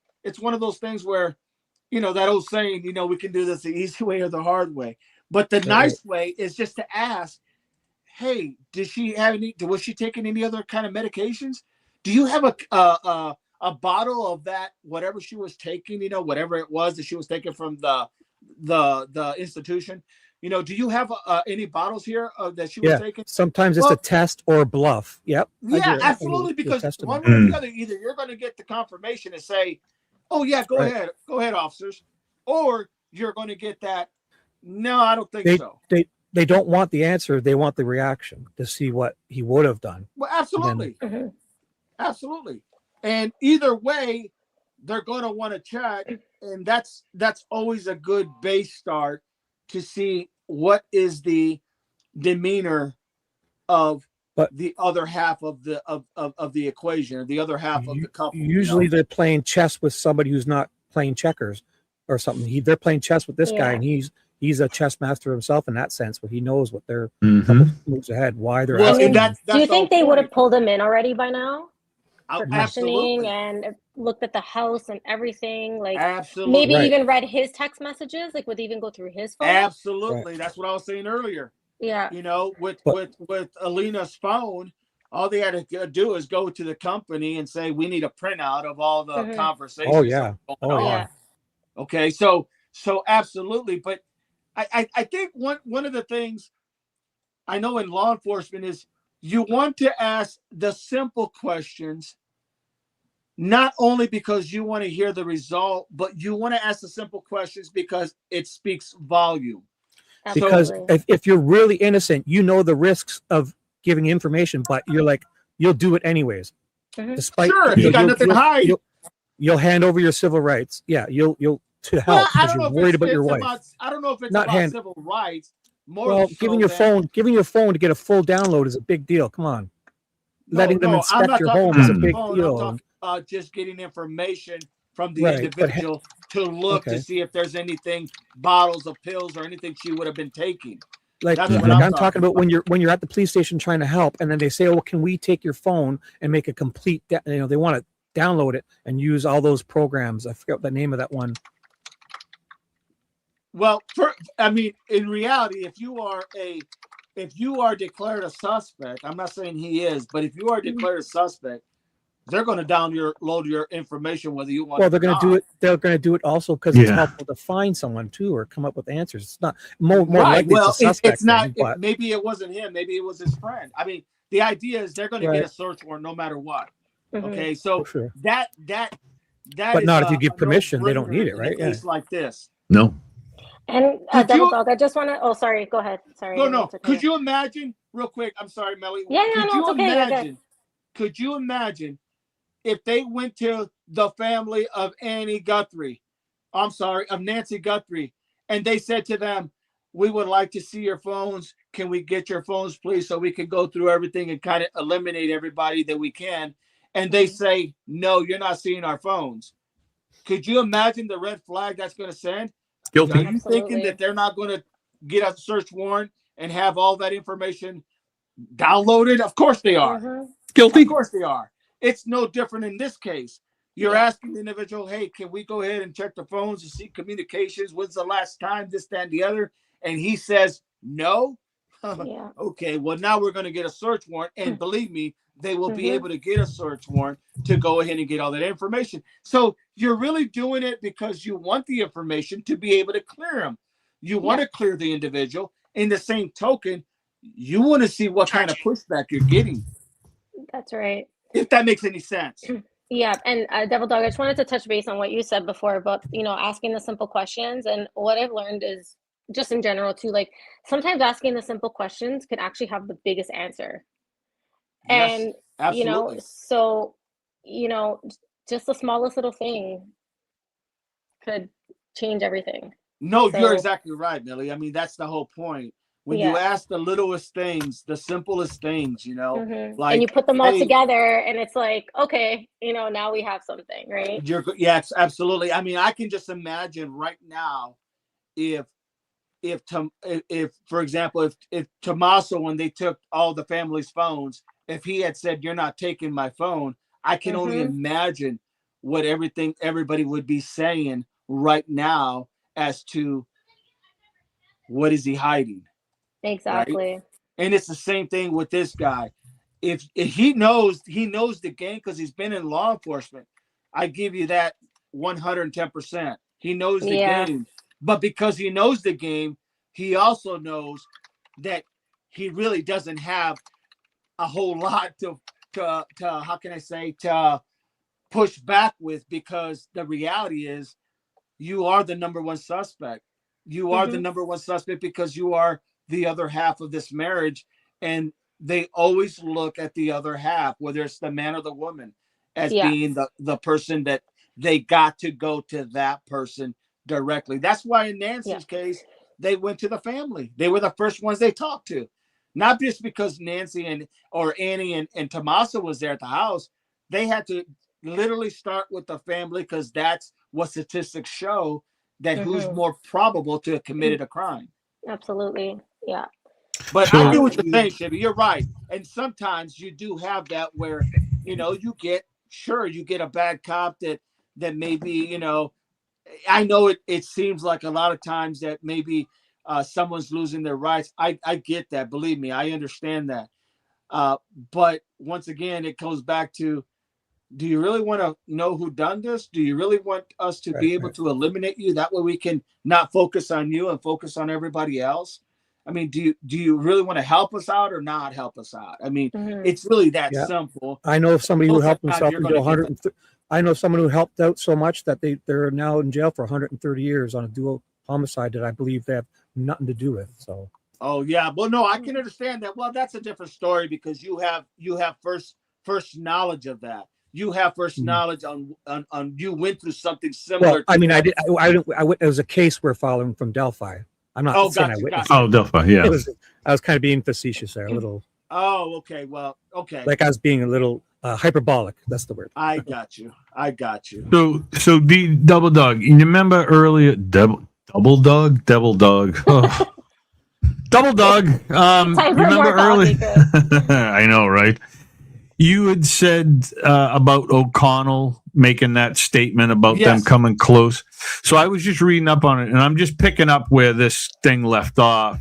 that old saying, we can do this the easy way or the hard way. But the Right. nice way is just to ask, hey, was she taking any other kind of medications? Do you have a bottle of that, whatever she was taking, whatever it was that she was taking from the institution? Do you have any bottles here that she was Yeah. taking? Sometimes it's a test or a bluff. Yep. I Yeah, do. absolutely. You'll Because test them. one way or the other, either you're going to get the confirmation and say, "Oh yeah, go Right. ahead, officers," or you're going to get that. No, I don't think so. They don't want the answer. They want the reaction to see what he would have done. Well, absolutely, absolutely. And either way, they're going to want to chat, and that's always a good base start to see what is the demeanor of the other half of the equation, or the other half of the couple. Usually they're playing chess with somebody who's not playing checkers or something. They're playing chess with this guy, and he's a chess master himself in that sense, where he knows what they're couple moves ahead, why they're asking. Do you think they would have pulled him in already by now? For Absolutely. questioning and looked at the house and everything, like absolutely, maybe even read his text messages, like would they even go through his phone? Absolutely, that's what I was saying earlier. Yeah, with Elena's phone, all they had to do is go to the company and say, we need a printout of all the conversations. Oh yeah, yeah. Okay, so absolutely, but I think one of the things I know in law enforcement is you want to ask the simple questions, not only because you want to hear the result, but you want to ask the simple questions because it speaks volume. Because if you're really innocent, the risks of giving information, but you'll do it anyways. Despite if you got nothing to hide, you'll hand over your civil rights. Yeah, you'll to help because you're worried about your wife. I don't know if it's about civil rights. Giving your phone to get a full download is a big deal. Come on, letting them inspect your home is a big deal. Just getting information from the individual to look to see if there's anything, bottles of pills or anything she would have been taking. I'm talking about when you're at the police station trying to help, and then they say, "Oh, can we take your phone and make a complete?" They want to download it and use all those programs. I forget the name of that one. Well, in reality, if you are declared a suspect, I'm not saying he is, but if you are declared a suspect, they're going to download your information whether you want. Well, they're going to do it. They're going to do it also because it's helpful to find someone too, or come up with answers. It's not more likely it's a suspect. It's not. Maybe it wasn't him. Maybe it was his friend. I mean, the idea is they're going to get a search warrant no matter what. Okay, so that. But not if you give permission. They don't need it, right? It's like this. No. And Devil Dog, I just want to. Oh, sorry. Go ahead. Sorry. No. Could you imagine, real quick? I'm sorry, Melly. Yeah, it's okay. Could you imagine if they went to the family of of Nancy Guthrie, and they said to them, "We would like to see your phones. Can we get your phones, please, so we can go through everything and kind of eliminate everybody that we can?" And they say, "No, you're not seeing our phones." Could you imagine the red flag that's going to send? Guilty. Are you thinking that they're not going to get a search warrant and have all that information downloaded? Of course they are. Guilty. Of course they are. It's no different in this case. You're asking the individual, hey, can we go ahead and check the phones to see communications? When's the last time, this, that, and the other? And he says, no. Okay, well, now we're going to get a search warrant. And believe me, they will be able to get a search warrant to go ahead and get all that information. So you're really doing it because you want the information to be able to clear them. You want to clear the individual. In the same token, you want to see what kind of pushback you're getting. That's right. If that makes any sense. Yeah, and Devil Dog, I just wanted to touch base on what you said before about, asking the simple questions. And what I've learned is just in general too, like sometimes asking the simple questions could actually have the biggest answer. Yes, and absolutely. So just the smallest little thing could change everything. No, you're exactly right, Millie. I mean, that's the whole point. When you ask the littlest things, the simplest things, like, and you put them all together, and it's like, okay, now we have something, right? Yes, absolutely. I mean, I can just imagine right now, if for example, if Tommaso, when they took all the family's phones, if he had said, "You're not taking my phone," I can only imagine what everybody would be saying right now as to what is he hiding. Exactly. Right? And it's the same thing with this guy. If he knows the game because he's been in law enforcement, I give you that 110%. He knows the Yeah. game, but because he knows the game, he also knows that he really doesn't have a whole lot to how can I say, to push back with, because the reality is you are the number one suspect. You are the number one suspect because you are the other half of this marriage, and they always look at the other half, whether it's the man or the woman, as being the person that they got to go to that person directly. That's why in Nancy's case, they went to the family. They were the first ones they talked to, not just because Nancy or Annie and Tommaso was there at the house. They had to literally start with the family because that's what statistics show, that who's more probable to have committed a crime. Absolutely. Yeah. But I get what you're saying, Shibby. You're right. And sometimes you do have that where, you get a bad cop that maybe, I know it seems like a lot of times that maybe someone's losing their rights. I get that. Believe me, I understand that. But once again, it goes back to, do you really want to know who done this? Do you really want us to be able to eliminate you? That way we can not focus on you and focus on everybody else. I mean, do you really want to help us out or not help us out? I mean, it's really that simple. I know somebody who helped himself into 100. I know someone who helped out so much that they're now in jail for 130 years on a dual homicide that I believe they have nothing to do with. So. Oh yeah, well, no, I can understand that. Well, that's a different story because you have first knowledge of that. You have first knowledge on you went through something similar. Well, I mean, I did. It was a case we're following from Delphi. I'm not saying I witnessed. Oh, Delphi, yeah. I was kind of being facetious there, a little. Oh, okay. Well, okay. Like I was being a little hyperbolic. That's the word. I got you. So the Double Dog. You remember earlier, Double Dog. Oh. Double Dog. Remember earlier? I know, right? You had said about O'Connell making that statement about them coming close. So I was just reading up on it, and I'm just picking up where this thing left off.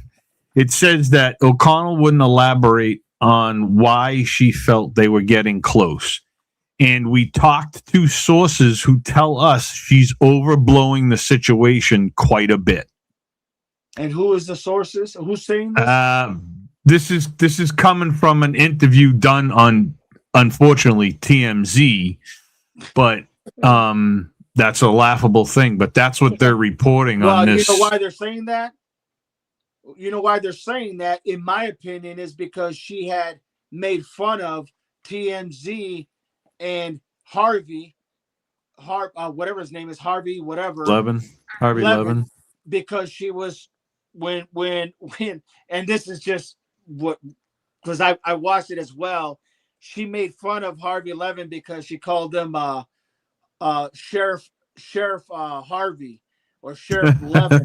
It says that O'Connell wouldn't elaborate on why she felt they were getting close. And we talked to sources who tell us she's overblowing the situation quite a bit. And who is the sources? Who's saying this? This is coming from an interview done on, unfortunately, TMZ, but that's a laughable thing. But that's what they're reporting on this. You know why they're saying that? You know why they're saying that, in my opinion, is because she had made fun of TMZ and Harvey, whatever his name is, Harvey, whatever. Harvey Levin. Because she was when and this is just what, because I watched it as well. She made fun of Harvey Levin because she called him Sheriff Harvey or Sheriff Levin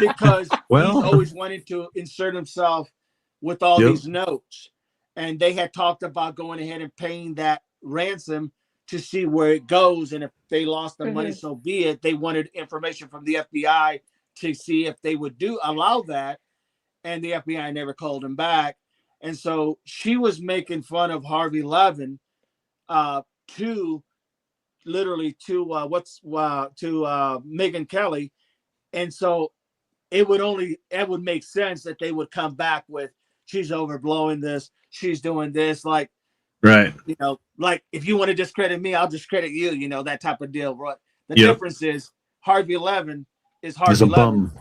because he's always wanted to insert himself with all these notes. And they had talked about going ahead and paying that ransom to see where it goes. And if they lost the money, so be it. They wanted information from the FBI to see if they would allow that. And the FBI never called him back. And so she was making fun of Harvey Levin to Megyn Kelly. And so it would make sense that they would come back with, she's overblowing this, she's doing this, like, right. Like if you want to discredit me, I'll discredit you, that type of deal. Right. The difference is Harvey Levin is Harvey Levin.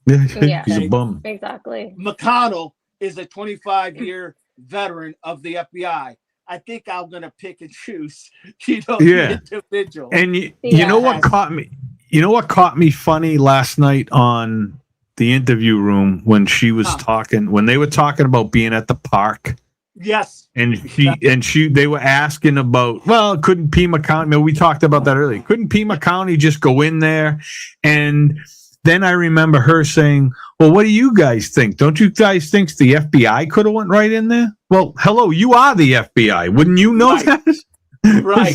He's a bum. Exactly. McConnell is a 25-year veteran of the FBI. I think I'm gonna pick and choose, the individual. And you know what caught me? You know what caught me funny last night on the interview room when she was talking, when they were talking about being at the park. Yes. And they were asking about, well, couldn't Pima County? We talked about that earlier. Couldn't Pima County just go in there? And then I remember her saying, well, what do you guys think? Don't you guys think the FBI could have went right in there? Well, hello, you are the FBI. Wouldn't you know that? Right.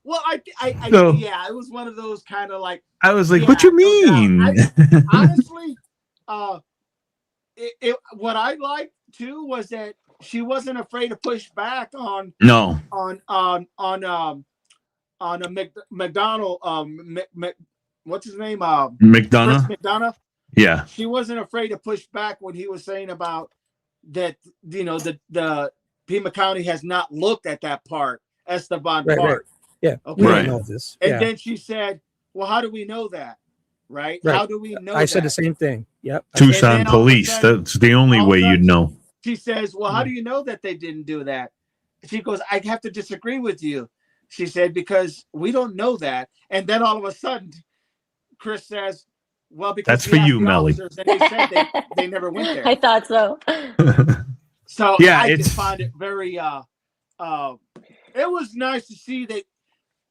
Well, So- yeah, it was one of those kind of like, I was like, yeah, what you no doubt. mean? honestly, what I liked too was that she wasn't afraid to push back on No. a McDonald what's his name McDonough? Chris McDonough. Yeah. She wasn't afraid to push back when he was saying about that, the Pima County has not looked at that part, Esteban Right. part. Yeah. Okay. We Right. don't know this. And Yeah. then she said, well, how do we know that? Right? Right. How do we know I said the that? same thing. Yep. Tucson then all of a police. sudden- That's the only all of way a you'd sudden- know. She says, well, how Yeah. do you know that they didn't do that? She goes, I have to disagree with you. She said, because we don't know that. And then all of a sudden, Chris says, well, because That's we for asked you, the Melly. officers and they said they never went there. I thought so. So Yeah, I it's- just find it very it was nice to see that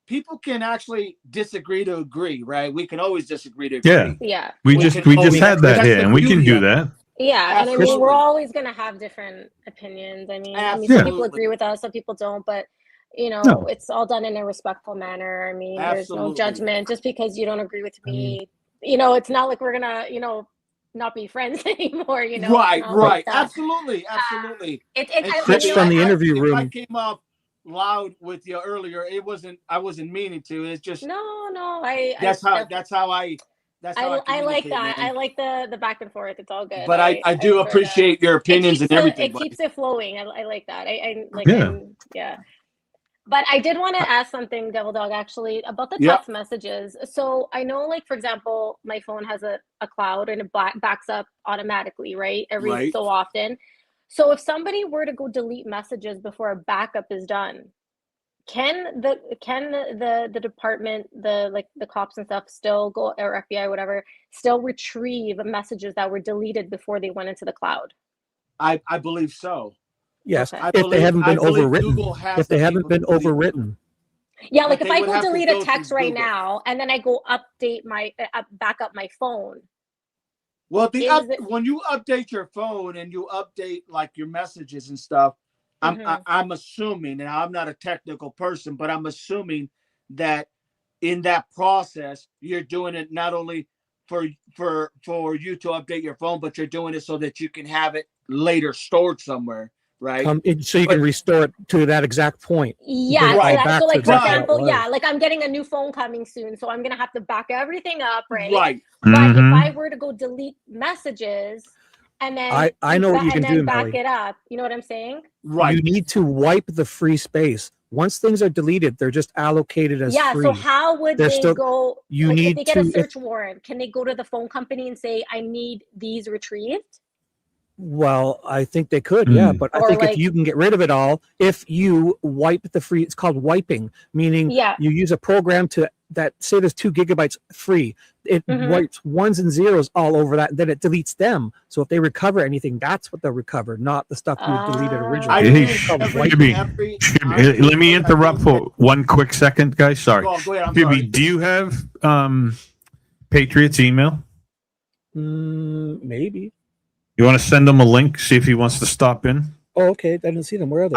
people can actually disagree to agree, right? We can always disagree to agree. Yeah. Yeah. We We just can always- had that that's here, the and we can beauty do of it. that. Yeah, and I mean, Absolutely. we're always going to have different opinions. I mean, some Absolutely. people agree with us, some people don't, but No. it's all done in a respectful manner. I mean, there's no Absolutely. judgment just because you don't agree with me. It's not like we're gonna, not be friends anymore. Right, It's not like right. that. absolutely. It, And I, Chris you from know, the I- interview if room. I came off loud with you earlier, I wasn't meaning to. It's just No, that's how I like communicate, that. man. I like the back and forth. It's all good. But I do prefer that. appreciate your opinions and everything. It keeps it flowing. I like that. I like Yeah. yeah. But I did want to ask something, Devil Dog, actually, about the Yeah. text messages. So I know, like, for example, my phone has a cloud and it backs up automatically, right? Every Right. so often. So if somebody were to go delete messages before a backup is done, can the department, the cops and stuff still go, or FBI, whatever, still retrieve messages that were deleted before they went into the cloud? I believe so. Yes. Okay. If they haven't been overwritten. Google has If they the haven't been capability to do- overwritten. Yeah, like But if they I would go have to delete go a text through right Google. now and then I go update my back up my phone. Well, Is it- when you update your phone and you update like your messages and stuff, Mhm. I'm assuming, and I'm not a technical person, but I'm assuming that in that process you're doing it not only for you to update your phone, but you're doing it so that you can have it later stored somewhere, right? So you can restore it to that exact point. Yeah, Bring it all so back like to for exactly how it example, was. yeah, like I'm getting a new phone coming soon, so I'm gonna have to back everything up, right? Right. But Mhm. if I were to go delete messages and then I know what you can and then do, back Melly. it up, you know what I'm saying? Right. You need to wipe the free space. Once things are deleted, they're just allocated as Yeah, free. so how would They're they still- go? you like, if need they get a to- if- search warrant, can they go to the phone company and say, "I need these retrieved"? Well, I think they could, yeah. But I Or think like- if you can get rid of it all, if you wipe the free, it's called wiping, meaning Yeah. you use a program that say there's 2 gigabytes free. It Mhm. wipes ones and zeros all over that, then it deletes them. So if they recover anything, that's what they'll recover, not the stuff you deleted Ah. originally. I Hey, It's called every- wiping. Shibby, let me interrupt for one quick second, guys. Sorry. Go ahead. I'm Shibby, sorry. do you have Patriot's email? Maybe. You want to send him a link, see if he wants to stop in? Oh, okay. I didn't see them. Where are they?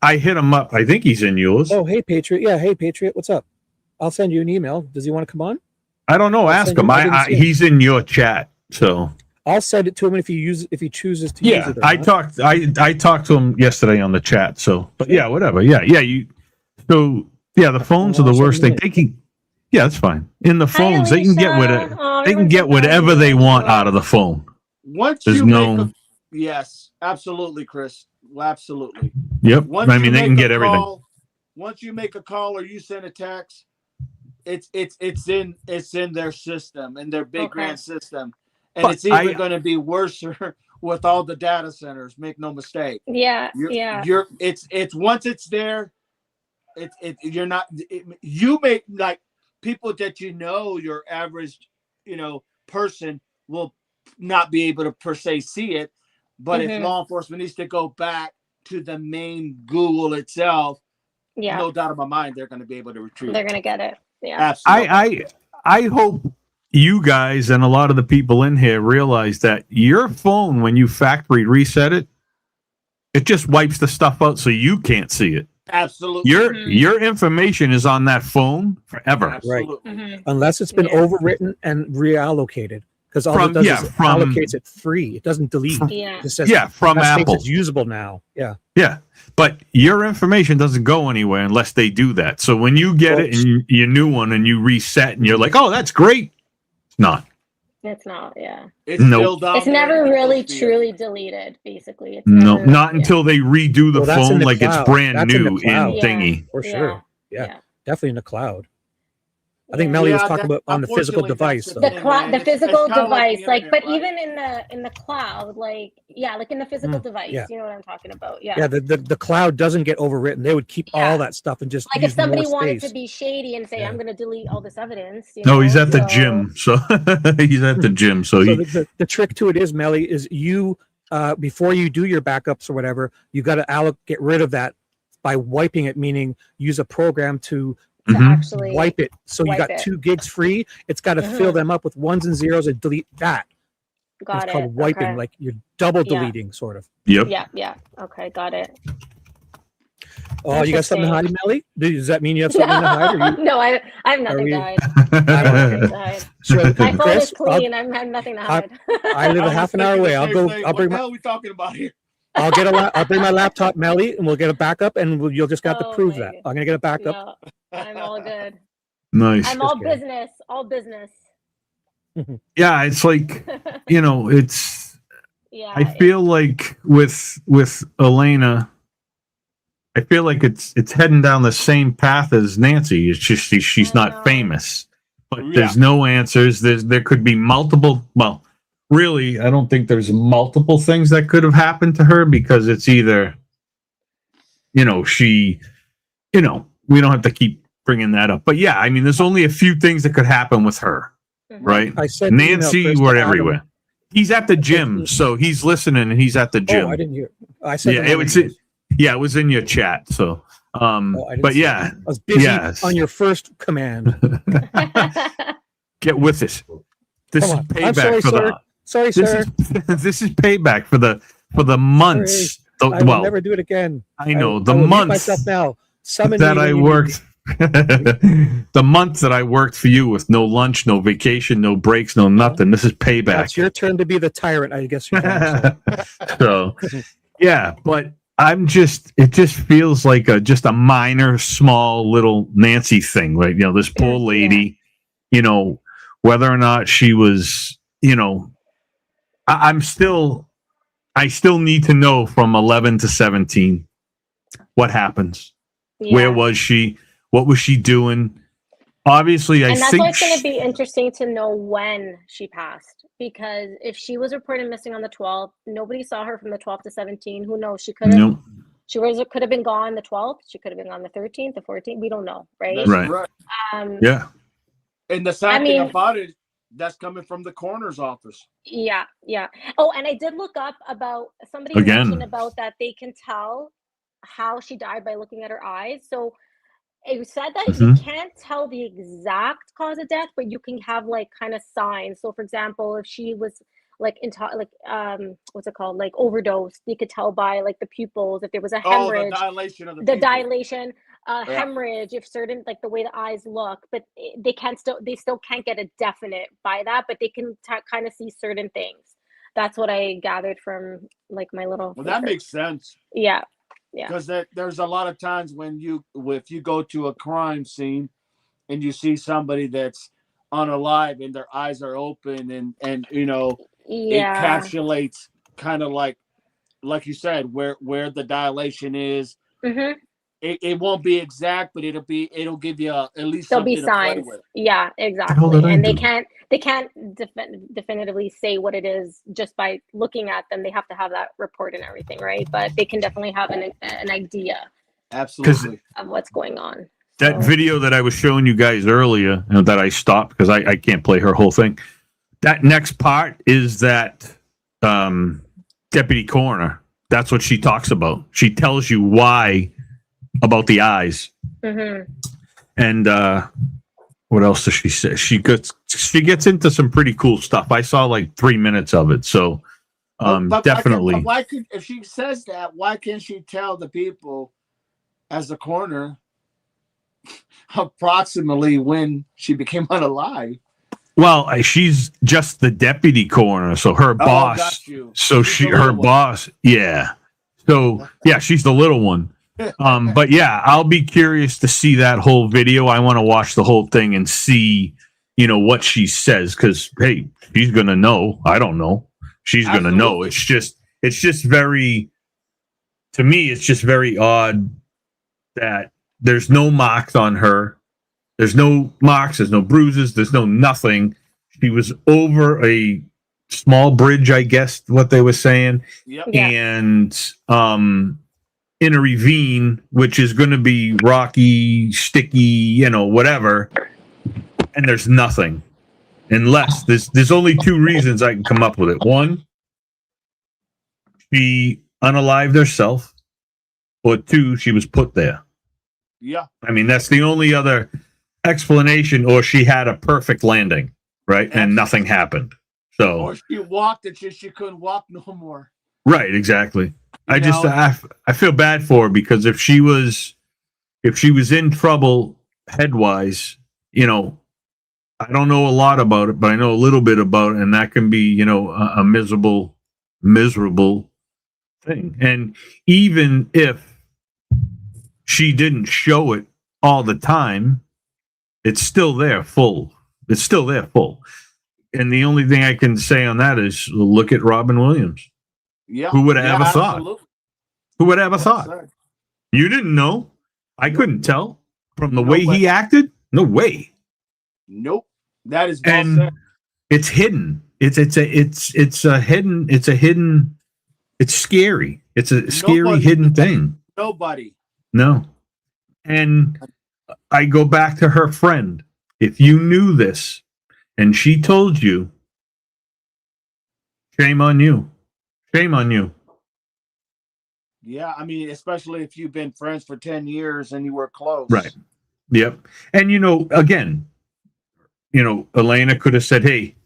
I hit him up. I think he's in yours. Oh, hey, Patriot. Yeah, hey, Patriot. What's up? I'll send you an email. Does he want to come on? I don't know. I'll Ask send him. you- I didn't see him. He's in your chat. So I'll send it to him if he chooses to use yeah, it. or I not. talked. I talked to him yesterday on the chat. So, but yeah, whatever. Yeah. So yeah, the phones are the I'll send worst you thing. a They can. Yeah, that's fine. In the Hi, phones, they can get Alicia. Oh, they can everyone's get so whatever they valuable. want out of the phone. Once There's you no. make yes, absolutely, Chris. Absolutely. Yep. Once I mean, you they can make get a everything. call- Once you make a call or you send a text, it's in their system, in their big Okay. grand system, and But it's even I- going to be worse with all the data centers. Make no mistake. Yeah, yeah. It's once it's there, you're not. You may like people that your average, person will not be able to per se see it, but if Mhm. law enforcement needs to go back to the main Google itself, Yeah, no doubt in my mind they're going to be able to retrieve. they're it. gonna get it. Yeah. Absolutely. I hope you guys and a lot of the people in here realize that your phone, when you factory reset it, it just wipes the stuff out so you can't see it. Absolutely. Your information is on that phone forever. Absolutely. Unless it's been overwritten and reallocated. Because all it does is allocates it free. It doesn't delete. Yeah. It just says, from that Apple. It's usable now. Yeah. Yeah. But your information doesn't go anywhere unless they do that. So when you get it and your new one and you reset and you're like, oh, that's great. It's not. It's not, yeah. It's still down It's there. never really truly deleted, basically. It's No, never, not until they redo the phone like cloud. it's brand That's new in the cloud. thingy. For sure. Yeah. Definitely in the cloud. I think Yeah. Melly was talking about on the physical device. that's So. The cloud, the physical it's kinda like device, the like, but internet, even in the cloud, like, yeah, like in the physical device, yeah. you know what I'm talking about? Yeah. Yeah, the cloud doesn't get overwritten. They would keep all that stuff and just Like use if somebody more wanted space. to be shady and say, I'm going to delete all this evidence. You No, know? he's at the So- gym. So he's at the gym. So he the trick to it is, Melly, is you before you do your backups or whatever, you got to get rid of that by wiping it, meaning use a program to actually wipe it. So you wipe got it. 2 gigs free. It's got to fill them up with ones and zeros and delete that. Got It's it. called wiping, Okay. like you're double Yeah. deleting, sort of. Yep. Yeah. Okay, got it. Oh, you got something to hide, Melly? Does that mean you have something to hide? Or you, No, I have nothing we- to hide. I have nothing to hide. so, My phone Chris, is clean. I have nothing to hide. I live a half an hour away. I'll go. I'll what bring the my. hell are we talking about here? I'll bring my laptop, Melly, and we'll get a backup, and you'll just got to Oh prove my that. I'm gonna get a backup. No, I'm all good. Nice. I'm all kidding. business. All business. Yeah, it's like, it's Yeah. I feel like with Elena, I feel like it's heading down the same path as Nancy. It's just she's not famous, but there's no answers. There could be multiple. Well, really, I don't think there's multiple things that could have happened to her because it's either, she, we don't have to keep bringing that up. But yeah, I mean, there's only a few things that could happen with her, right? I said Nancy, we're everywhere. He's at the gym, so he's listening and he's at the gym. Oh, I didn't hear. I said Yeah, it was in your chat. So, but yeah, I was busy yes. on your first command. Get with it. This is Come on. payback I'm sorry, for sir. Sorry, sir. This is payback for the months. I will never do it again. I know I the will mute months myself now. Summon that me when I you need worked. The months that I worked for you with no lunch, no vacation, no breaks, no nothing. This is me. payback. It's your turn to be the tyrant, I guess you can say. So, yeah, but it just feels like just a minor, small, little Nancy thing, right? This poor lady, whether or not she was, I still need to know from 11 to 17 what happens. Yeah. Where was she? What was she doing? Obviously, And that's why think it's going to be interesting to know when she passed, because if she was reported missing on the 12th, nobody saw her from the 12th to 17. Who knows? She could have. She could have been gone the 12th. She could have been on the 13th, the 14th. We don't know, right? That's Right. Yeah. And the sad thing about it, that's coming from the coroner's office. Yeah. Oh, and I did look up about somebody mentioned about that they can tell how she died by looking at her eyes. So it said that you can't tell the exact cause of death, but you can have kind of signs. So for example, if she was what's it called, overdosed, you could tell by the pupils. If there was a hemorrhage, the dilation of the dilation, hemorrhage, if certain the way the eyes look, but they still can't get a definite by that, but they can kind of see certain things. That's what I gathered from my little. Well, that makes sense. Yeah. Because there's a lot of times if you go to a crime scene and you see somebody that's unalive and their eyes are open and it encapsulates kind of like you said where the dilation is. Mm-hmm. It won't be exact, but it'll give you at least there'll be signs. Yeah, exactly. And they can't definitively say what it is just by looking at them. They have to have that report and everything, right? But they can definitely have an idea. Absolutely. Of what's going on. That video that I was showing you guys earlier, that I stopped because I can't play her whole thing. That next part is that deputy coroner. That's what she talks about. She tells you why about the eyes. Mm-hmm. And what else does she say? She gets into some pretty cool stuff. I saw 3 minutes of it. So but definitely. Why if she says that, why can't she tell the people as the coroner approximately when she became unalive. Well, she's just the deputy coroner, so her boss. Got you. So her boss, yeah. So yeah, she's the little one. But yeah, I'll be curious to see that whole video. I want to watch the whole thing and see, what she says, because hey, she's gonna know. I don't know. She's gonna know. It's just very, to me, it's just very odd that there's no marks on her. There's no marks, there's no bruises, there's no nothing. She was over a small bridge, I guess, what they were saying. Yep. And in a ravine, which is going to be rocky, sticky, whatever. And there's nothing. Unless there's only two reasons I can come up with it. One, she unalived herself, or two, she was put there. Yeah. I mean, that's the only other explanation, or she had a perfect landing, right? Absolutely. And nothing happened. So, or she walked and she couldn't walk no more. Right, exactly. I feel bad for her, because if she was in trouble headwise, I don't know a lot about it, but I know a little bit about it, and that can be, a miserable thing. And even if she didn't show it all the time, it's still there full. It's still there full. And the only thing I can say on that is look at Robin Williams. Yeah. Who would have ever absolutely. thought? Who would have ever thought? You didn't know. I couldn't tell from the way he acted. No way. Nope. That is well said. It's hidden. It's a hidden. It's scary. It's a scary hidden thing. Nobody. No. And I go back to her friend. If you knew this and she told you, shame on you. Shame on you. Yeah, I mean, especially if you've been friends for 10 years and you were close. Right. Yep. And, again, Elena could have said, hey,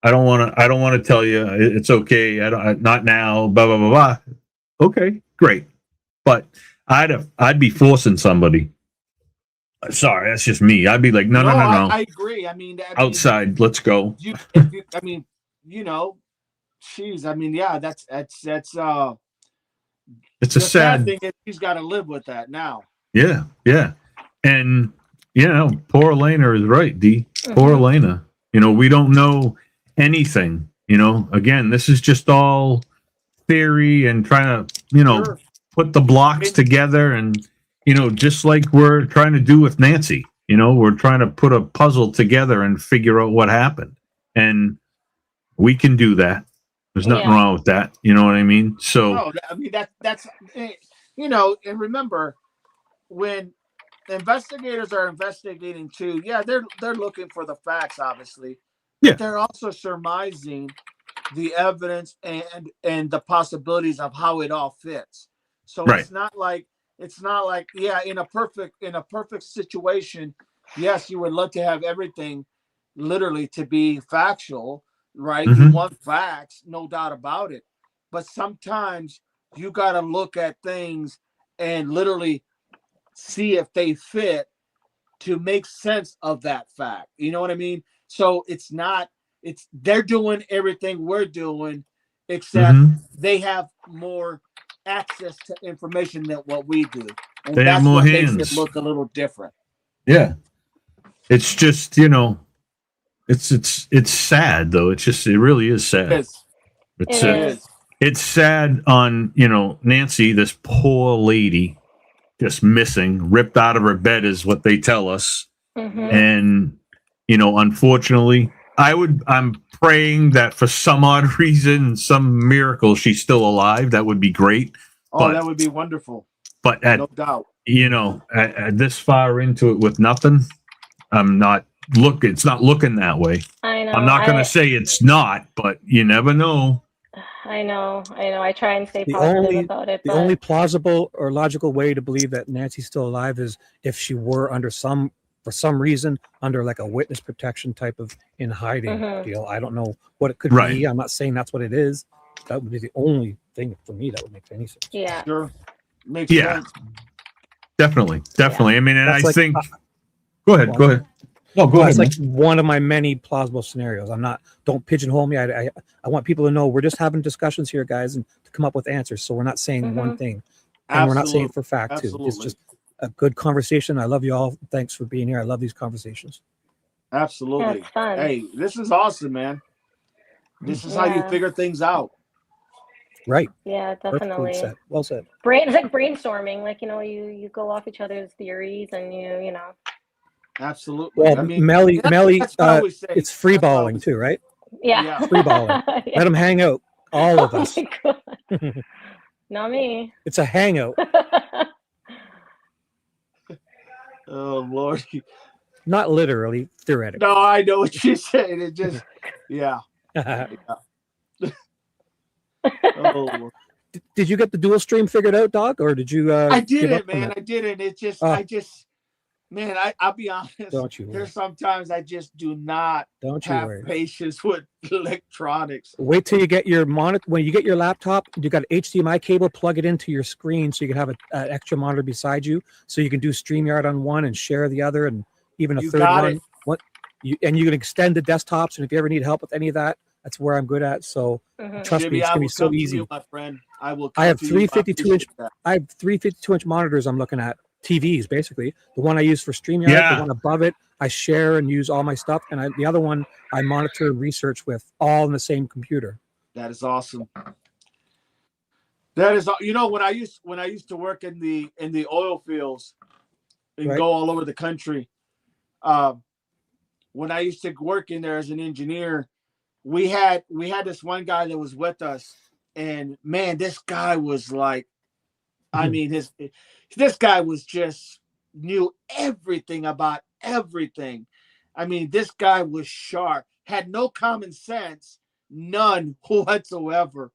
I don't want to tell you. It's okay. Not now, blah, blah, blah, blah. Okay, great. But I'd be forcing somebody. Sorry, that's just me. I'd be like, no. I agree. Outside, let's go. Geez, yeah, that's it's a sad thing. She's got to live with that now. Yeah. And poor Elena is right, D. Poor Elena. We don't know anything. Again, this is just all theory and trying to, put the blocks together, and just like we're trying to do with Nancy. We're trying to put a puzzle together and figure out what happened, and we can do that. There's nothing wrong with that. You know what I mean? So, that's and remember, when investigators are investigating too, they're looking for the facts, obviously. Yeah. But they're also surmising the evidence and the possibilities of how it all fits. So it's not like in a perfect situation, yes, you would love to have everything literally to be factual, right? You want facts, no doubt about it. But sometimes you got to look at things and literally see if they fit to make sense of that fact. You know what I mean? So they're doing everything we're doing, except they have more access to information than what we do. And they have more hands. Makes it look a little different. Yeah. It's just, it's sad though. It really is sad. It's sad on, Nancy, this poor lady, just missing, ripped out of her bed is what they tell us. And, unfortunately, I'm praying that for some odd reason, some miracle, she's still alive. That would be great. That would be wonderful. But no doubt, at this far into it with nothing, it's not looking that way. I know. I'm not going to say it's not, but you never know. I know. I try and stay positive about it. The only plausible or logical way to believe that Nancy's still alive is if she were for some reason, under like a witness protection type of in hiding deal. I don't know what it could be. I'm not saying that's what it is. That would be the only thing for me that would make any sense. Yeah. Sure. Makes sense. Definitely. I mean, and I That's like- think. Go ahead. No, go ahead. That's like one of my many plausible scenarios. Don't pigeonhole me. I want people to know we're just having discussions here, guys, and to come up with answers. So we're not saying one thing, and we're not saying it for fact too. It's just a good conversation. I love you all. Thanks for being here. I love these conversations. Absolutely. That's fun. Hey, this is awesome, man. This is how you figure things out. Right. Yeah, Perfectly definitely. said. Well said. It's like brainstorming. Like, you go off each other's theories and you know. Absolutely. Well, I mean, Melly, that's what I always say. it's free balling too, right? Yeah. Free balling. Let them hang out. All of us. My God. Not me. It's a hangout. Oh Lord. Not literally, theoretically. No, I know what you're saying. It just, yeah. Oh, Did you get the dual stream figured out, Dog, or did you? I give up didn't, on man. that? I didn't. It just, man. I'll be honest. Don't you worry. There's sometimes I just do not Don't you have worry. patience with electronics. Wait till you get your monitor. When you get your laptop, you got an HDMI cable. Plug it into your screen so you can have an extra monitor beside you, so you can do StreamYard on one and share the other, and even a You third got one. it. And you can extend the desktops. And if you ever need help with any of that, that's where I'm good at. So trust me, Shibby, it's I gonna be will so come to easy. you, my friend. I will. I have come to three you. 52-inch. That. I have 3 52-inch monitors. I'm looking at TVs basically. The one I use for StreamYard, the one above it, I share and use all my stuff, and the other one I monitor and research with, all in the same computer. That is awesome. That is, when I used to work in the oil fields and go all over the country. When I used to work in there as an engineer, we had this one guy that was with us, and man, this guy was like, I mean, this guy was just knew everything about everything. I mean, this guy was sharp, had no common sense, none whatsoever.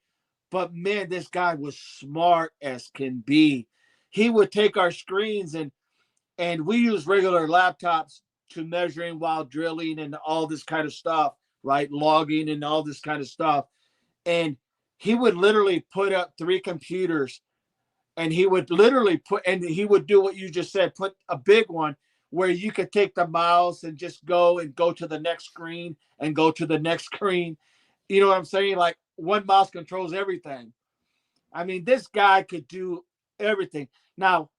But man, this guy was smart as can be. He would take our screens and we use regular laptops to measuring while drilling and all this kind of stuff, right? Logging and all this kind of stuff. And he would literally put up 3 computers, and he would literally he would do what you just said, put a big one where you could take the mouse and just go to the next screen and go to the next screen. You know what I'm saying? Like one mouse controls everything. I mean, this guy could do everything. Now,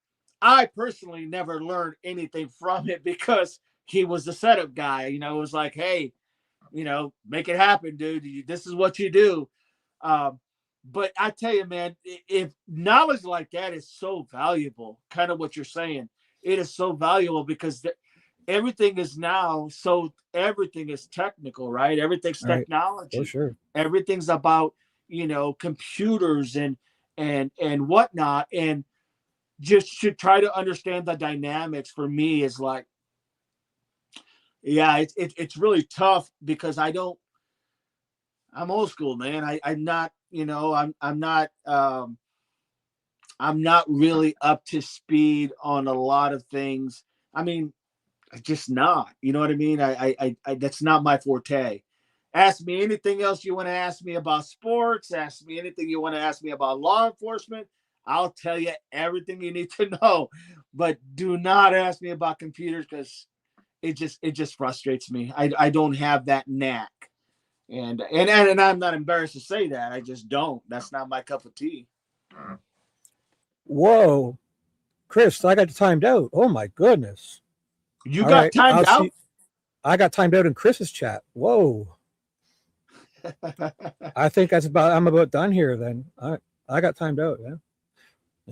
I personally never learned anything from it because he was the setup guy. It was like, hey, make it happen, dude. This is what you do. But I tell you, man, if knowledge like that is so valuable, kind of what you're saying, it is so valuable because everything is now, so everything is technical, right? Everything's technology. For sure. Everything's about, computers and whatnot. And just to try to understand the dynamics for me is like, yeah, it's really tough because I'm old school, man. I'm not, I'm not really up to speed on a lot of things. I mean, just not, you know what I mean? I that's not my forte. Ask me anything else you want to ask me about sports. Ask me anything you want to ask me about law enforcement. I'll tell you everything you need to know, but do not ask me about computers because it just frustrates me. I don't have that knack. And I'm not embarrassed to say that. I just don't. That's not my cup of tea. Whoa, Chris, I got timed out. Oh my goodness. You got timed out? I got timed out in Chris's chat. Whoa. I think I'm about done here then. I got timed out, yeah.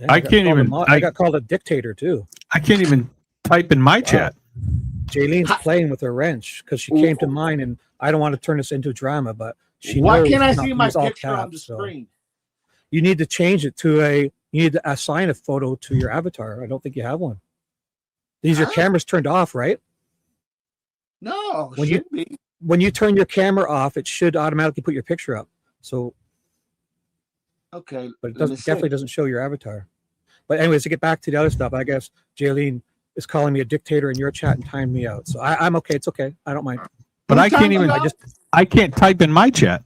I can't even. I got called a dictator too. I can't even type in my chat. Jaylene's playing with her wrench because she came to mine, and I don't want to turn this into drama, but she. Why knows can't I not see to my use all picture on the caps, so screen? you need to change it to you need to assign a photo to your avatar. I don't think you have one. These are cameras turned off, right? No, when you turn your camera off, it should automatically put your picture up. So okay, but it definitely doesn't show your avatar. But anyways, to get back to the other stuff, I guess Jaylene is calling me a dictator in your chat and timed me out. So I'm okay. It's okay. I don't mind. But I can't even. I can't type in my chat.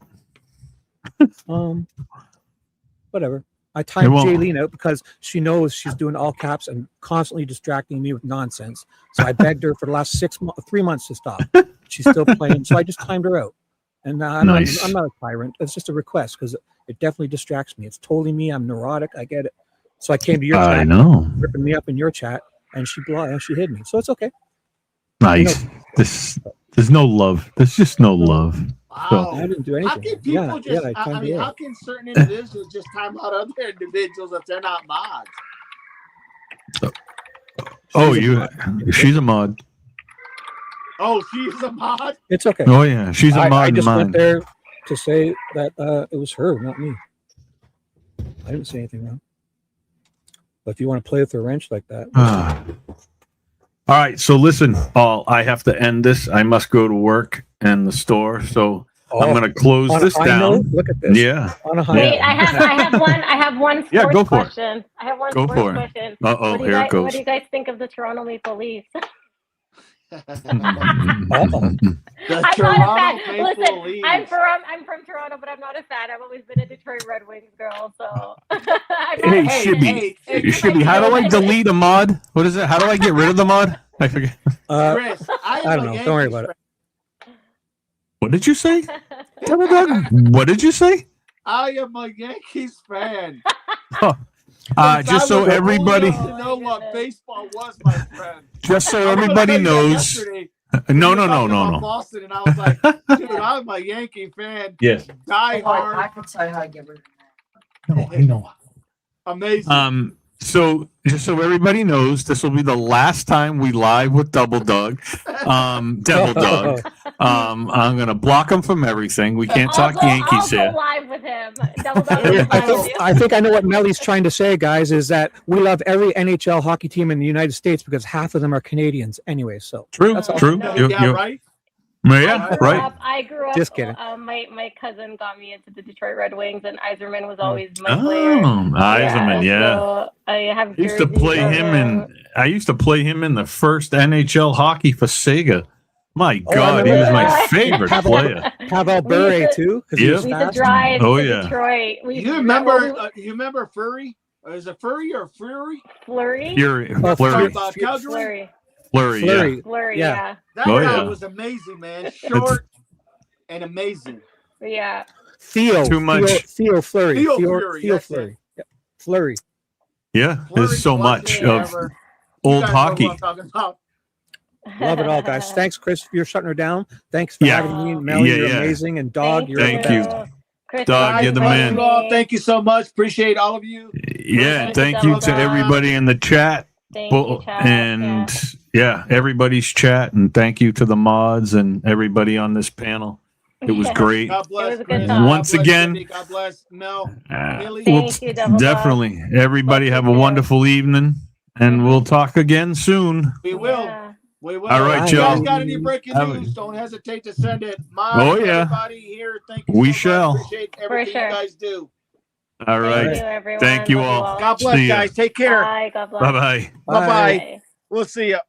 Whatever. I timed won't. Jaylene out because she knows she's doing all caps and constantly distracting me with nonsense. So I begged her for the last 3 months to stop. She's still playing, so I just timed her out. And I'm not a tyrant. It's just a request because it definitely distracts me. It's totally me. I'm neurotic. I get it. So I came to your chat. I know. Ripping me up in your chat, and she hid me. So it's okay. Nice. There's no love. There's just no love. Wow. I didn't do anything. How can people I mean, how can certain individuals just time out other individuals if they're not mods? She's a mod. Oh, she's a mod? It's okay. Oh yeah, she's a mod. I in just mine. went there to say that it was her, not me. I didn't say anything wrong. But if you want to play with the wrench like that. All right, so listen, I have to end this. I must go to work and the store, so I'm going to close this down. Note, look at this. Yeah. On a high Wait, I have one sports go for it. question. I have one Go sports for it. question. Uh-oh, here it goes. What do you guys think of the Toronto Maple Leafs? The I'm Toronto not a fan. Maple Listen, Leafs. I'm from Toronto, but I'm not a fan. I've always been a Detroit Red Wings girl, so. Hey, Shibby, how do I delete a mod? What is it? How do I get rid of the mod? I forget. Chris, I don't know. Don't worry about it. What did you say? Double Dog? What did you say? I am a Yankees fan. Just so everybody to know what baseball was, my friend. Just so everybody knows. No. Boston, and I was like, dude, I'm a Yankee fan. Yes. Die hard. I can say hi, Gibber. No, I know. Amazing. So just so everybody knows, this will be the last time we live with Double Dog. Devil Dog. I'm gonna block him from everything. We can't talk Yankees I'll here. go live with him. Double Dog. I think I know what Melly's trying to say, guys, is that we love every NHL hockey team in the United States because half of them are Canadians anyway. So True. That's all. True. Yeah, right? Yeah, right. I grew up. Just kidding. My cousin got me into the Detroit Red Wings, and Eiserman was always my player. Eiserman, yeah. So I have. I used to play him in the first NHL hockey for Sega. My God, he was my favorite player. Pavel Bure too. Yep. We used to drive to Detroit. You remember Furry? Is it Furry or Fury? Flurry? Calgary? Flurry, Yeah. That guy was amazing, man. Short and amazing. Yeah. Theo Fleury. Theo Fleury. Yep. Fleury. Yeah, there's so much of old hockey. Love it all, guys. Thanks, Chris, for shutting her down. Thanks for having me. Melly, you're amazing. And Dog, you're Thank the you. best. Chris, Dog, you're the man. Thank you so much. Appreciate all of you. Yeah, thank you to everybody in the chat. Thank you, chat. And everybody's chat, and thank you to the mods and everybody on this panel. It was great. God bless. It was a good time. Once again, God bless Mel. Thank you, Double Dog. Definitely. Everybody have a wonderful evening, and we'll talk again soon. We will. Yeah. We will. All right, if you guys Joe. got any breaking news, don't hesitate to send it. Everybody here, thank you. We so shall. much. Appreciate everything you guys do. All right. Thank you, everyone. Thank you Love all. God bless, See ya. guys. Take care. Bye. God bless. Bye-bye. Bye-bye. We'll see you.